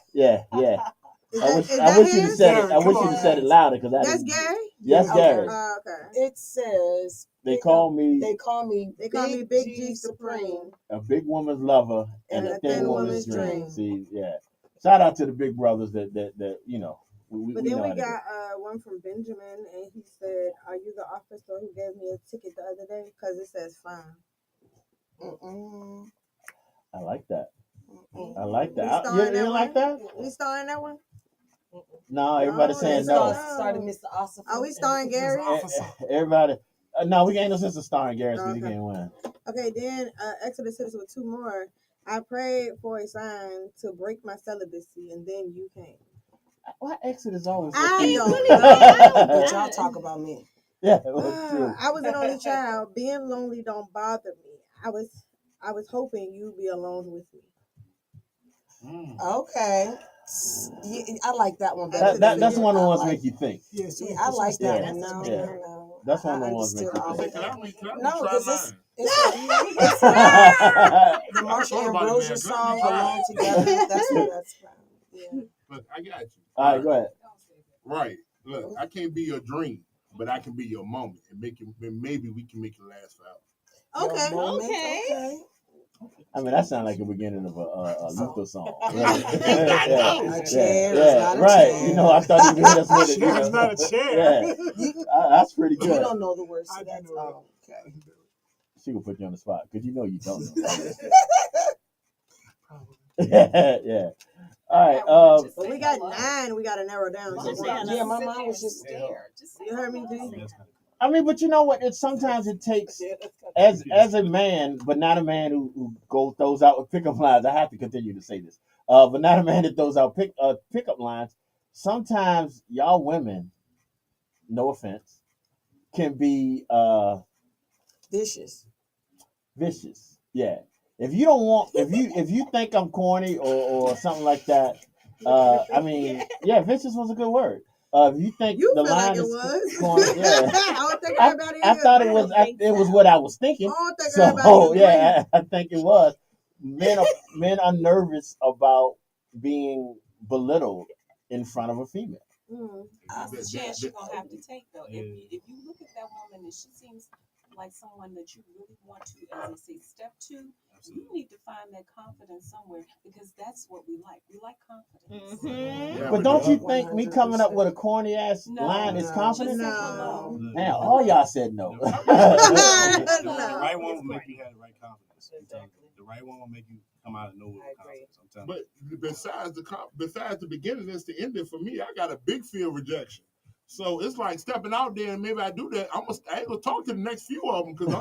I wish you'd have said it. I wish you'd have said it louder because I That's didn't. Gary? Yes, Okay. Gary. Okay. It says They call me They call me Big G Supreme. a big woman's lover and a thin woman's dream. See, yeah. Shout out to the big brothers that we But we then know we how to do. got one from Benjamin, and he said, "Are you the officer who gave me a ticket the other day? Because it says fine." I like that. Mm-mm. I like We that. starting You that like one? that? We starting that one? No, everybody's saying No, no. Started Mr. Oscar. Are we starring Gary? Everybody. No, we ain't no sense of starring Gary because he Okay. can't win. Okay, then Exodus hits with 2 more. I prayed for a sign to break my celibacy, and then you came. Why Exodus always? I don't But know. y'all talk about me. Yeah, that's true. I was an only child. Being lonely don't bother me. I was hoping you'd be alone with me. Okay. Yeah, I like that one better. That's one of the I ones like- make you think. Yeah, so Yeah, I like that Yeah. one. No, Yeah. no. That's one of I the ones make understood you all think. of that. Can I No, try because mine? it's the Marsha thought about it, Ambrosia man. song Let me try. "Alone Together." That's fine. Yeah. Look, I got you. All right, go ahead. Right. Look, I can't be your dream, but I can be your moment and maybe we can make it last forever. Okay. Your moment, Okay. I mean, that sounds like the beginning of a Luther song. A chair is Yeah, not a right. chair. You know, I thought you would hit us with it. Chair is not a chair. Yeah, You, that's pretty you good. don't know the words I to do that. know it. Oh, okay. She will put you on the spot because you know you don't know. Probably. Yeah. All right. But we got 9. We got to narrow down. Yeah, my mind was just You heard me, G? I mean, but you know what? Sometimes it takes as a man, but not a man who throws out pickup lines. I have to continue to say this, but not a man that throws out pickup lines. Sometimes y'all women, no offense, can be Vicious. Vicious. Yeah. If you don't want, if you think I'm corny or something like that, I mean, yeah, vicious was a good word. If you think You the feel like line it is was. corny, yeah. I don't think I, everybody I here thought it agree. was. think It was so. what I was I thinking. don't think everybody So agree. yeah, I think it was. Men are nervous about being belittled in front of a female. Mm. That's the chance that- you're gonna have to take, though. Yeah. If you look at that woman and she seems like someone that you really want to, as they say, step to, you Absolutely. need to find that confidence somewhere because that's what we like. We like confidence. Mm-hmm. Yeah, But don't yeah. you think me coming up with a corny ass No. line is No. confident? Just say No. hello. Now all y'all said no. The No. right one will make It's you have the right confidence. I'm telling you. The right one will make you come out of nowhere I with agree. confidence. I'm telling you. But besides the beginning, it's the ending for me. I got a big fear of rejection. So it's like stepping out there, and maybe I do that. I ain't gonna talk to the next few of them because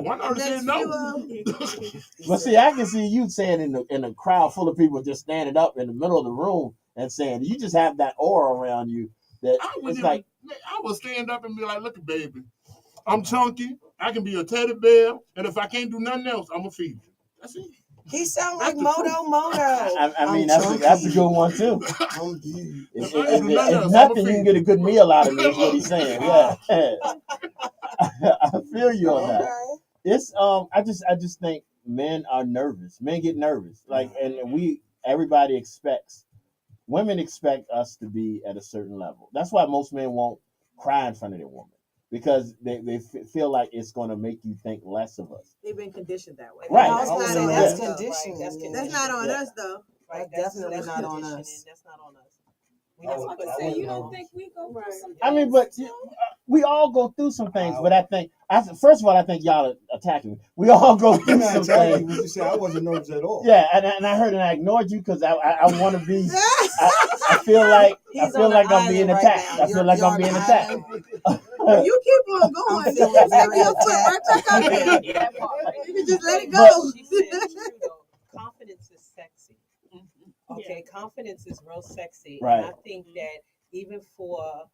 one of them said Next no. few But see, I can see you saying in a crowd full of people just standing up in the middle of the room and saying you just have that aura around you that I would it's even, like I would stand up and be like, "Look, baby, I'm chunky. I can be a teddy bear, and if I can't do nothing else, I'm gonna feed you." That's it. He sound like That's the truth. Moto. I mean I'm that's a chunky. good one too. I'm big. If I ain't do nothing If else, I'm nothing, gonna you can feed get a you. good meal out of me. Is what he's saying. Yeah, I feel you on that. Okay. It's I just think men are nervous. Men get nervous. Like and everybody expects women expect us to be at a certain level. That's why most men won't cry in front of their woman because they feel like it's going to make you think less of us. They've been conditioned that way. Right. I was gonna That's say not on that's us, though. conditioning. That's yeah. That's not on Yeah. us though. Right, That's definitely not on conditioning. us. That's not on us. We That's never like put I our said, you women don't on. think we go through Right. some things? I mean, but too? we all go through some things. But I think first of all, I think y'all are attacking me. We all go I'm through not some attacking you, things. but you said I wasn't nervous at all. Yeah, and I heard and I ignored you because I want to be. I feel like He's on I'm an being island right attacked. now. I feel You're- like you're I'm on being an attacked. island. You keep on I'm going. You feeling keep very taking your foot attacked. right back up there. That part. You can just let it But go. she said it's true though. Confidence is sexy. Mhm. Okay, confidence is real sexy. Right. And I think that even for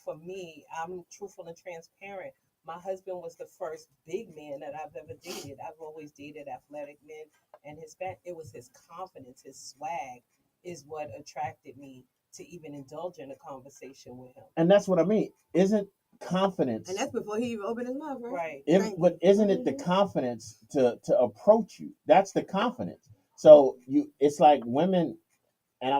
for me, I'm truthful and transparent. My husband was the first big man that I've ever dated. I've always dated athletic men and it was his confidence, his swag is what attracted me to even indulge in a conversation with him. And that's what I mean. Isn't confidence? And that's before he even opened his mouth, right? Right. But isn't it the Mhm. confidence to approach you? That's the confidence. So it's like women, and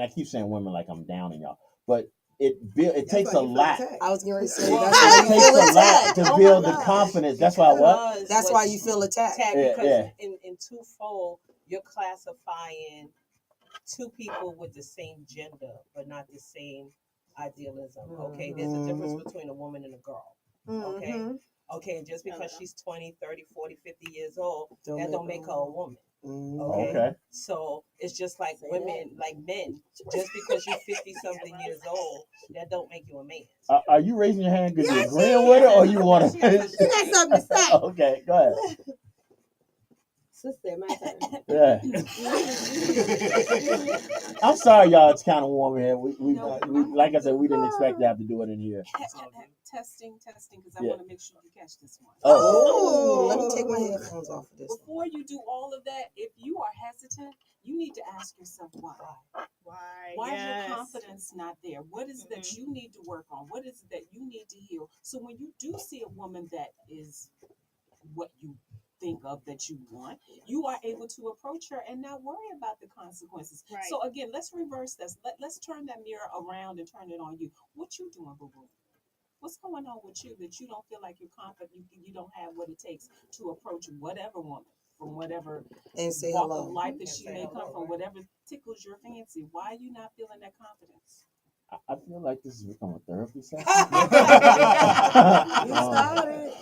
I keep saying women like I'm down on y'all, but it That's takes why a you feel lot. attacked. I was going to say Well, that's why It you takes feel a lot attacked. to Oh my build the God. confidence. That's why what? Because That's what why you feel attacked. Yeah, because yeah. in twofold, you're classifying two people with the same gender but not the same idealism. Okay, there's a difference between a woman and a girl. Okay, Mhm. okay, and just because she's 20, 30, 40, 50 years old, Don't that make don't her make her a a woman. Mhm. Okay. Okay. So it's just like women, like men. Just because you're 50 something years old, that don't make you a man. Are you raising your hand because you're Yes, agreeing she with it, or is. you want She got something to say. Okay, go ahead. Sister, my turn. Yeah. I'm sorry, y'all. It's kind of warm here. We like I said, we didn't expect to have to do it in here. Testing, because I Yeah. want to make sure you catch this one. Oh, let me take my headphones off of this. Before you do all of that, if you are hesitant, you need to ask yourself why. Why is your confidence not there? What is it that you need to work on? What is it that you need to heal? So when you do see a woman that is what you think of that you want, you are able to approach her and not worry about the consequences. Right. So again, let's reverse this. Let's turn that mirror around and turn it on you. What you doing, boo-boo? What's going on with you that you don't feel like you're confident, you don't have what it takes to approach whatever woman from whatever And say walk hello. of life that And she say may hello, come from, right. whatever tickles your fancy? Why are you not feeling that confidence? I feel like this has become a therapy session. You started.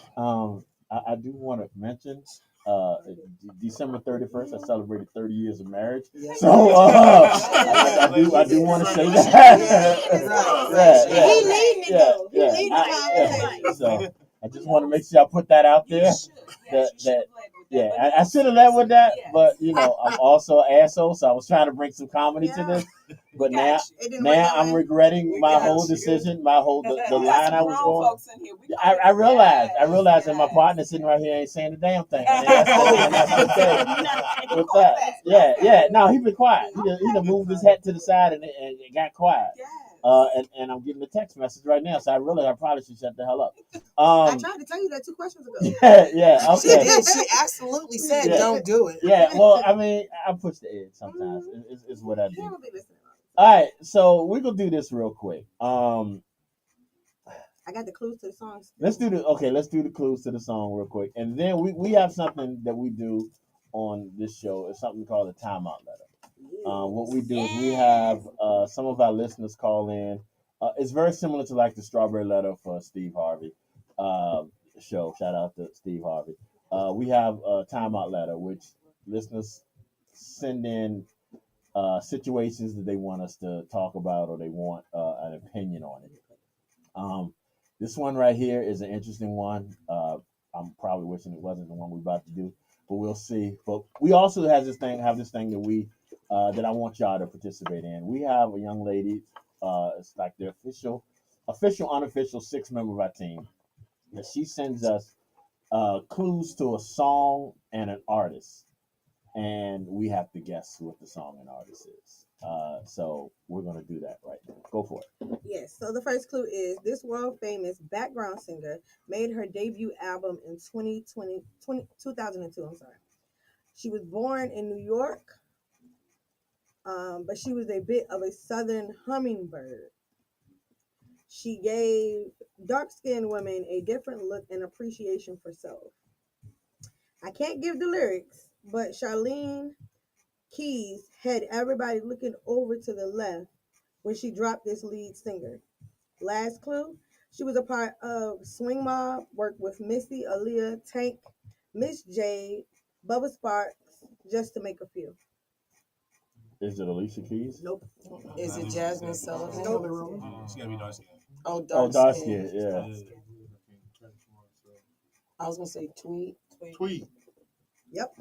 I do want to mention December 31st, I celebrated 30 years of marriage. Yes. So I do want to say that. He leading it though. He Yeah, leading the conversation. So I just want to make sure I put that out there. You should. Yes, you should have led with that. Yeah, But I should have led with that, yes. but I'm also an asshole, so I was trying to bring some comedy to this. But We now, got you. It didn't work now out. I'm regretting We my got whole you. decision, my whole the We got line some I was grown going. folks in here. We Yeah, call I it realized. I yes, realized that my yes. partner sitting right here ain't saying a damn thing, and Oh. that's okay Nothing. with Call that. that. Yeah, Okay. yeah. No, he been quiet. He Okay. done moved his head to the side and got quiet. Yes. And I'm getting a text message right now, so I probably should shut the hell up. I tried to tell you that 2 questions ago. Yeah. She Okay. did. She absolutely said, Yeah. "Don't do it." Yeah. Well, I mean, I push the edge sometimes. It's what I He do. don't be listening. All right, so we're gonna do this real quick. I got the clues to the songs. Let's do the clues to the song real quick, and then we have something that we do on this show. It's something called a timeout letter. What we do is we have some of our listeners call in. It's very similar to like the strawberry letter for Steve Harvey show. Shout out to Steve Harvey. We have a timeout letter, which listeners send in situations that they want us to talk about or they want an opinion on it. Um, this one right here is an interesting one. I'm probably wishing it wasn't the one we're about to do, but we'll see. But we also have this thing that we that I want y'all to participate in. We have a young lady. It's like the official, unofficial 6 member of our team. That she sends us clues to a song and an artist, and we have to guess what the song and artist is. So we're gonna do that right now. Go for it. Yes. So the first clue is this world famous background singer made her debut album in 2002. I'm sorry. She was born in New York, but she was a bit of a southern hummingbird. She gave dark skinned women a different look and appreciation for self. I can't give the lyrics, but Charlene Keys had everybody looking over to the left when she dropped this lead singer. Last clue, she was a part of Swing Mob, worked with Missy, Aaliyah, Tank, Miss Jade, Bubba Sparks, just to make a few. Is it Alicia Keys? Nope. Is it Jasmine Sullivan? Nope. She gotta be dark skin. Oh, Oh, dark dark skin. skin. Yeah. I was gonna say Tweet. Tweet. Yep.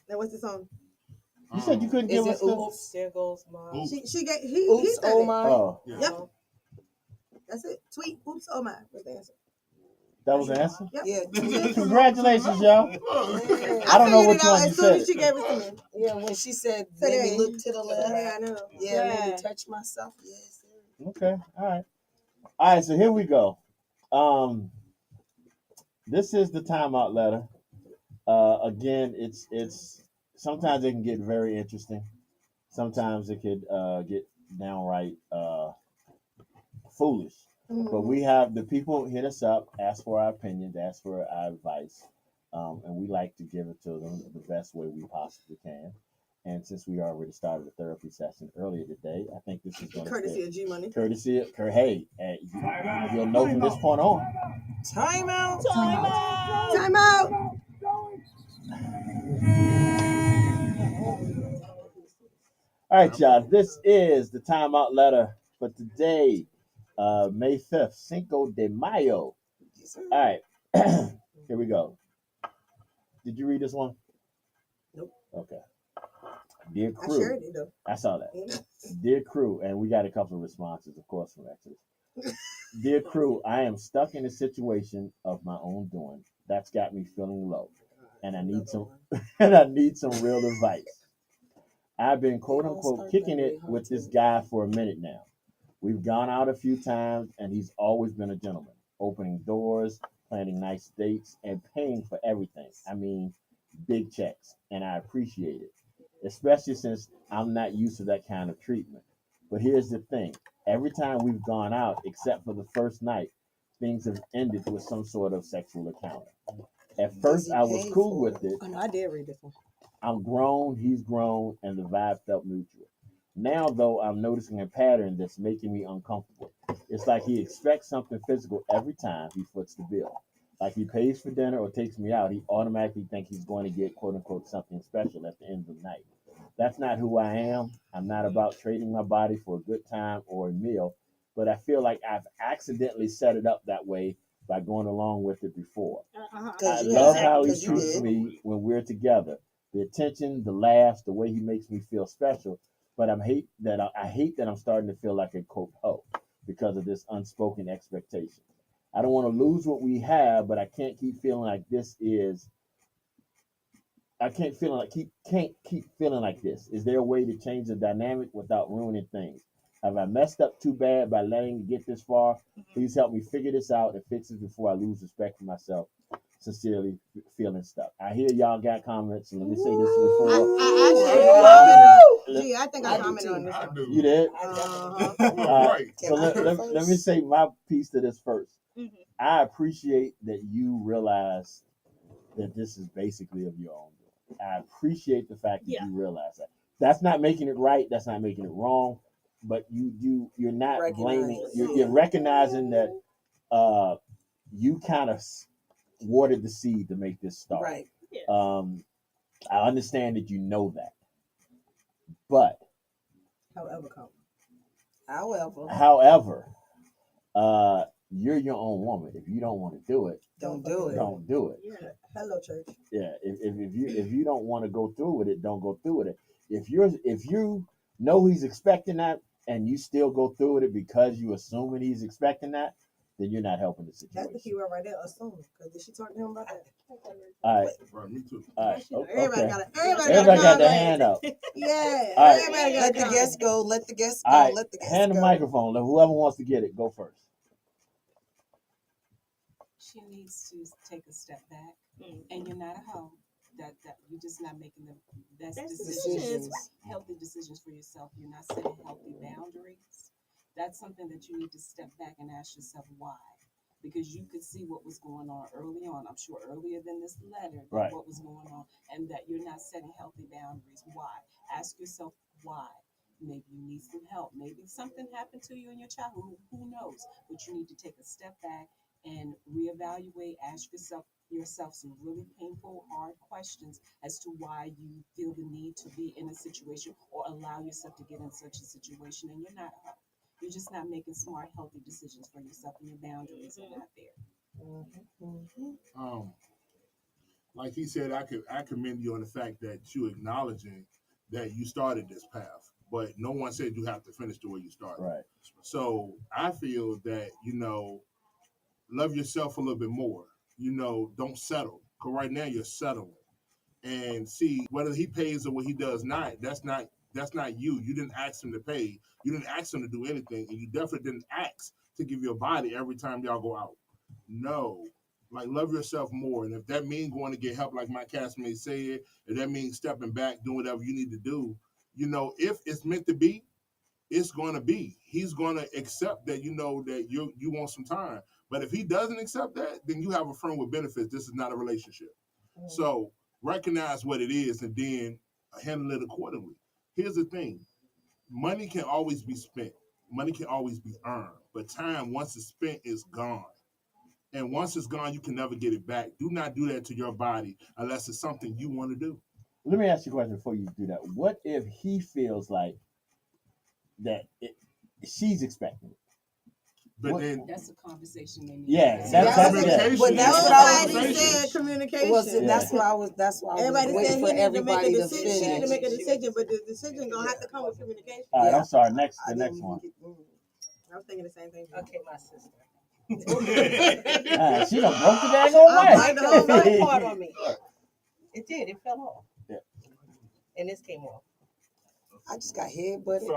And what's the song? You said you couldn't Is give it us the. Oops? There goes my. Oops. He Oops, said oh it. my. Oh, Yep. That's it. Tweet. Oops. Oh my. What's the answer? that was the answer. Yep. Yeah, Tweet. Congratulations, y'all. Yeah. I don't know figured which it out one you as soon said. as she gave it to me. Yeah, when she said, So "Let me there. look to the left." Yeah, I know. Yeah, let Yeah. me touch myself. Yes. Okay. All right. All right. So here we go. This is the timeout letter. Again, it's sometimes it can get very interesting. Sometimes it could get downright foolish. But we have the people hit us up, ask for our opinions, ask for our advice, and we like to give it to them the best way we possibly can. And since we already started a therapy session earlier today, I think this is going to Courtesy of G Money. courtesy of hey, you'll know from this point on. Time out. Time out. Time out. All right, y'all. This is the timeout letter for today, May 5th, Cinco de Mayo. All right, here we go. Did you read this one? Nope. Okay. Dear I crew, shared it though. I saw that. Yeah. Dear crew, and we got a couple of responses, of course, from Exodus. Dear crew, I am stuck in a situation of my own doing that's got me feeling low, and I need some and I need some real advice. I've been quote unquote kicking it with this guy for a minute now. We've gone out a few times, and he's always been a gentleman, opening doors, planning nice dates, and paying for everything. I mean, big checks, and I appreciate it, especially since I'm not used to that kind of treatment. But here's the thing: every time we've gone out, except for the first night, things have ended with some sort of sexual encounter. At first, I was cool with it. Oh no, I did read this one. I'm grown, he's grown, and the vibe felt mutual. Now, though, I'm noticing a pattern that's making me uncomfortable. It's like he expects something physical every time he foots the bill. Like he pays for dinner or takes me out, he automatically thinks he's going to get quote unquote something special at the end of the night. That's not who I am. I'm not about trading my body for a good time or a meal, but I feel like I've accidentally set it up that way by going along with it before. I love how he treats me when we're together. The attention, the laughs, the way he makes me feel special. but I hate that I'm starting to feel like a quote hoe because of this unspoken expectation. I don't want to lose what we have, but I can't keep feeling like this is. I can't keep feeling like this. Is there a way to change the dynamic without ruining things? Have I messed up too bad by letting it get this far? Please help me figure this out and fix it before I lose respect for myself. Sincerely, feeling stuck. I hear y'all got comments, and let me say this before. I think I commented on this I one. do. You did? Uh-huh. Right. So let me say my piece to this first. Mhm. I appreciate that you realize that this is basically of your own doing. I appreciate the fact that Yeah. you realize that. That's not making it right. That's not making it wrong. But you're not blaming. You're recognizing that you kind of watered the seed to make this start. Right. Yeah. I understand that you know that, but however, you're your own woman. If you don't want to do it, Don't do it. don't do it. Yeah. Hello, church. Yeah, if you don't want to go through with it, don't go through with it. If you know he's expecting that and you still go through with it because you assuming he's expecting that, then you're not helping the situation. That's the key word right there, assuming. Because did she talk to him about that? All right. Right, me too. All right. Everybody Okay. got got their comment. hand up. Yeah. All right. Everybody got Let the comment. guests go. Let the guests go. All right. Let the guests Hand the go. microphone. Let whoever wants to get it go first. She needs to take a step back, and you're not a hoe. That you're just not making the best decisions, healthy decisions for yourself. You're not setting healthy boundaries. That's something that you need to step back and ask yourself why. Because you could see what was going on early on. I'm sure earlier than this letter, Right. what was going on, and that you're not setting healthy boundaries. Why? Ask yourself why. Maybe you need some help. Maybe something happened to you in your childhood. Who knows? But you need to take a step back and reevaluate. Ask yourself some really painful, hard questions as to why you feel the need to be in a situation or allow yourself to get in such a situation. And you're not. You're just not making smart, healthy decisions for yourself, and your boundaries are not there. Like he said, I commend you on the fact that you acknowledging that you started this path, but no one said you have to finish the way you started. Right. So I feel that love yourself a little bit more. Don't settle. Cause right now you're settling. And see whether he pays or what he does not. That's not you. You didn't ask him to pay. You didn't ask him to do anything, and you definitely didn't ask to give your body every time y'all go out. No, like love yourself more. And if that means going to get help, like my castmate said, if that means stepping back, doing whatever you need to do, if it's meant to be, it's going to be. He's going to accept that that you want some time. But if he doesn't accept that, then you have a friend with benefits. This is not a relationship. So recognize what it is and then handle it accordingly. Here's the thing. Money can always be spent. Money can always be earned. But time, once it's spent, is gone. And once it's gone, you can never get it back. Do not do that to your body unless it's something you want to do. Let me ask you a question before you do that. What if he feels like that she's expecting it? But then that's a conversation they need. Yeah, that's communication. But that's what I was Nobody said communication. Well, that's why I was Everybody waiting said for he need to make a everybody to decision. She need to finish. make a decision, but the decision gonna have to come with communication. All right, Yeah. I'm sorry. The I next didn't one. I was thinking the same thing. Okay, my sister. She done broke the daggone I mic. know, It fell apart on me. It did. It fell off. Yeah. And this came off. I just got head butted.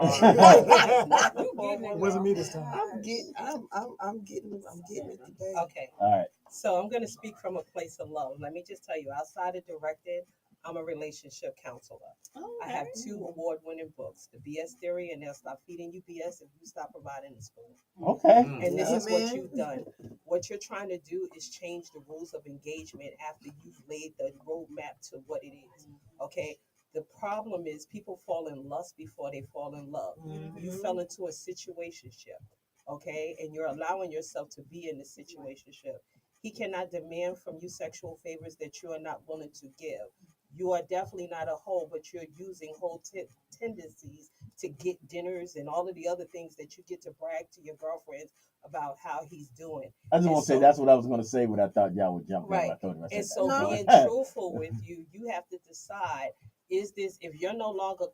It wasn't me this time. I'm getting it today. Okay. All right. So I'm going to speak from a place of love. Let me just tell you, outside of directing, I'm a relationship counselor. I have 2 award-winning books, The BS Theory, and They'll Stop Feeding You BS If You Stop Providing the Spoon. Okay. And this is what you've done. What you're trying to do is change the rules of engagement after you've laid the roadmap to what it is. Okay? The problem is people fall in lust before they fall in love. You fell into a situationship, okay? And you're allowing yourself to be in the situationship. He cannot demand from you sexual favors that you are not willing to give. You are definitely not a hoe, but you're using whole tendencies to get dinners and all of the other things that you get to brag to your girlfriends about how he's doing. I just want to say that's what I was going to say, but I thought y'all would jump in. Right. I thought I said And so that. being truthful with you, you have to decide is this, if you're no longer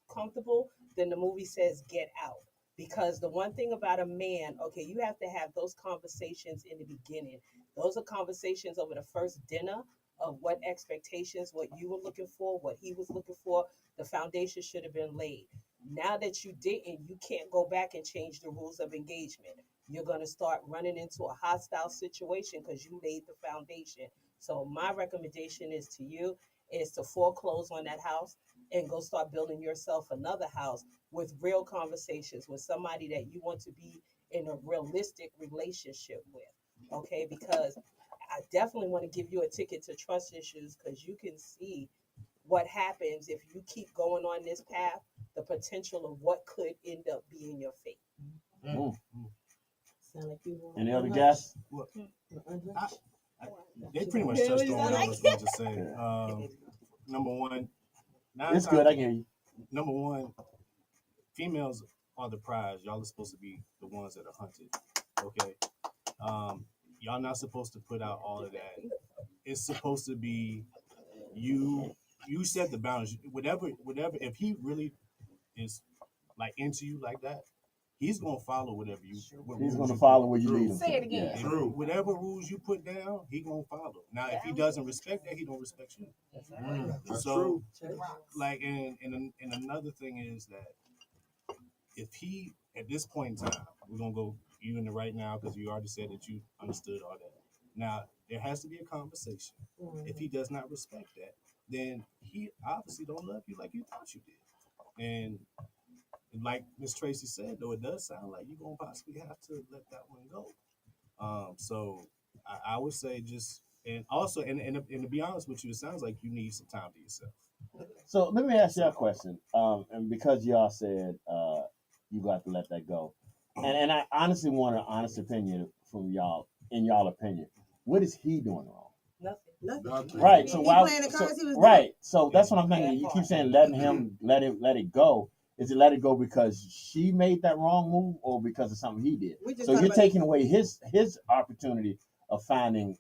comfortable, then the movie says get out. Because the one thing about a man, okay, you have to have those conversations in the beginning. Those are conversations over the first dinner of what expectations, what you were looking for, what he was looking for. The foundation should have been laid. Now that you didn't, you can't go back and change the rules of engagement. You're going to start running into a hostile situation because you laid the foundation. So my recommendation is to you is to foreclose on that house and go start building yourself another house with real conversations with somebody that you want to be in a realistic relationship with. Okay, because I definitely want to give you a ticket to trust issues because you can see what happens if you keep going on this path, the potential of what could end up being your fate. Mm. Sound like you want Any other unhutch. guess? Well, Unhutch. they pretty much touched on what I was going to say. Number one, It's good. I can hear you. number one, females are the prize. Y'all are supposed to be the ones that are hunted. Okay. Y'all not supposed to put out all of that. It's supposed to be you. You set the boundaries. Whatever. If he really is like into you like that, he's gonna follow whatever you. What He's rules going to you follow put. where you lead him. Say to. it again. Yeah. True. Whatever rules you put down, he gonna follow. Now, if he doesn't respect that, he don't respect you. That's So, true. like, and another thing is that if he at this point in time, we're gonna go you in the right now because you already said that you understood all that. Now there has to be a conversation. If he does not respect that, then he obviously don't love you like you thought you did. And like Miss Tracy said, though, it does sound like you're gonna possibly have to let that one go. So I would say just and also and to be honest with you, it sounds like you need some time to yourself. So let me ask you a question. And because y'all said you got to let that go, and I honestly want an honest opinion from y'all. In y'all opinion, what is he doing wrong? Nothing. Right. So He why? playing the cards he was Right. So that's what I'm That thinking. You keep part. saying letting him let it go. Is it let it go because she made that wrong move, or because of something he did? We just So talking you're about taking away his opportunity of finding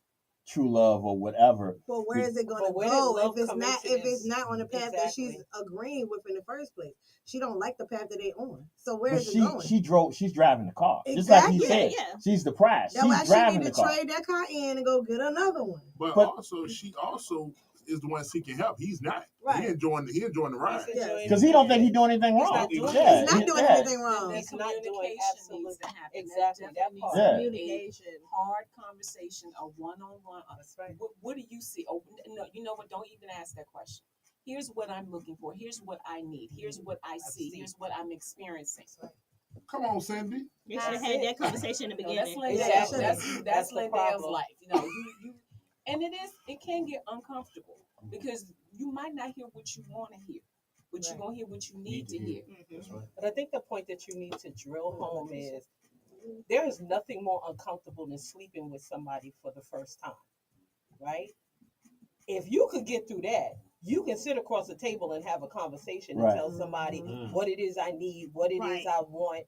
true love or whatever. But where is it going to But where did go love if it's come not into if it's this? not on the path that she's Exactly. agreeing with in the first place? She don't like the path that they on. So where But is it going? she's driving the car. Just like he Exactly. said, Yeah, yeah. she's the prize. That's why She's she driving need the to car. trade that car in and go get another one. But But also, she also is the one seeking help. He's not. Right. He enjoying the ride. He's Yes. enjoying because he don't think he's doing anything He's wrong. not doing Yeah, He's not doing yeah. anything wrong. He's not doing Communication absolute. needs to happen. Exactly, There that definitely part. needs to be Communication. a hard conversation, a one-on-one. That's right. What do you see? Oh, no, you know what? Don't even ask that question. Here's what I'm looking for. Here's what I need. Here's what I see. Here's what I'm experiencing. Come on, Cindy. You should have had that conversation in the No, that's beginning. Lindell's. Exactly. That's That's the Lindell's problem. life. You, and it can get uncomfortable because you might not hear what you want to hear, but you're gonna hear what you need to hear. That's right. But I think the point that you need to drill home is there is nothing more uncomfortable than sleeping with somebody for the first time, right? If you could get through that, you can sit across the table and have a conversation and Right. tell somebody Mhm. what it is I need, what it is Right. I want,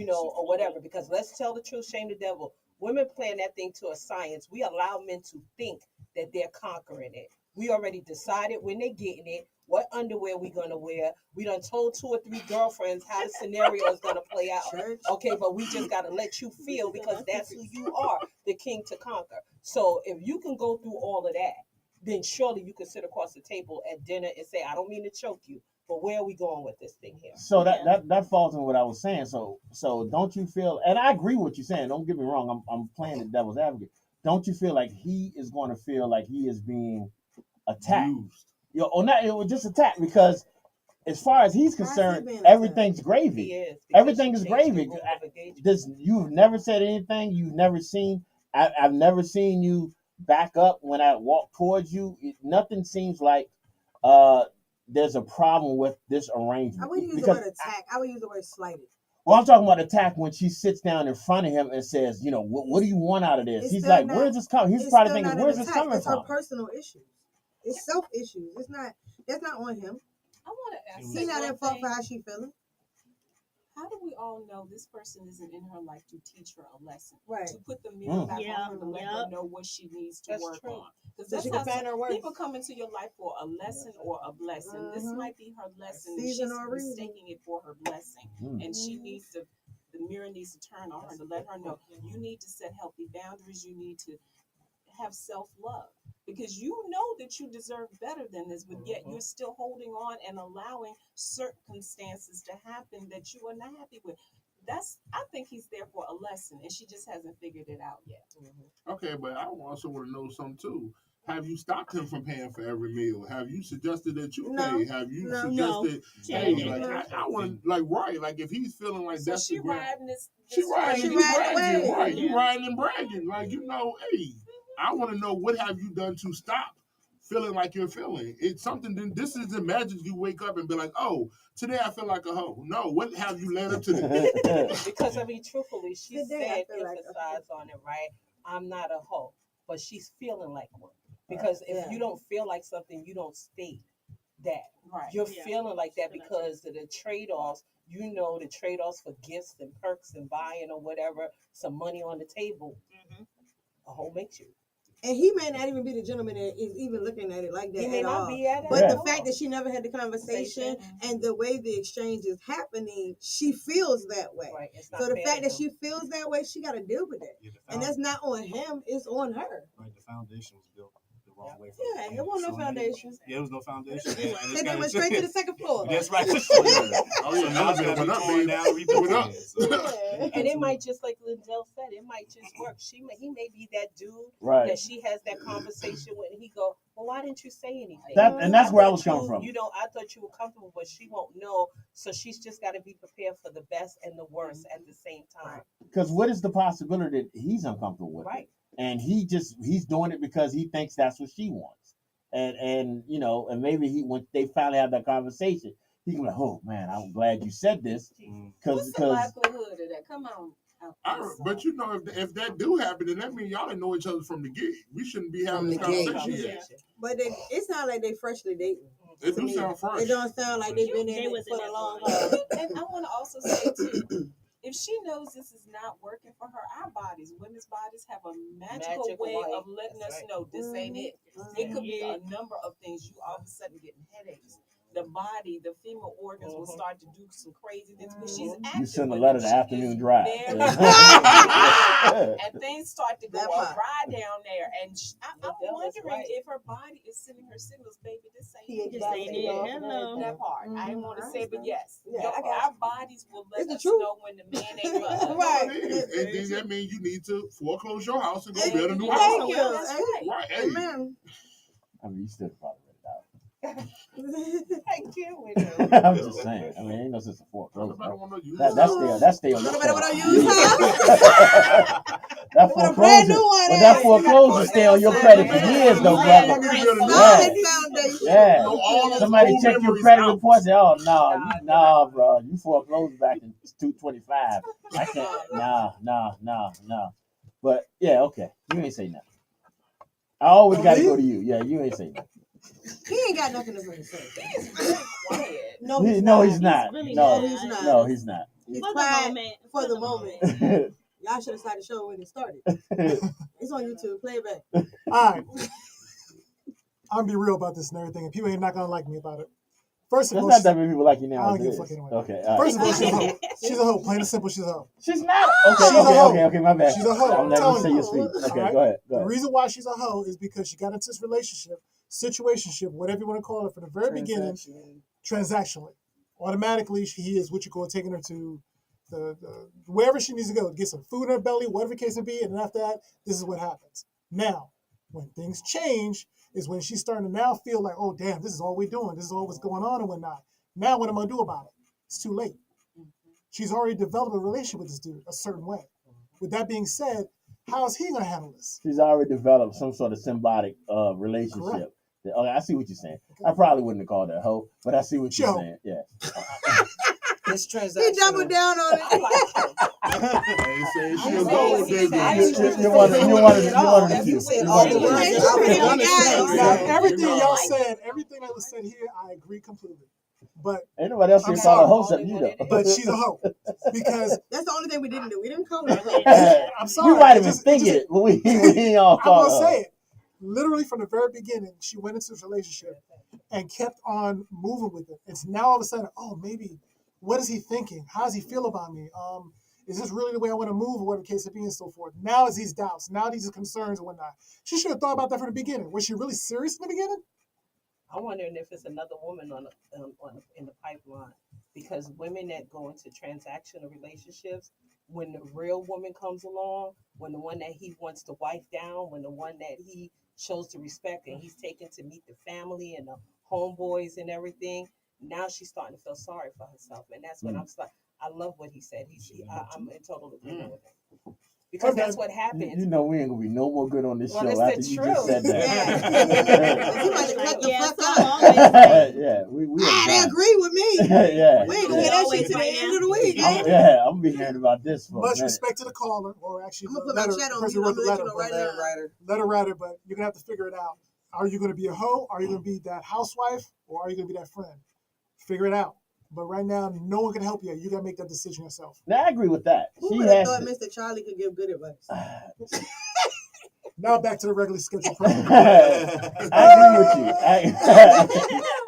or whatever. Because let's tell the truth, shame the devil. Women playing that thing to a science. We allow men to think that they're conquering it. We already decided when they're getting it, what underwear we gonna wear. We done told 2 or 3 girlfriends how the scenario is gonna play out. Church. Okay, but we just gotta let you feel because that's who you are, the king to conquer. So if you can go through all of that, then surely you can sit across the table at dinner and say, I don't mean to choke you, but where are we going with this thing here? So that falls in what I was saying. So don't you feel? And I agree with what you're saying. Don't get me wrong. I'm playing the devil's advocate. Don't you feel like he is going to feel like he is being attacked? Used. Or not? It was just attacked because as far as he's How's he concerned, being attacked? everything's gravy. He is. because Everything you is changed the gravy. rule of engagement. You've never said anything. You've never seen. I've never seen you back up when I walk towards you. Nothing seems like there's a problem with this I arrangement. wouldn't use the Because word attack. I would use the word slighted. well, I'm talking about attack when she sits down in front of him and says, what do you want out of this? It's He's still like, not- where's this coming? He's It's probably still thinking, not an where's this attack. coming It's her from? personal issues. It's self issues. It's not. That's not on him. I want to ask. He not at fault for how she feeling. how do we all know this person isn't in her life to teach her a lesson? Right. To put the mirror back Yeah, on her to let her know what she needs to That's work true. on. Because So that's she how can find her worth. people come into your life for a lesson or a blessing. This Mhm. might be her lesson, and Season she's or reason. mistaking it for her blessing. And she needs to, the mirror needs to turn on her to let her know you need to set healthy boundaries. You need to have self-love because you know that you deserve better than this, but yet you're still holding on and allowing circumstances to happen that you are not happy with. That's, I think he's there for a lesson, and she just hasn't figured it out yet. Okay, but I also want to know something too. Have you stopped him from paying for every meal? Have you suggested that you No. pay? Have you No. suggested, She hey, didn't. like I want to, like, right, like if he's feeling like So that's she the grand, riding this, she riding She and riding bragging, away. right? You Yeah. riding and bragging, like you know, hey, I want to know what have you done to stop feeling like you're feeling. It's something. Then this is the magic. You wake up and be like, oh, today I feel like a hoe. No, what have you led up to this? Because I mean, truthfully, she Today I said feel like a emphasize on it, right? I'm not a hoe, but she's feeling like one. Because if Yeah. you don't feel like something, you don't state that. right? You're Yeah. feeling like that Feel like because of the trade-offs. You know the trade-offs for gifts and perks and buying or whatever, some money on the table. Mhm. A hoe makes you. And he may not even be the gentleman that is even looking at it like that He may at not all. be at it. But at the all. fact that she never had the conversation and the way the exchange is happening, she feels that way. Right, it's not So the fair fact to that him. she feels that way, she got to deal with it. Yeah, And that's not on him; it's on her. right. The foundation was built the wrong way. Yeah, it wasn't no foundation. Yeah, it was no foundation. It wasn't. And it's And they gotta- went straight to the second floor. That's right. Oh So yeah, now it's elevator gotta be went up, torn babe. down and rebuilt Went up. again. So, Yeah. And it might just like Lindell said, it might just work. He may be that dude Right. that she has that conversation with, and he go, "Well, why didn't you say anything?" And that's where I thought was coming you- from. You know, I thought you were comfortable, but she won't know. So she's just got to be prepared for the best and the worst at the same time. Because what is the possibility that he's uncomfortable with Right. it? And he's doing it because he thinks that's what she wants. And you know, and maybe when they finally have that conversation, he can be like, oh man, I'm glad you said this. What's the likelihood of that? Come on. But you know, if that do happen, then that means y'all didn't know each other from the gate. We shouldn't be having From this the gate. conversation yet. But it sounds like they freshly dating. It to do me. sound fresh. It don't sound like they've been They in it was for in the that long long. haul. And I want to also say too, if she knows this is not working for her, our bodies, women's bodies, have a magical way Magical of letting That's us right. know this ain't it. It could be a number of things. You all of a sudden getting headaches. The body, the female organs will start to do some crazy things. But she's active. You send a with letter it. to She afternoon is drive. very- Yeah. and things start to go That part. awry down there. And I'm That was wondering right. if her body is sending her signals, baby, this ain't He it. This ain't it. Hello. That part. I didn't want to say, but yes, Yeah, I got our bodies will let It's the us truth. know when the man ain't for us. Right. It is. And then that means you need to foreclose your house and go Thank build a new you. house. Thank you. That's right. Right. Hey. Amen. I mean, you still probably read it out. I can't wait. I'm just saying. I mean, ain't no sense of foreclosure. Nobody want to use That's still your Nobody wanna fault. use her? That With a brand new foreclosure, one, but that eh? foreclosure stay on your credit for years, though, Right. brother. Solid foundation. Yeah. So all those Somebody old check your memories credit out. report. Say, oh no, bro, you foreclosed back in 225. I can't. No. But yeah, okay. You ain't say nothing. I always got to go to you. Yeah, you ain't say nothing. He ain't got nothing to really say. He's very quiet. No, He's not. He's really No, not. he's not. no, he's not. He's For the quiet moment. for the moment. Y'all should have started the show when it started. It's on YouTube. Play it back. All right. I'm gonna be real about this and everything, and people ain't not gonna like me about it. First of There's all, not that many people like you I now. don't give a fuck anyway. Okay. All First right. of all, she's a hoe. She's a hoe. Plain and simple, she's a hoe. She's not. Okay. She's a hoe. Okay. My bad. She's a hoe. I'm I'm letting you telling say you. your speech. Okay. Alright? Go ahead. The reason why she's a hoe is because she got into this relationship, situationship, whatever you want to call it, from the very beginning, transactionally. Automatically, he is what you call taking her to the wherever she needs to go, get some food in her belly, whatever the case may be, and after that, this is what happens. Now, when things change, is when she's starting to now feel like, oh damn, this is all we're doing, this is all what's going on and whatnot. Now, what am I gonna do about it? It's too late. She's already developed a relationship with this dude a certain way. With that being said, how is he gonna handle this? She's already developed some sort of symbiotic relationship. Correct. Okay, I see what you're saying. I probably wouldn't have called her a hoe, but I see what you're Joe. saying. Yeah. It's He transactional. doubled down on it. I ain't saying she I a ain't gold saying digger. You're one of the few. You said You're all one the of the words few. out Pretty there. much got it. Now, Yeah. everything You know. y'all said, everything that was said here, I agree completely. But Ain't nobody else I'm here called a sorry. hoe except you though. But she's a hoe because That's the only thing we didn't do. We didn't call her. I'm We sorry. might It have been just, it thinking just, it, but we ain't all I'm called gonna her. say it. Literally from the very beginning, she went into this relationship and kept on moving with it. It's now all of a sudden, oh, maybe what is he thinking? How does he feel about me? Is this really the way I want to move, or whatever the case may be, and so forth. Now it's these doubts, now these concerns and whatnot. She should have thought about that from the beginning. Was she really serious in the beginning? I'm wondering if it's another woman in the pipeline, because women that go into transactional relationships, when the real woman comes along, when the one that he wants to wife down, when the one that he shows the respect and he's taken to meet the family and the homeboys and everything, now she's starting to feel sorry for herself, and that's what I'm like. I love what he said. I'm in total agreement with him. Because that's what happens. You know we ain't gonna be no more good on this Well, show it's after the you truth. just said that. He might have cut the Yeah, fuck so I'm up. always Yeah, we They are done. agree with me. Yeah. We ain't gonna hear that shit to the end of the week. I'm gonna be hearing about this for a Much minute. respect to the caller, or actually I'm gonna the put my letter, chat the on person mute. who I'm wrote the gonna let letter. you know right Letter now. writer. Letter writer, but you're gonna have to figure it out. Are you gonna be a hoe? Are you gonna be that housewife? Or are you gonna be that friend? Figure it out. But right now, no one can help you. You gotta make that decision yourself. Now I agree with that. Who She would have has thought to. Mr. Charlie could give good advice? Now back to the regularly scheduled program. I agree with you.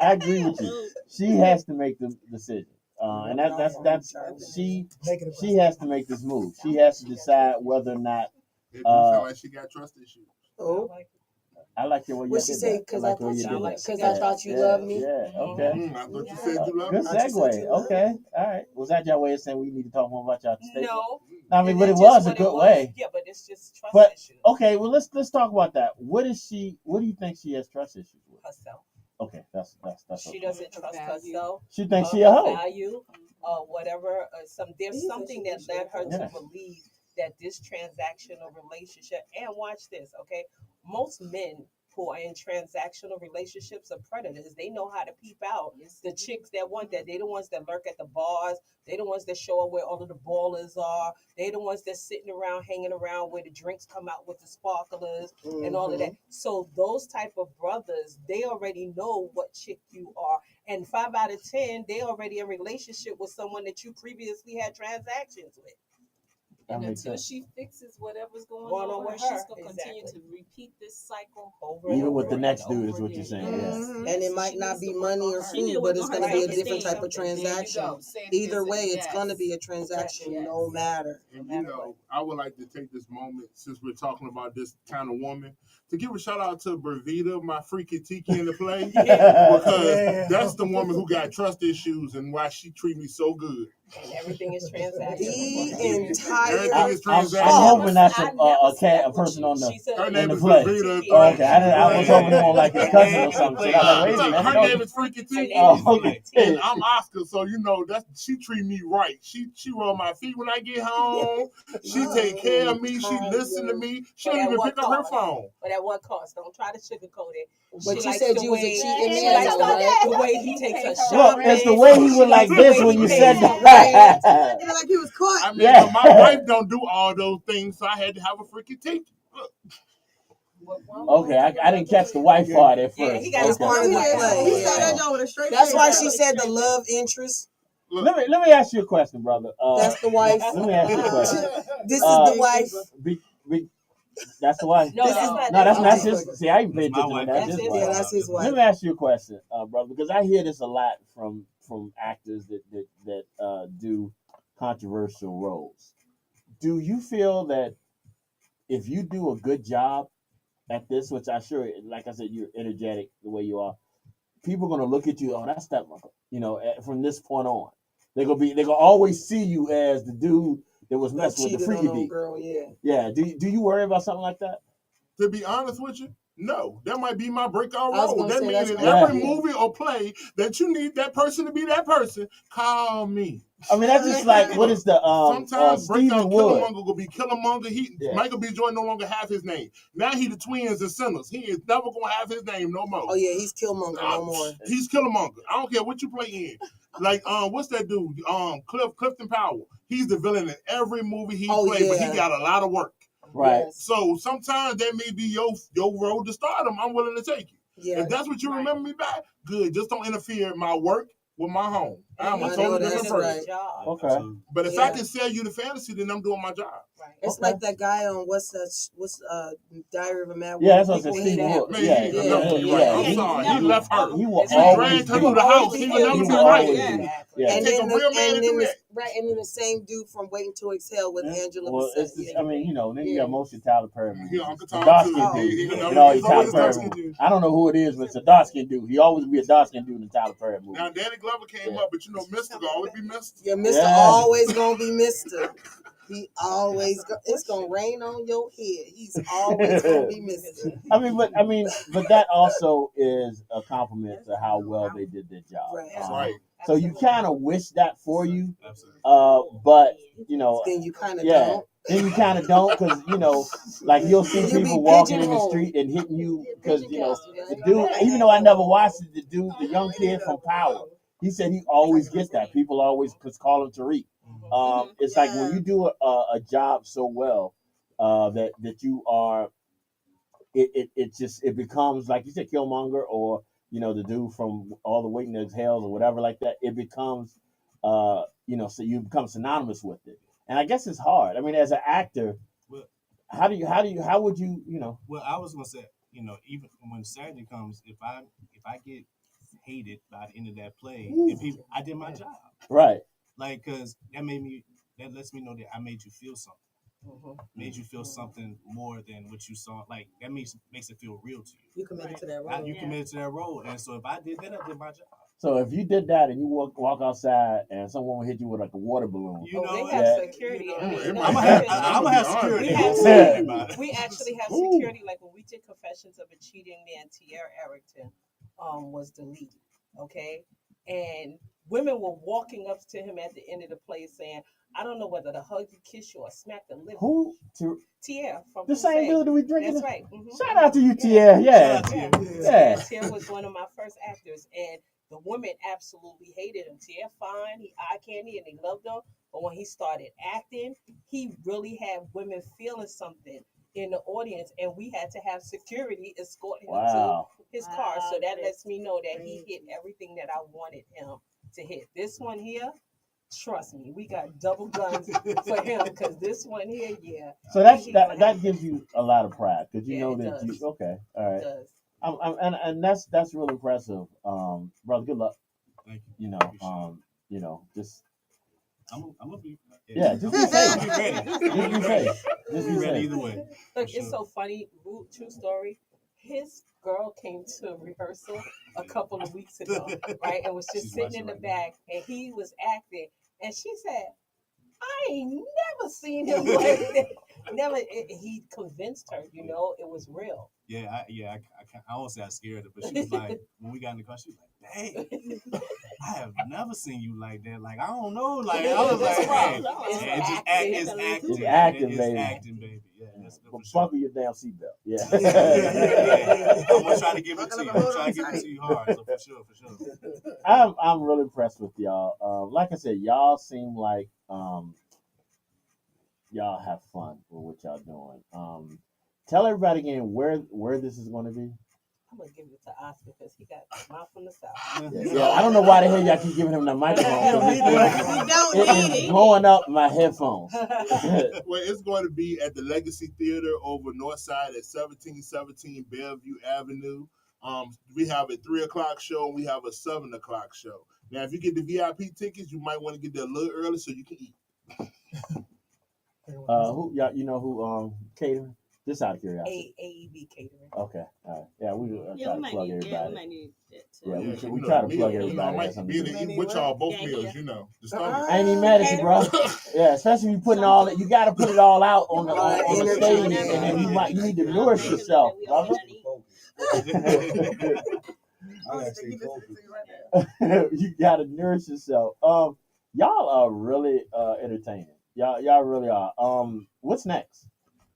I agree with you. She has to make the decision, and that's she. Negative. She has to make this move. She has to decide whether or not. It do sound like she got trust issues. Oh, I like the way you what she did say? that. I Because like the way you did that. because I thought you loved me. Yeah. Okay. I thought you said you loved Good me. I just said segue. you love Okay. All right. Was that your way of saying we need to talk more about y'all statement? No. I mean, And but it that's was just a what good it was. way. Yeah, but it's just trust But issues. okay, well let's talk about that. What do you think she has trust issues with? Herself. Okay, that's She okay. doesn't trust herself. She thinks she a hoe. Value, whatever. There's something that led her to believe that this transactional relationship. And watch this, okay? Most men who are in transactional relationships are predators. They know how to peep out the chicks that want that. They the ones that lurk at the bars. They the ones that show up where all of the ballers are. They the ones that sitting around, hanging around where the drinks come out with the sparklers and all of that. So those type of brothers, they already know what chick you are. And 5 out of 10, they already in relationship with someone that you previously had transactions with. That And makes until sense. she fixes whatever's going on with her, she's gonna continue to repeat this cycle over and Even over with the and next over dude is what again. you're saying. Yes. Yeah. And it So might she not needs be to work money on or her. food, but it's going to be a different Self-esteem. type of There you transaction. go. Say Either this, way, it's yes. going to be a transaction, no matter. And you know, I would like to take this moment, since we're talking about this kind of woman, to give a shout out to Bravita, my freaky tiki in the play, because that's the woman who got trust issues and why she treat me so good. And everything is transactional. Everything The is I'm transactional. hoping that's a person on the Her in name the is play. Bravita. Oh, okay, I was hoping more like his cousin or something. So I was like, wait a Look, minute. her no. name is Freaky T. Oh, okay. And I'm Oscar, so you know she treat me right. She rub my feet when I get home. She take care of me. She listen to me. She don't even pick up her phone. But at what cost? Don't try to sugarcoat it. But She you likes said the you was a way- cheating she man, likes though, right? the way he takes her Look, shopping. it's the way he went like this when you said that. It like he was caught. I mean, but my wife don't do all those things, so I had to have a freaky tiki. Look. Okay, I didn't catch the wife part at Yeah, first. he got It's part of the play. He said that y'all with a straight That's face. why she said the love interest. Let me ask you a question, brother. That's the wife. Let me ask you a question. This is the wife. That's the wife. No, that's No, not. that's his. See, I even paid My attention to wife. that. That's That's his his wife. Yeah, that's his Let wife. me ask you a question, brother, because I hear this a lot from actors that do controversial roles. Do you feel that if you do a good job at this, which I sure, like I said, you're energetic the way you are, people are gonna look at you. Oh, that's stepmother. You know, from this point on, they're gonna always see you as the dude that was messing with the Cheated freaky on old D. girl, yeah. Yeah. Do you worry about something like that? To be honest with you, no. That might be my breakout I was role. gonna That say, means that's in gonna every be- movie or play that you need that person to be that person, call me. I mean, that's just like what is the Sometimes Stephen breakout Wood. Killmonger will be Killmonger. Michael B. Jordan no longer have his name. Now he the twins and sinners. He is never gonna have his name no more. Oh yeah, he's Killmonger no more. He's Killmonger. I don't care what you play in. Like what's that dude? Clifton Powell. He's the villain in every movie he played, but he got a lot of work. Right. Yes. So sometimes that may be your road to stardom. I'm willing to take it. Yeah. If that's what you remember me by, good. Just don't interfere in my work with my home. I'm a I know totally that's different person. right. Job. Okay. Absolutely. But if Yeah. I can sell you the fantasy, then I'm doing my job. Right. It's Okay. like that guy on what's Diary of a Mad Yeah, Woman. that's what I said. People Stephen hate Hook. that. Man, Yeah, he ain't Yeah, never do me yeah. right. I'm Yeah, sorry. he He left her. He will She always dragged her do. through the house. He would He never He do will me right. always Yeah. do. Exactly. Yeah. It take a real man to do that. and then the same dude from Waiting to Exhale with Yeah. Angela Well, Bassett. it's just, I mean, then you Yeah. got most of Tyler Perry movies. He Uncle The Tom dark too. skin Oh. dude. He would And never all do these me Tyler always right. Perry dark-skinned movies. dude. I don't know who it is, but it's a dark skin dude. He always be a dark skin dude in Tyler Perry movies. Now Danny Glover came Yeah. up, but you know, Mister gonna always be Mister. Yeah, Mister Yeah. always gonna be Mister. He always it's gonna rain on your head. He's always gonna be Mister. I mean, but that also is a compliment to how well they did their job. Right. That's right. So you kind of wish that for you, Absolutely. but you know, Then you kind of yeah. don't. Then you kind of don't, because like you'll see You be people walking in the pigeonholed. street and hitting you because Pigeon the cast, dude. right? Even though I never watched it, the young kid from Power, he said he always gets that. People always call him Tariq. It's like when you do a job so well that you are, it becomes like you said, Killmonger, or the dude from All the Waiting Exhales or whatever like that. It becomes so you become synonymous with it, and I guess it's hard. I mean, as an actor, Well, how would you well, I was gonna say, even when Saturday comes, if I get hated by the end of that play, and people, I did my job. right? Like, cause that lets me know that I made you feel something. Made you feel something more than what you saw. Like, that makes it feel real to you. You committed to that role. You committed to that role, and so if I did that, I did my job. So if you did that and you walk outside and someone would hit you with like a water balloon, They have that- security. I'm I mean, gonna I'm have- gonna have security. We have Yeah. we actually have Ooh. security. Like when we did Confessions of a Cheating Man, Tierra Erickson was the lead. Okay, and women were walking up to him at the end of the play saying, "I don't know whether to hug you, kiss you, or smack the lip." who Tierra from the same dude that we drinking? That's right. Shout out to you, Tierra. Yeah, Shout out to you. yeah. Tierra was one of my first actors, and the women absolutely hated him. Tierra fine, he eye candy, and they loved him. But when he started acting, he really had women feeling something in the audience, and we had to have security escort him Wow. to his car. So that lets me know that he hit everything that I wanted him to hit. This one here, trust me, we got double guns for him because this one here, yeah. So that gives you a lot of pride because you Yeah, know it that does. you okay, all right. It does. And that's really impressive, brother. Good luck. Thank You know, just I'm gonna be. yeah, just be I'm safe. gonna be ready. Just be safe. Just be Be ready safe. either way. Look, For it's so funny. True story. His girl came to rehearsal a couple of weeks ago, right, and was just She's sitting in the watching right back, and he was acting, and she said, "I ain't never seen him like that." Never. He convinced her. It was real. Yeah, I won't say I scared her, but she was like, when we got in the car, she was like, "Dang, I have never seen you like that. Like, I don't know. Like, I was like, hey, it's acting. It's acting, It's baby. acting, baby. Yeah, that's But for sure. buckle your damn seatbelt. Yeah. I'm gonna try to give it to you. I'm trying to give it to you hard. So for sure. I'm really impressed with y'all. Like I said, y'all seem like y'all have fun with what y'all doing. Tell everybody again where this is going to be. I'm gonna give it to Oscar because he got a mouth from the south. Yeah, I don't know why the hell y'all keep giving him the microphone. It is blowing up my headphones. Well, it's going to be at the Legacy Theater over Northside at 1717 Bellevue Avenue. We have a 3:00 show and we have a 7:00 show. Now, if you get the VIP tickets, you might want to get there a little early so you can eat. Who who catering? Just out of curiosity. AEB catering. Okay, all right. Yeah, we try to plug everybody. Yeah, we might need that too. Yeah, we try to plug everybody. I That's might be in something the eat with y'all both Yeah, meals, yeah. The stomach. I ain't even mad at you, bro. Yeah, especially when you putting all that. You got to put it all out on the stage, and then you need to nourish yourself, brother. I gotta stay focused. You got to nourish yourself. Y'all are really entertaining. Y'all really are. What's next?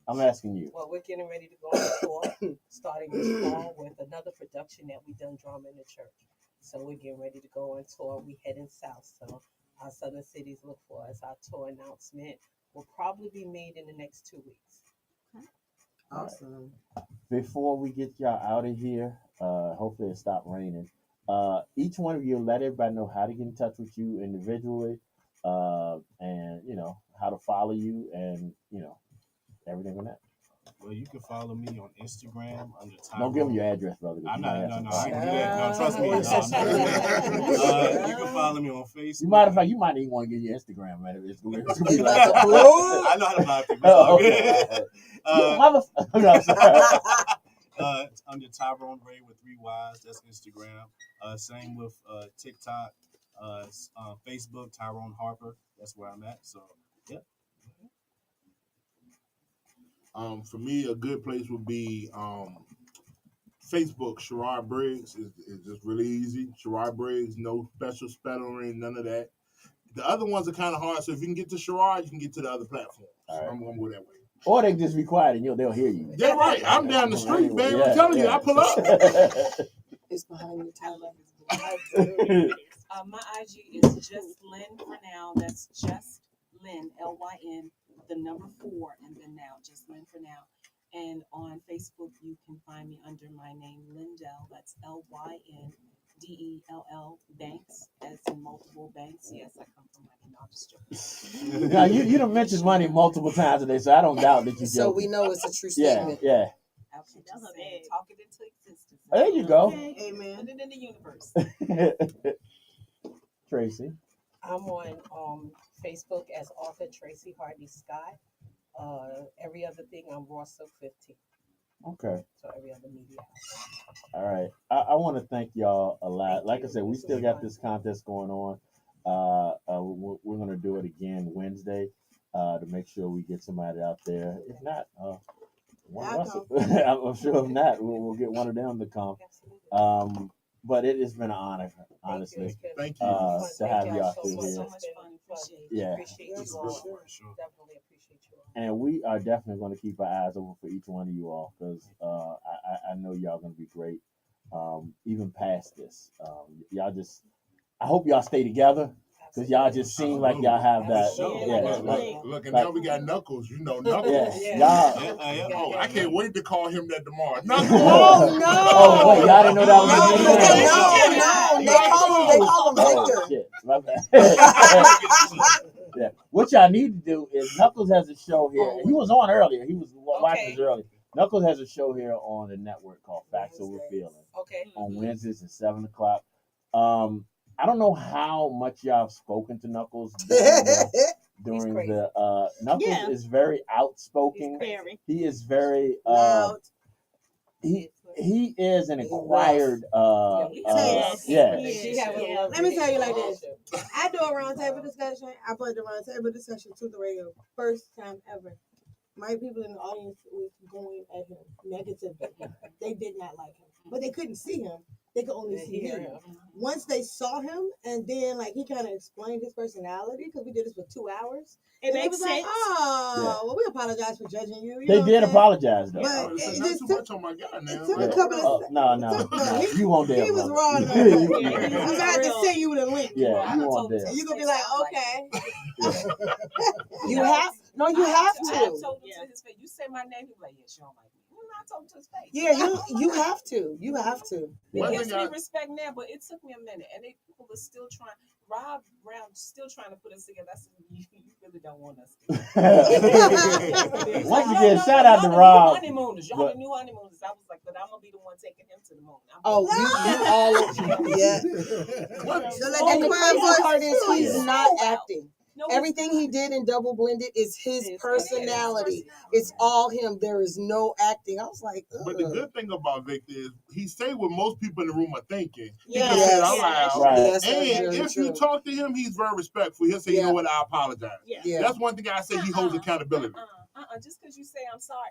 I'm asking you. Well, we're getting ready to go on tour, starting this fall with another production that we done, Drama in the Church. So we're getting ready to go on tour. We heading south, so our southern cities look for us. Our tour announcement will probably be made in the next 2 weeks. Awesome. Before we get y'all out of here, hopefully it stopped raining. Each one of you let everybody know how to get in touch with you individually, and how to follow you, and everything on that. Well, you can follow me on Instagram under Tyrone. Don't give them your address, brother. I'm You not. might have No, some no, I problems. can do that. No, trust me. No, I'm not doing that. You can follow me on Facebook. You matter of fact, you might even want to get your Instagram, man. It's gonna be It's like about to blow. I know how to block people. It's all good. you motherfucker. No, I'm sorry. Under Tyrone Ray with 3 Y's. That's Instagram. Same with TikTok, Facebook, Tyrone Harper. That's where I'm at. So, yeah. For me, a good place would be Facebook. Sherrod Briggs is just really easy. Sherrod Briggs, no special spelling, none of that. The other ones are kind of hard, so if you can get to Sherrod, you can get to the other platforms. All right. I'm gonna go that way. Or they can just be quiet and they'll hear you. They're right. I'm down the street, man. Yeah, I'm telling you, yeah. I pull up. It's behind you, I Tyler. love his voice. My IG is just Lynn for now. That's just Lynn, Lyn, the number 4, and then now, just Lynn for now. And on Facebook, you can find me under my name, Lindell. That's LYNDELL Banks, as in multiple banks. Yes, I come from money. No, I'm just joking. Now you done mentioned money multiple times today, so I don't doubt that you So joking. we know it's a true Yeah, statement. yeah. I'm just That's her saying, bag. talk it into existence. There you go. Okay. Amen. Put it in the universe. Tracy. I'm on Facebook as author Tracy Hardy Scott. Every other thing I'm Raw Silk 15. Okay. So every other media. All right. I want to thank y'all a lot. Thank Like you. I said, we This still was got fun. this contest going on. We're going to do it again Wednesday to make sure we get somebody out there. If not, one of us, I'm sure if not, we'll get one of them to come. Absolutely. But it has been an honor, honestly. Thank you. To Thank have y'all y'all so through much. here. So It's much been fun. fun. Appreciate it. Yeah. Appreciate Yes, you for all. sure. Definitely appreciate you all. And we are definitely going to keep our eyes open for each one of you all because I know y'all going to be great. Even past this, I hope y'all stay together because y'all just seem like y'all have that. Absolutely. Yeah, Look, and now we got Knuckles. You know Knuckles. yeah, Yeah. y'all. Oh, I can't wait to call him that tomorrow. Knuckles. Oh no! Oh wait, y'all didn't know that was No, his name? no. They call him Oh Victor. shit, my bad. Yeah, what y'all need to do is Knuckles has a show here. He was on earlier. He was watching us earlier. Knuckles has a show here on the network called Facts Over Feelings Okay. on Wednesdays at 7:00. I don't know how much y'all have spoken to Knuckles during crazy. the Knuckles Yeah. is very outspoken. Very. He is very Loud. he is an acquired Yes. yeah. She have a love. Let me tell you like this. I do a roundtable discussion. I put the roundtable discussion to the radio. First time ever. My people in the audience was going at him negatively. They did not like him. But they couldn't see him. They could only see him. Once they saw him, and then like he kind of explained his personality because we did this for 2 hours. It And makes was like, sense. oh, well, we apologize for judging you. They did apologize though. But Oh, it so not just too took, much on my guy now. it took man. a couple of No, you won't dare. he was brother. raw. You- enough. you- Yeah, I'm gonna have to send you the link. Yeah, you won't And dare. you're gonna be like, okay. You have you have I to. told him to his face. You say my name, he's like, yeah, she don't like me. Well, I told him to his face. Yeah, you have to. You have to. It One gives thing me I- respect now, but it took me a minute, and people are still trying. Rob Brown still trying to put us together. I said, you really don't want us to. Once again, shout out to Rob. Honeymooners, y'all the new honeymooners. I was like, but I'm gonna be the one taking him to the moon. Oh, you all yeah. So let And that the quiet crazy voice part is fool he's you. not acting. No, Everything he did in Double Blended is his His personality. personality. It's all him. There is no acting. I was like, But the ugh. good thing about Victor is he say what most people in the room are thinking. He Yes. can say it out Yes. loud. Right. Yes, that's And very if you true. talk to him, he's very respectful. He'll say, you Yeah. know what, I apologize. Yeah. Yeah. That's one thing I say he holds accountability. Just because you say I'm sorry.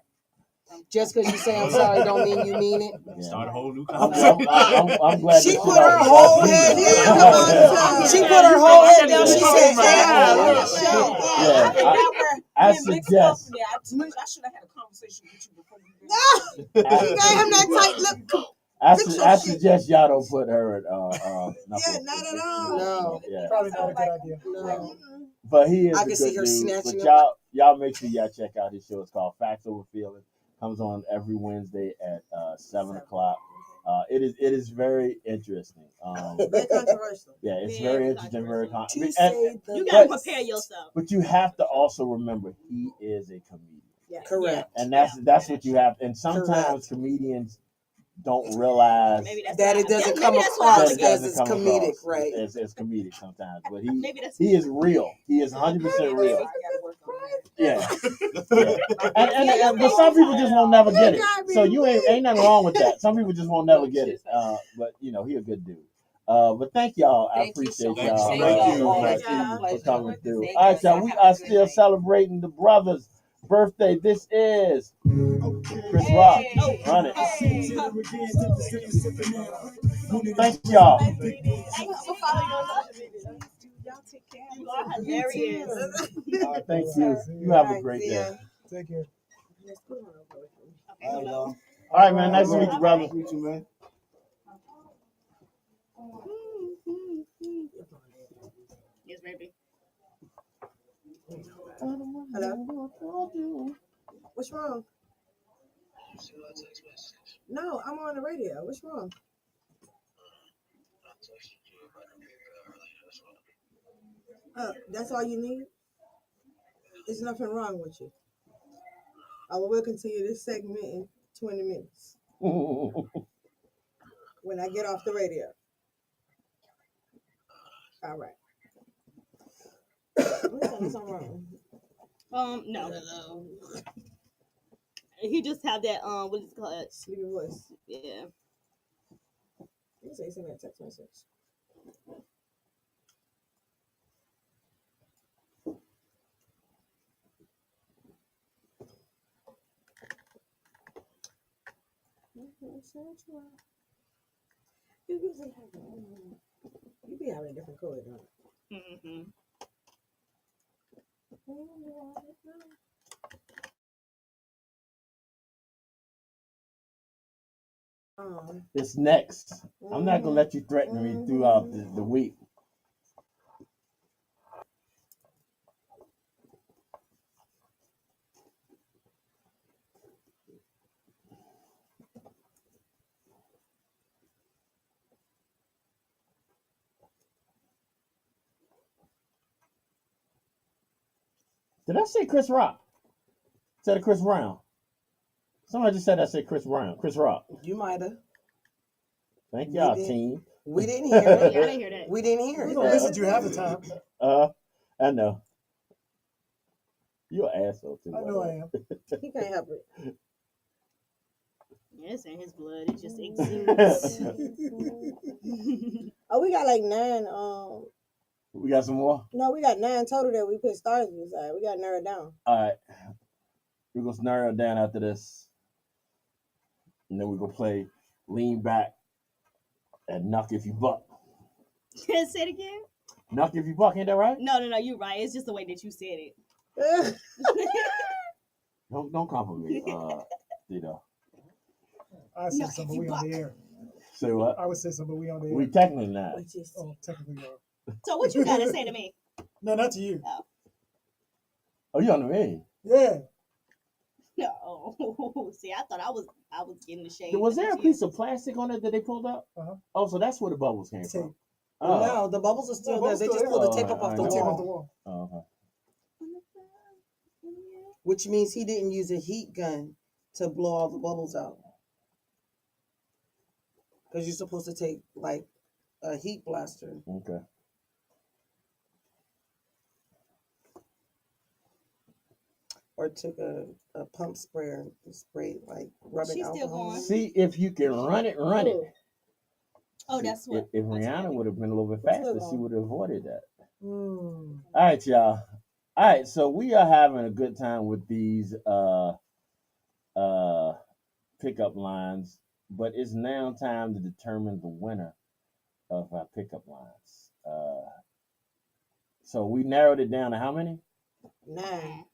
Just because you say I'm sorry don't mean you mean it. Yeah. Start a whole new I'm conversation. glad She that put you her know- whole head down. She put her whole head down. She said, I suggest I should have had a conversation with you before we did. You gave him that tight lip. I suggest y'all don't put her at Yeah, Knuckles. not at all. No. Yeah. Probably not a good idea. No. But he is I a can good see her dude. snatching But him. y'all make sure y'all check out his show. It's called Facts Over Feelings. Comes on every Wednesday at 7:00. It is very interesting. Very controversial. Yeah, it's Very very interesting, very controversial. To say the You gotta but prepare yourself. but you have to also remember he is a comedian, Yeah. correct. and that's what you have. And sometimes Correct. comedians don't realize Maybe that's That why- it doesn't maybe come that's why I across that look it at as doesn't it's come comedic, across right? as comedic sometimes. But Maybe that's he is real. He is 100% real. Yeah, yeah. But some people just won't never get it. So you ain't nothing wrong with that. Some people just won't never get it. But he a good dude. But thank y'all. I Thank you appreciate so much. y'all. Thank you so so much. much Yeah. for coming through. Thank All right, you. y'all. We Have a are good still night. celebrating the brother's birthday. This is Chris Rock. Run it. Thank y'all. I'm gonna follow you on social media. Y'all take care. You are hilarious. All right, thank you. You have a great See day. ya. Take care. All right, man. Nice to meet you, brother. Nice to meet you, man. Yes, baby. Hello. What's wrong? No, I'm on the radio. What's wrong? That's all you need? There's nothing wrong with you. We'll continue this segment in 20 minutes when I get off the radio. All right. What's wrong? No. He just have that what is it called? Sleepy voice. Yeah. You say send me a text message. You be having a different color, don't you? Mm-hmm. It's next. I'm not gonna let you threaten me throughout the week. Did I say Chris Rock? Said it Chris Brown. Somebody just said I said Chris Brown. Chris Rock. You might have. Thank We y'all, did. team. We didn't hear Yeah, I it. didn't hear that. We didn't hear We it. don't listen to you half the time. I know. You're an asshole too. I know I am. He can't help it. Yeah, it's in his blood. It just exudes. We got like 9. We got some more. No, we got 9 total that we put stars inside. We got to narrow it down. All right. We're gonna narrow it down after this. And then we're gonna play Lean Back and Knock If You Buck. Say it again? Knock If You Buck, ain't that right? No, you're right. It's just the way that you said it. Don't come for me, you know. I say something, but we on the air. Say what? I would say something, but we on the air. We technically not. Oh, technically we are. So what you gotta say to me? No, not to you. Oh, you on the me? Yeah. No. See, I thought I was getting the shade. Was there a piece of plastic on it that they pulled up? Uh-huh. Oh, so that's where the bubbles came Tape. from. Oh. No, the bubbles are still there. They just pulled the tape up off the Tape off the wall. wall. Oh, Which means he didn't use a heat gun to blow all the bubbles out. Because you're supposed to take like a heat blaster. okay. Or took a pump sprayer and sprayed like rubbing She's still alcohol. going. See if you can run it. Oh, that's what. If Rihanna would have been a little bit faster, she would have avoided that. Mm. All right, y'all. All right, so we are having a good time with these pickup lines, but it's now time to determine the winner of our pickup lines. So we narrowed it down to how many? 9.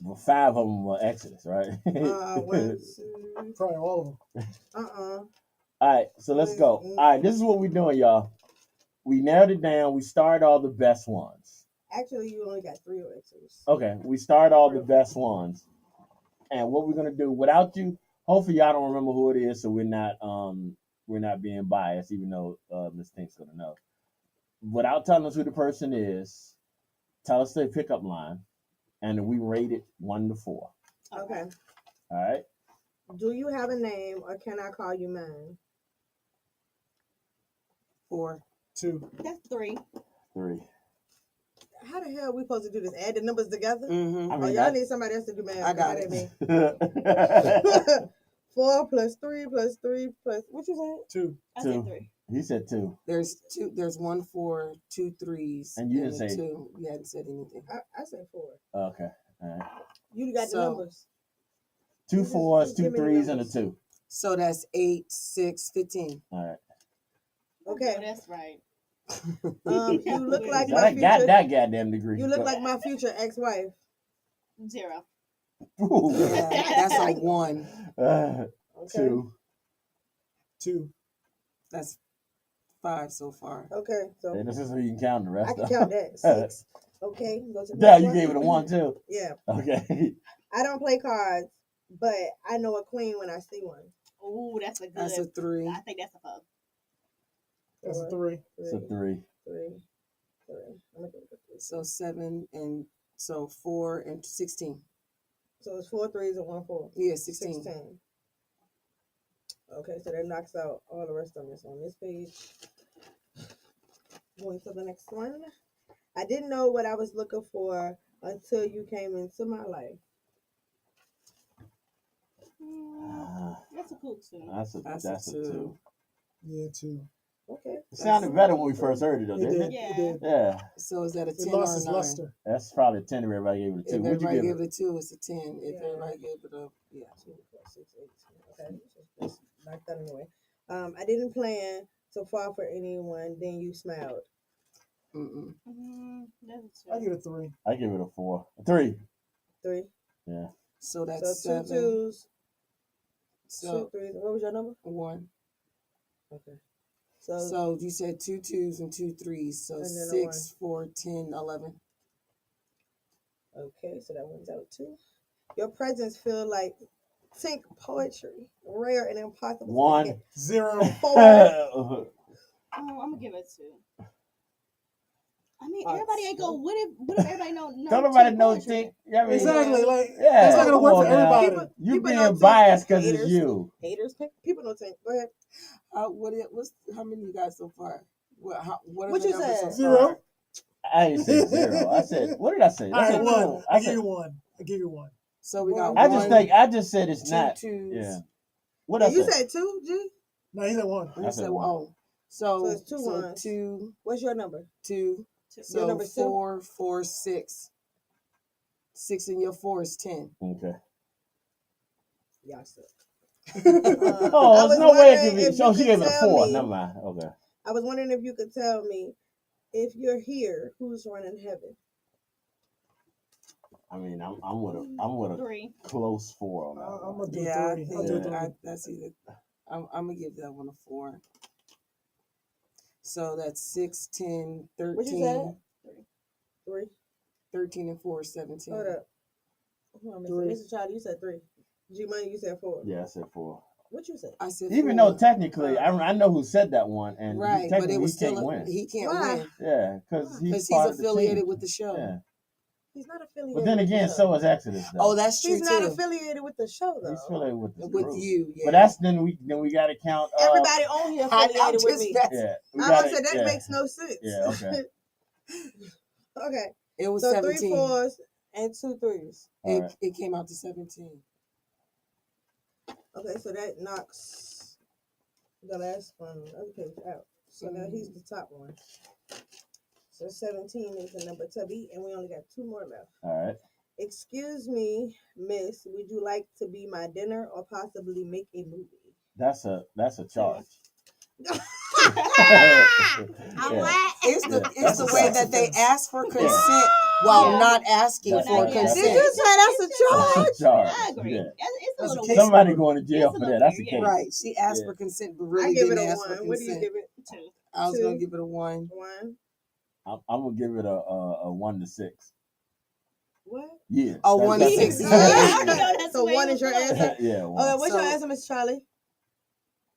Well, 5 of them were Exodus, right? 1, 2. Probably all of them. All right, so let's go. All right, this is what we're doing, y'all. We narrowed it down. We started all the best ones. Actually, you only got 3 Exodus. Okay, we started all the best ones. And what we're going to do, without you hopefully y'all don't remember who it is, so we're not being biased, even though Miss Pink's gonna know. Without telling us who the person is, tell us their pickup line, and we rate it 1 to 4. Okay. All right. Do you have a name, or can I call you mine? 4. 2. That's 3. 3. How the hell are we supposed to do this? Add the numbers together? Mm-hmm. I Oh, mean, y'all need somebody else to do math. I got That ain't it. me. 4 plus 3 plus 3 plus what you said? 2. I 2. said 3. He said 2. There's 2. There's 1 4, 2 3s, And you didn't a say- 2. You hadn't said anything. I said 4. Okay. All right. You got the So- numbers. 2 Just 4s, 2 give me the 3s, and a numbers. 2. So that's 8, 6, 15. All right. Okay. Oh, that's right. You look like So my I got future. that goddamn degree. You look like my future ex-wife. 0. Ooh. Yeah, that's a 1. Uh, Okay. 2. 2. That's 5 so far. Okay. So Hey, this is who you can count the rest I can of. count that. 6. Okay. Go to the Yeah, next you one. gave it a 1 too. Yeah. Okay. I don't play cards, but I know a queen when I see one. Oh, that's a good. That's a 3. I think that's a 4. That's a 3. It's a 3. 3. I'm gonna go with 3. So 7 and so 4 and 16. So it's 4 3s and 1 4. Yeah, 16. 16. Okay, so that knocks out all the rest of us on this page. Going to the next one. I didn't know what I was looking for until you came into my life. That's a cool 2. That's a 2. 2. Yeah, 2. Okay. It sounded better when we first heard it, though, It didn't did. it? Yeah. It did. Yeah. So is that a 10 It or lost a its 9? luster. That's probably a 10 if everybody gave it a 2. If What'd you everybody give gave it? it a 2, it's a 10. If Yeah. everybody gave it a, yeah. 2, 4, 6, 8, 10. Okay, so just knock that away. I didn't plan to fall for anyone. Then you smiled. Mm-mm. That's I a 2. give it 3. I give it a 4. 3. 3. Yeah. So So that's 2 7. 2s, 2 So 3s. What was your number? 1. Okay. So So you said 2 2s and 2 3s. So And then a 6, 4, 10, 11. okay, so that one's out too. Your presence feel like Tink poetry, rare and impossible. to 1. get. 0. 4. Oh, I'm gonna give it 2. I mean, everybody ain't go. What if everybody know? Don't nobody Tink know poetry? Tink. I mean, Exactly. Like, Yeah. that's not going to come work on for now. everybody. You People know being Tink. biased because it's Haters. you. Haters, people know Tink. Go ahead. How many you got so far? What are What the you numbers said? so 0. far? I didn't say 0. I said, what did I say? All I right, said 1. 4. I give you 1. I give you 1. So we got I I just said it's 2 not. 2s. Yeah. What did I And you say? said 2, G? No, he said 1. You I said said 1. oh. So So it's 2 ones. 2 What's your number? 2. Two. So number's 2? 4 4 6. 6 in your 4 is 10. Okay. Y'all suck. Oh, I there's was no way I wondering give it. if So you she could gave it a tell 4. me- Never mind. Okay. I was wondering if you could tell me if you're here, who's running heaven? I mean, I'm with a 3. close 4 on that. I'm one. going to do Yeah, 3. I I'll do think 3. that's either. I'm gonna give that one a 4. So that's 6, 10, What you said? 13. 3. 13 and 4 is 17. Hold up. Who am I Three. missing? Mr. Child, you said 3. G Money, you said 4. Yeah, I said 4. What you said? I said Even 4. though technically, I know who said that one, and Right, but technically it was he can't still win. he can't Why? win Yeah, because because he's part of the affiliated team. with the show. Yeah, He's not affiliated. but then with again, the so show. is Exodus. Though. Oh, that's true He's not too. affiliated with the show though. He's affiliated with the With crew. you, yeah. But that's then we got to count. Everybody on here I'm affiliated with just me. messing. Yeah, we I gotta, said that yeah. makes no sense. Yeah, okay. Okay. It was So 17. 3 4s and 2 3s. All right. It came out to 17. Okay, so that knocks the last one on the other page out. So now he's the top one. So 17 is the number to beat, and we only got 2 more left. All right. Excuse me, miss, would you like to be my dinner or possibly make a movie? That's a charge. I'm Yeah. like, It's the Yeah. it's the way that they ask for consent Yeah. while Yeah. not asking That's for right. did consent. you say that's a charge? That's a charge. I agree. Yeah. It's a That's a little case. Somebody going to jail It's a for that. little That's the weird, case. yeah. Right. She asked Yeah. for consent, but I really give it didn't a ask for 1. What do you consent. give it? 2. I was gonna 2. give it a 1. 1. I'm gonna give it a 1 to 6. What? Yeah. Oh, 1 to That's- 16. I know that's So where one you is your was going. answer. Yeah. One. Okay, what's your So- answer, Mr. Charlie?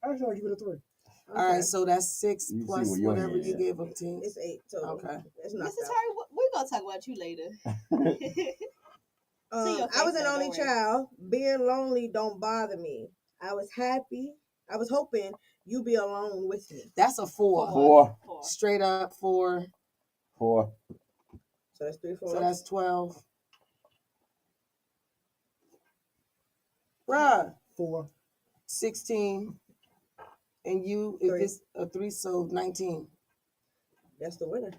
Actually, I'll give it a 3. All right, so that's 6 You see plus where your whatever head you at. gave them, T. It's 8 total. Okay. It's Mr. not Terry, we're gonna talk about you later. See your I was face, an though, only don't worry. child. Being lonely don't bother me. I was happy. I was hoping you be alone with me. That's a 4. 4. Straight up 4. 4. So that's 3, 4. So that's 12. Bruh. 4. 16. And you, if 3. it's a 3, so 19. That's the winner.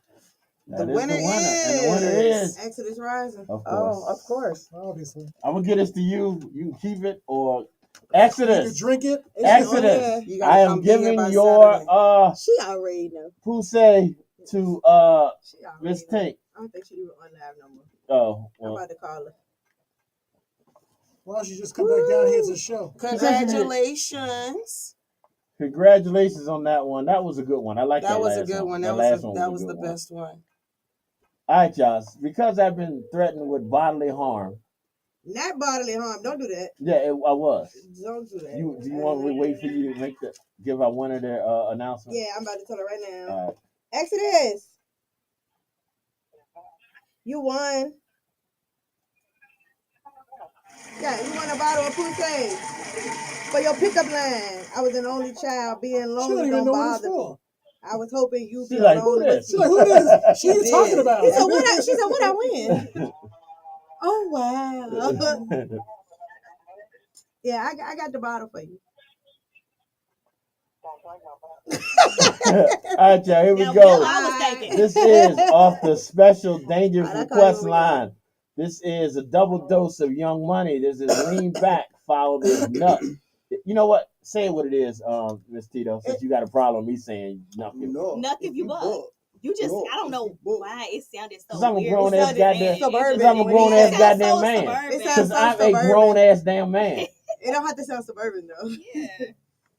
That The is winner the winner. is... And the winner is. Exodus Rising. Of course. Oh, of course. Obviously. I'm gonna get this to you. You keep it or You can Exodus. drink it. Exodus. You gotta I come am be here giving by your Saturday. She already know. pousse to She already Miss know. Tink. I don't think she even on live no more. Oh, I'm well. about to call her. Why don't you just come back down here to the show? Congratulations. Congratulations on that one. That was a good one. I like that. That was a last good one. That That last one was was a the good one. best one. All right, y'all. Because I've been threatened with bodily harm. Not bodily harm. Don't do that. Yeah, I was. Don't do that. Do you want me to wait for you to give out one of their announcements? Yeah, I'm about to tell her right now. All right. Exodus. You won. Yeah, you won a bottle of Pousse for your pickup line. I was an only child. Being She don't lonely even don't know what it's bother me. for. I was hoping you'd be She's like, alone who with this? She's me. like, who this? She you did. talking about? He said, what? She said, what I win? Oh, wow. Yeah, I got the bottle for you. All right, y'all. Here we Now, go. I was thinking. This is off the special Dangerous All right, Request we line. This is a double dose of Young Money. This is Lean Back followed with Nut. You know what? Say what it is, Miss Tito, since you got a problem with me saying nothing. No. Nuck if you buck. You just, No, I don't if know you buck. why it sounded so Because I'm a weird. grown It ass sounded goddamn. suburban. Because I'm a grown ass It sounds goddamn so man. suburban. It sounds Because so I'm a suburban. grown ass damn man. It don't have to sound suburban, though. Yeah.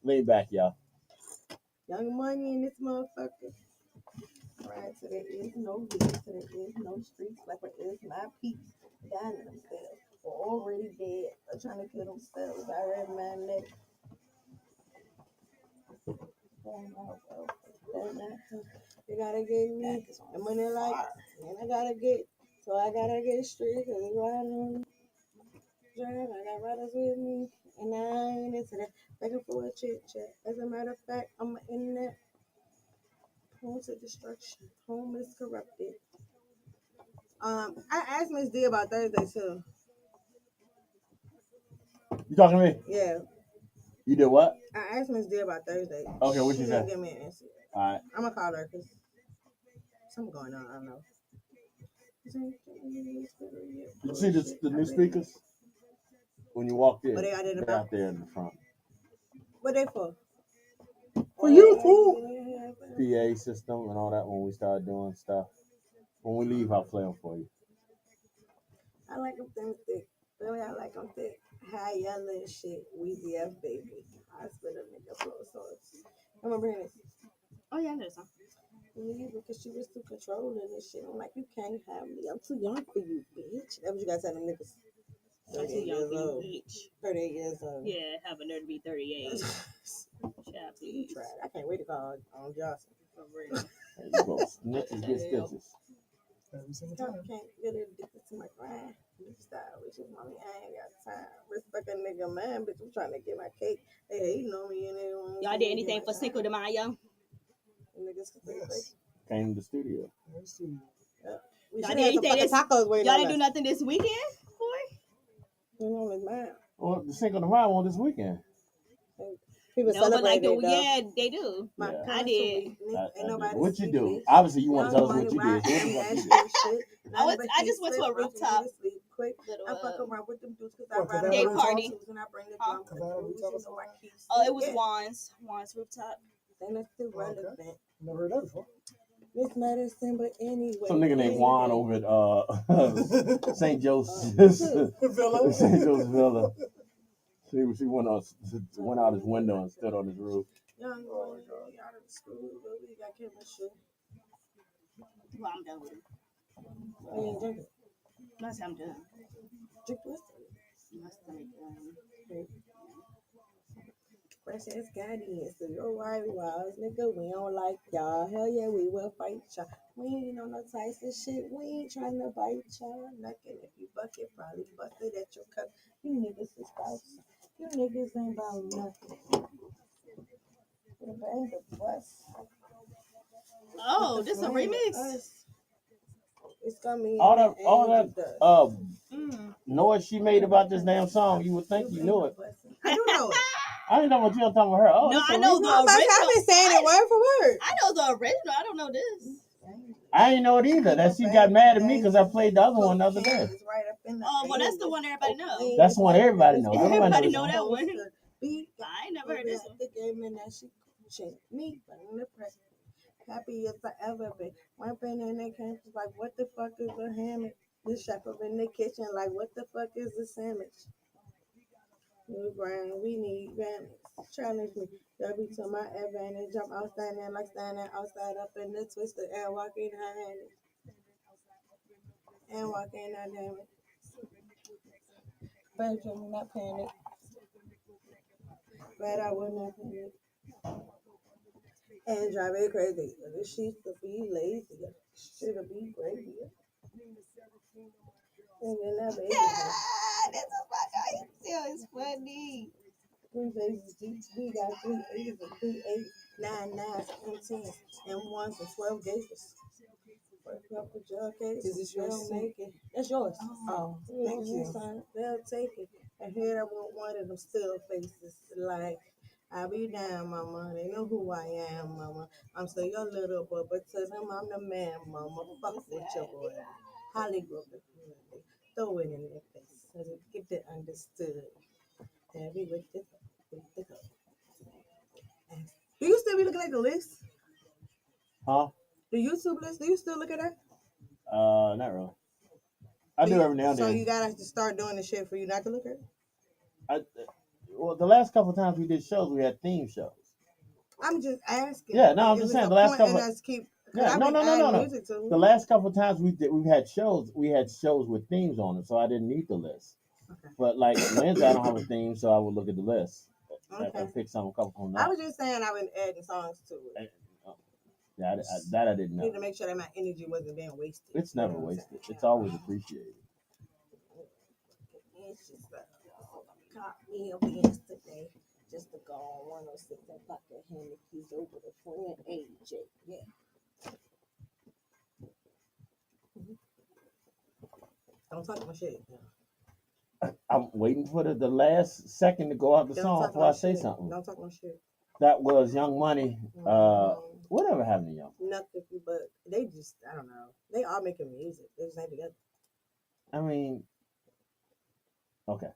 Lean back, y'all. Young Money in this motherfucker. Right, so there is no leaves, so there is no streets, like it is my peeps dying themselves, or already dead, or trying to kill themselves. I read my neck. They gotta get me the money like, and I gotta get, so I gotta get straight, cause it's right on drive. I got riders with me, and I ain't into that. Begging for a chit chat. As a matter of fact, I'm in that. Home to destruction. Home is corrupted. I asked Miss D about Thursday too. You talking to me? Yeah, You did what? I asked Miss D about Thursday. Okay, what she you didn't say? give me an answer. All right. I'm gonna call her because something going on. I don't know. Did you see the new speakers? When you walked in, What they got in the they're back? out there in the front. What they for? For you, fool. PA system and all that when we start doing stuff. When we leave, I'll play them for you. I like them things thick. Really, I like them thick. High yellow and shit. Weezy F baby. I spit a nigga flow sauce. I'm gonna bring this. Oh, yeah, I know some. Yeah, because she was too controlling and shit. I'm like, you can't have me. I'm too young for you, bitch. That's what you gotta tell them niggas. I'm too 38 young years for you, old. bitch. 38 years old. Yeah, have a nerve to be 38. Child, You please. tried. I can't wait to call on Johnson. For real. There you go. Snitches get stitches. Every single Stop, time. can't get addicted to my grind. New style, which is mommy, I ain't got time. Respect a nigga, man, bitch. I'm trying to get my cake. They hating on me and they don't Y'all did anything for Cinco de Mayo? Niggas can say Yes. Came to the studio. Let's see. yeah. We Y'all should did have some anything fucking this- tacos waiting Y'all on didn't do us. nothing this weekend, boy? You know, it's mine. Well, the Cinco de Mayo on this weekend. People No, but like celebrate it, though. yeah, they do. My Yeah. I did. Ain't I nobody did. What you do? sleep, bitch. Obviously, you want to Young tell us what you money, did. So what the ride, fuck you extra did? shit. I just went to a rooftop Sleep quick. little I fuck around with them dudes because I What, ride Cabana Day around party. with and I bring the Huh? drunk. Cabana rooftop or something? I keep It was sleep. Juan's rooftop. Then it's still Oh, okay. relevant. Never heard that before. This medicine, but anyway. Some nigga named Juan over at St. Joseph's Villa. St. Joseph's Villa. She went out his window and stood on his roof. Young boy, out of school, but we got chemistry. Well, I'm done with it. We ain't drinking. Must I'm done. Drink the rest My stomach done. of it. Fresh ass guidance. So you're white walls, nigga. We don't like y'all. Hell yeah, we will fight y'all. We ain't on no Tyson shit. We ain't trying to bite y'all. Nothing. If you buck it, probably busted at your cup. You niggas is about. You niggas ain't about nothing. Put a bang the bus. Oh, this a remix? Us. It's gonna be All in that, the all angel that dust. noise she made about this damn song, you would think you knew it. I do know it. I didn't know what you were talking about her. Oh, No, this a I know remix? the I've original. been saying it word for word. I know the original. I don't know this. I didn't know it either. That she got mad at me because I played the other one the other day. Oh, well, that's the one everybody knows. That's the one everybody knows. Everybody Everybody know knows. that one. I ain't never heard this one. The game and that she coaching me, but in the press. Happy as I ever been. One pen in the campus, like, what the fuck is a hammock? The chef up in the kitchen, like, what the fuck is a sandwich? New brand, we need advantage. Challenge me. W to my advantage. I'm outstanding, like standing outside up in the twister and walking handed. And walking dynamic. But I'm not panic. But I will not panic. And drive it crazy. She should be lazy. Should be crazy. And then that baby. This is my guy. It's funny. 3 babies deep. We got 3 8s and 3 8s, 9 9s and 10s and 1s and 12 gauges. Is this yours? Make it. That's yours. Oh, thank you. They'll take it. And here I want one of them still faces. Like, I be down, mama. They know who I am, mama. I'm still your little boy, but to them, I'm the man, mama. Fuck with your boy. Hollywood. Throw it in their face so they get it understood. Heavy with the cup. Do you still be looking at the list? Huh? The YouTube list? Do you still look at that? Not really. I do every now and So then. you gotta start doing the shit for you not to look at it? Well, the last couple of times we did shows, we had theme shows. I'm just asking. Yeah, no, I'm Is just it saying a the last point couple. in us keep? Yeah, no. Music to The last couple of times we've had shows. We had shows with themes on it, so I didn't need the list. Okay. But like Wednesday, I don't have a theme, so I would look at the list Okay. and pick some couple from I that. was just saying I've been adding songs to it. Yeah, that I didn't I need to know. make sure that my energy wasn't being wasted. It's never wasted. It's always appreciated. It's just caught me up yesterday just to go on 106 and pocket hand the keys over to friend AJ. Yeah. Don't talk my shit. I'm waiting for the last second to go out the Don't song talk before I my say shit. something. Don't talk my shit. That was Young Money. Whatever happened to Young? Nothing, but they just, I don't know. They are making music. They just ain't together. I mean, okay.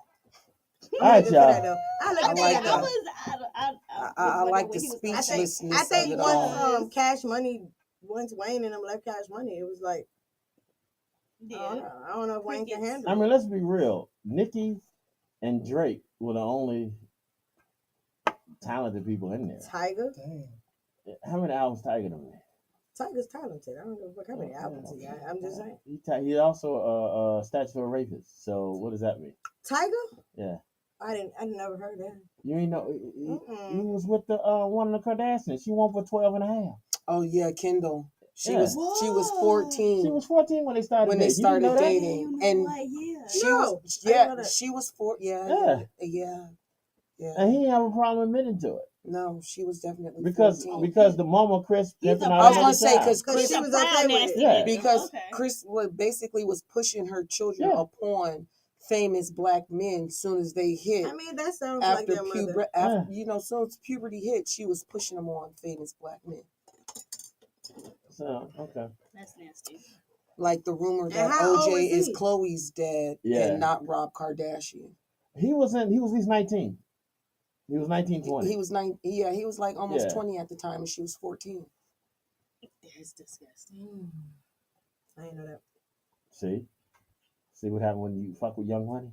I'm All right, looking y'all. for that though. I look I at like that. I like the speechlessness I think of it all. once Cash Money, once Wayne and them left Cash Money, it was like, I don't know if Wayne can handle I it. mean, let's be real. Nicki and Drake were the only talented people in there. Tiger? How many albums Tiger done made? Tiger's talented. I don't know how many albums he got. I'm just saying. He's also a statutory rapist. So what does that mean? Tiger? Yeah. I never heard that. You ain't know he was with the one of the Kardashians. She won for 12 and a half. Oh yeah, Kendall. She Yeah. was 14. She was 14 when they started dating. When they started You didn't know that? dating, and she was 4. Yeah. And he didn't have a problem admitting to it. No, she was definitely because 14. because the mama Chris pimping out. I was gonna say because Chris, she was okay with it. Yeah. Because Chris basically was pushing her children upon famous black men. Soon as they hit, I mean, that sounds like their mother. Soon as puberty hit, she was pushing them on famous black men. So okay, that's nasty. Like the rumor that OJ is Chloe's dad and not Rob Kardashian. He was at least 19. He was 19, 20. He was 9. Yeah, he was like almost 20 at the time, and she was 14. That's disgusting. I didn't know that. See what happened when you fuck with Young Money?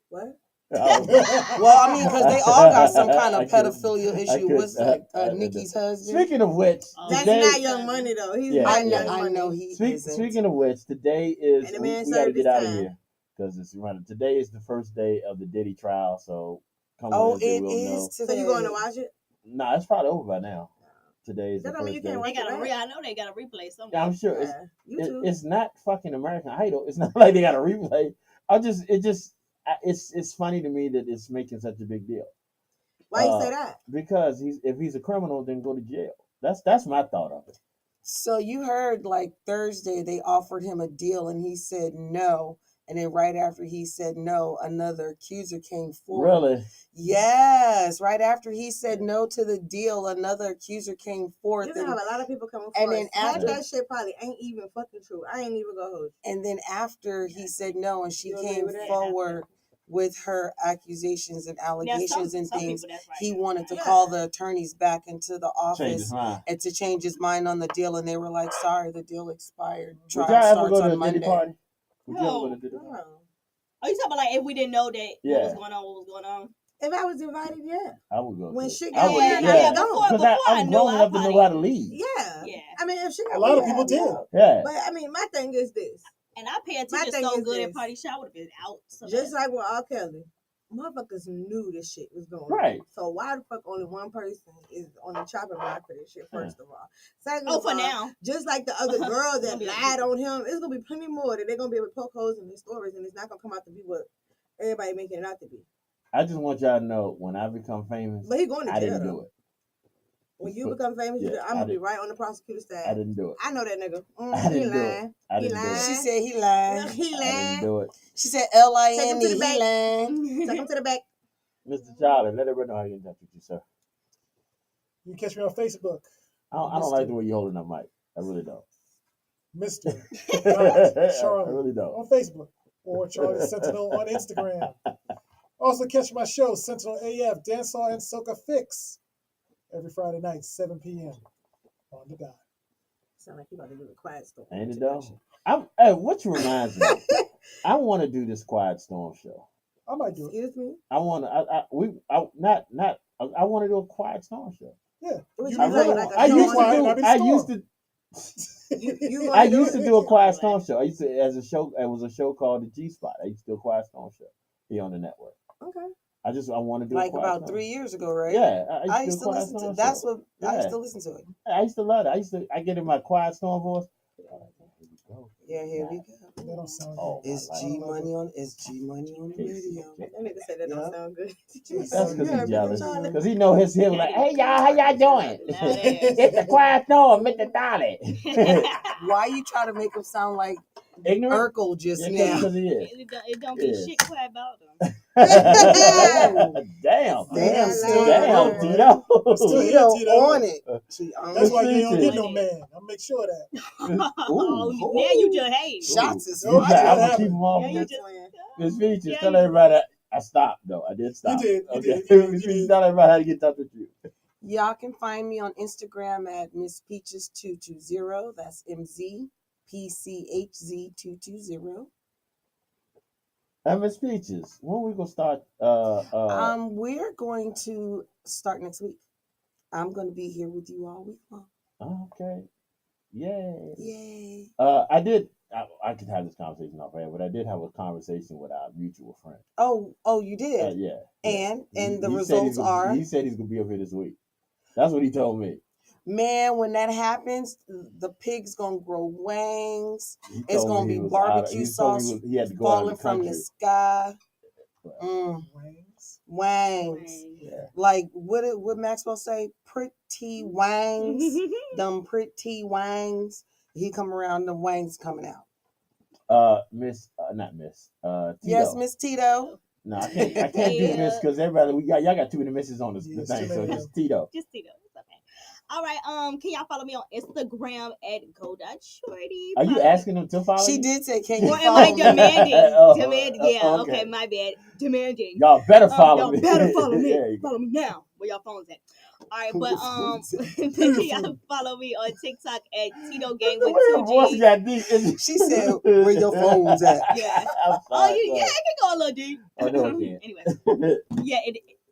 What? Well, I mean, because they all got some kind I of couldn't- pedophilia I issue. couldn't- What's like I- Nikki's husband? Speaking of which, That's today, not Young Money though. He's Yeah, not I know, Young I Money. know he isn't. speaking of which, today is And the we man got to served get his out of time. here because it's running. Today is the first day of the Diddy trial, so come Oh, Wednesday it we'll is know. today. So you going to watch it? Nah, it's probably over by now. Today is the That don't mean first you day. can't They watch got it a back. I know they got a replay somewhere. Yeah, I'm sure it's Yeah, YouTube. it's not fucking American Idol. It's not like they got a replay. It's funny to me that it's making such a big deal. Why you say that? Because if he's a criminal, then go to jail. That's my thought of it. So you heard like Thursday they offered him a deal and he said no. And then right after he said no, another accuser came forward. Really? Yes. Right after he said no to the deal, another accuser came forth. You have a lot of people coming and forward. then Half after- that shit probably ain't even fucking true. I ain't even gonna hold you. And then after he said no and she You agree came with that? forward with her accusations and Now, allegations and some things, people, that's right. he wanted to Yeah. call the attorneys back into the Change his office mind. and to change his mind on the deal. And they were like, sorry, the deal expired. Would Trial y'all ever starts go to on a Monday. Diddy party? Would you ever No. go to a Diddy party? No. Are you talking about like if we didn't know that Yeah. what was going on, what was going on? If I was invited, yeah. I would go. When to it. shit I got would, weird, yeah. I was before, gone. Because I I'm knew grown I enough to know probably- how to leave. Yeah. Yeah. I mean, if she got A lot of weird, people I'm did. out. Yeah. But I mean, my thing is this. And I pay My attention thing so is good this. at party shop, I would have been out. So Just bad. like with R. Kelly, motherfuckers knew this shit was going Right. on. So why the fuck only one person is on the chopping block for this shit, first of all? Second Oh, of for all, now. just like the other girl that Gonna be lied on him, it's going to be plenty more that they're going to be able to poke holes in their stories, and it's not going to come out to be what everybody making it out to be. I just want y'all to know when I become famous, But he going to I jail, didn't though. do it. When you become famous, Yeah, I'm I going to be didn't- right on the prosecutor's side. I didn't do it. I know that nigga. I He didn't do it. lying. I He didn't do it. She lying. said he lied. He I didn't lying. do it. She said Take him L-I-N-E, to the he bank. lying. Take him to the back. Mr. Charlie, let everybody know how to get in touch with you, sir. You can catch me on Facebook, I don't like the way you're holding that mic. I really don't. Mr. I Charlie really don't. on Facebook, or Charlie Sentinel on Instagram. Also catch my show, Sentinel AF, Dancehall and Soca Fix, every Friday night, 7 p.m. on the dot. Sound like you about to do a quiet storm. Ain't it though? Hey, which reminds me, I want to do this Quiet Storm show. I might do it. Excuse me? I want to. I want to do a Quiet Storm show. Yeah. What You you I be like, really. right. like a I show used on to quiet, do. and I be I storm. used to. You I wanna do used it? to do a Quiet Storm show. I used to as a show. It was a show called the G Spot. I used to do a Quiet Storm show here on the network. Okay. I want to do Like a Quiet about Storm. 3 years ago, right? Yeah, I do used a to Quiet listen to Storm that's show. what I used Yeah. to listen to it. I used to love it. I get in my Quiet Storm voice. Yeah, here we go. That don't sound Oh, good. It's G Money on the radio. That nigga said that Yeah. don't sound good. That's because Yeah, he's jealous. Charlie. Because he know his him like, hey y'all, how y'all doing? Loud ass. It's the Quiet Storm, Mr. Dolly. Why you try to make him sound like Ignorant? Urkel just Yeah, now? because he is. It don't be Yeah. shit quiet about them. Damn. Damn, still Damn, here. Tito. Still here, Tito Tito. on it. That's why you ain't gonna Speeches. get no man. I'll make sure of that. Oh, Ooh. now you just hate. Shots is No, I'm I fired. gonna keep him off Yeah, you this just. Miss Peaches. Yeah, Tell you- everybody I stopped though. I did stop. did, you Okay. did, you did, Miss you Peaches, did. tell everybody how to get in touch with you. Y'all can find me on Instagram at Miss Peaches 220. That's MZPCHZ220. Miss Peaches, when we gonna start? We're going to start next week. I'm going to be here with you all week long. Okay. Yay. Yay! I could have this conversation off air, but I did have a conversation with our mutual friend. Oh, you did. Yeah. And the He said results are, he said he's gonna be up here this week. That's what he told me. man, when that happens, the pig's gonna grow wings. He It's told gonna me be he was barbecue he told me sauce he had to go out of falling the from country. the sky. Wings. Wangs. Yeah. Like what Maxwell say? Pretty wangs. Them pretty wangs. He come around, the wangs coming out. Not Miss. Tito. Yes, Miss Tito. No, I can't do Miss because everybody y'all got too many misses on the Yes, thing, too so many. just Tito. Just Tito. It's okay. All right. Can y'all follow me on Instagram at go.shorty? Are you Follow me. asking them to follow She you? did say, "Can you Or am I follow me?" demanding? Oh, Demanding. Yeah. okay. Okay. My bad. Demanding. Y'all better follow y'all me. better follow me. There you go. Follow me now. Where y'all phones at? right, but make sure y'all follow me on TikTok at Tito Gang The with way her two voice G's. got deep. She said, "Where your phones at?" Yeah. I'm Oh, sorry, you go yeah, ahead. it can go a little deep. Oh, no, it can't. Anyway, yeah,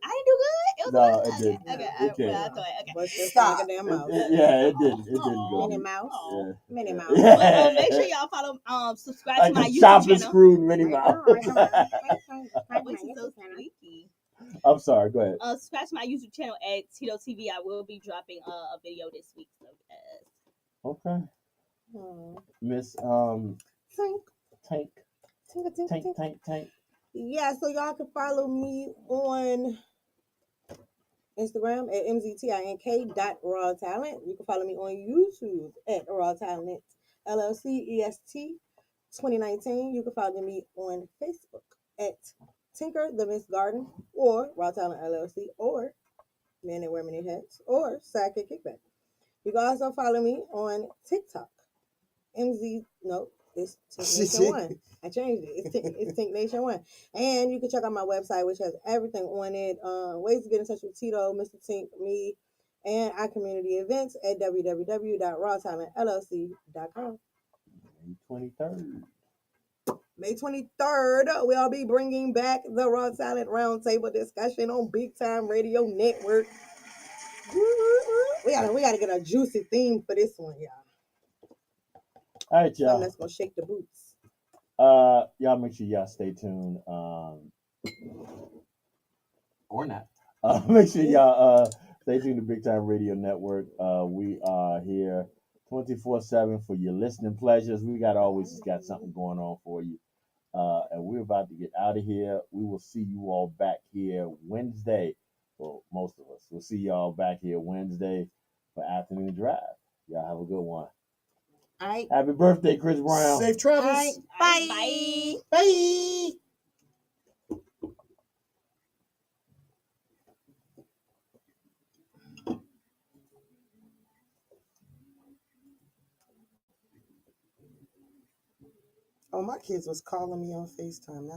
I didn't do good. It was No, good. it didn't. Okay, It well, can't. I thought okay. But just Stop. like a damn mouse. Yeah, it didn't. It didn't go Minnie deep. Mouse. Aw. Minnie Mouse. But make sure y'all follow, subscribe to Like my a YouTube chopped and channel. screwed Minnie Mouse. Which is so squeaky. I'm sorry, go ahead. Subscribe to my YouTube channel at Tito TV. I will be dropping a video this week. So, Okay. Miss Tank. Tank. Tinka, tinka, Tank, tinka. tank, tank. Yeah, so y'all can follow me on Instagram at mztink.rawtalent. You can follow me on YouTube at Raw Talent LLC EST 2019. You can follow me on Facebook at Tinker the Miss Garden or Raw Talent LLC or Men and Women in Hats or Sidekick Kickback. You can also follow me on TikTok. It's Tink Nation One. I changed it. It's Tink Nation One. And you can check out my website, which has everything on it. Ways to get in touch with Tito, Mr. Tink, me, and our community events at www.rawtalentllc.com. May 23rd. May 23rd, we'll be bringing back the Raw Talent Roundtable discussion on Big Time Radio Network. We gotta get a juicy theme for this one, y'all. All right, Something y'all. that's gonna shake the boots. Y'all make sure y'all stay tuned. Or not. Make sure y'all stay tuned to Big Time Radio Network. We are here 24/7 for your listening pleasures. We always got something going on for you. And we're about to get out of here. We will see you all back here Wednesday. Well, most of us. We'll see y'all back here Wednesday for Afternoon Drive. Y'all have a good one. All right. Happy birthday, Chris Brown. Safe travels. Bye. Bye. Bye. Oh, my kids was calling me on FaceTime.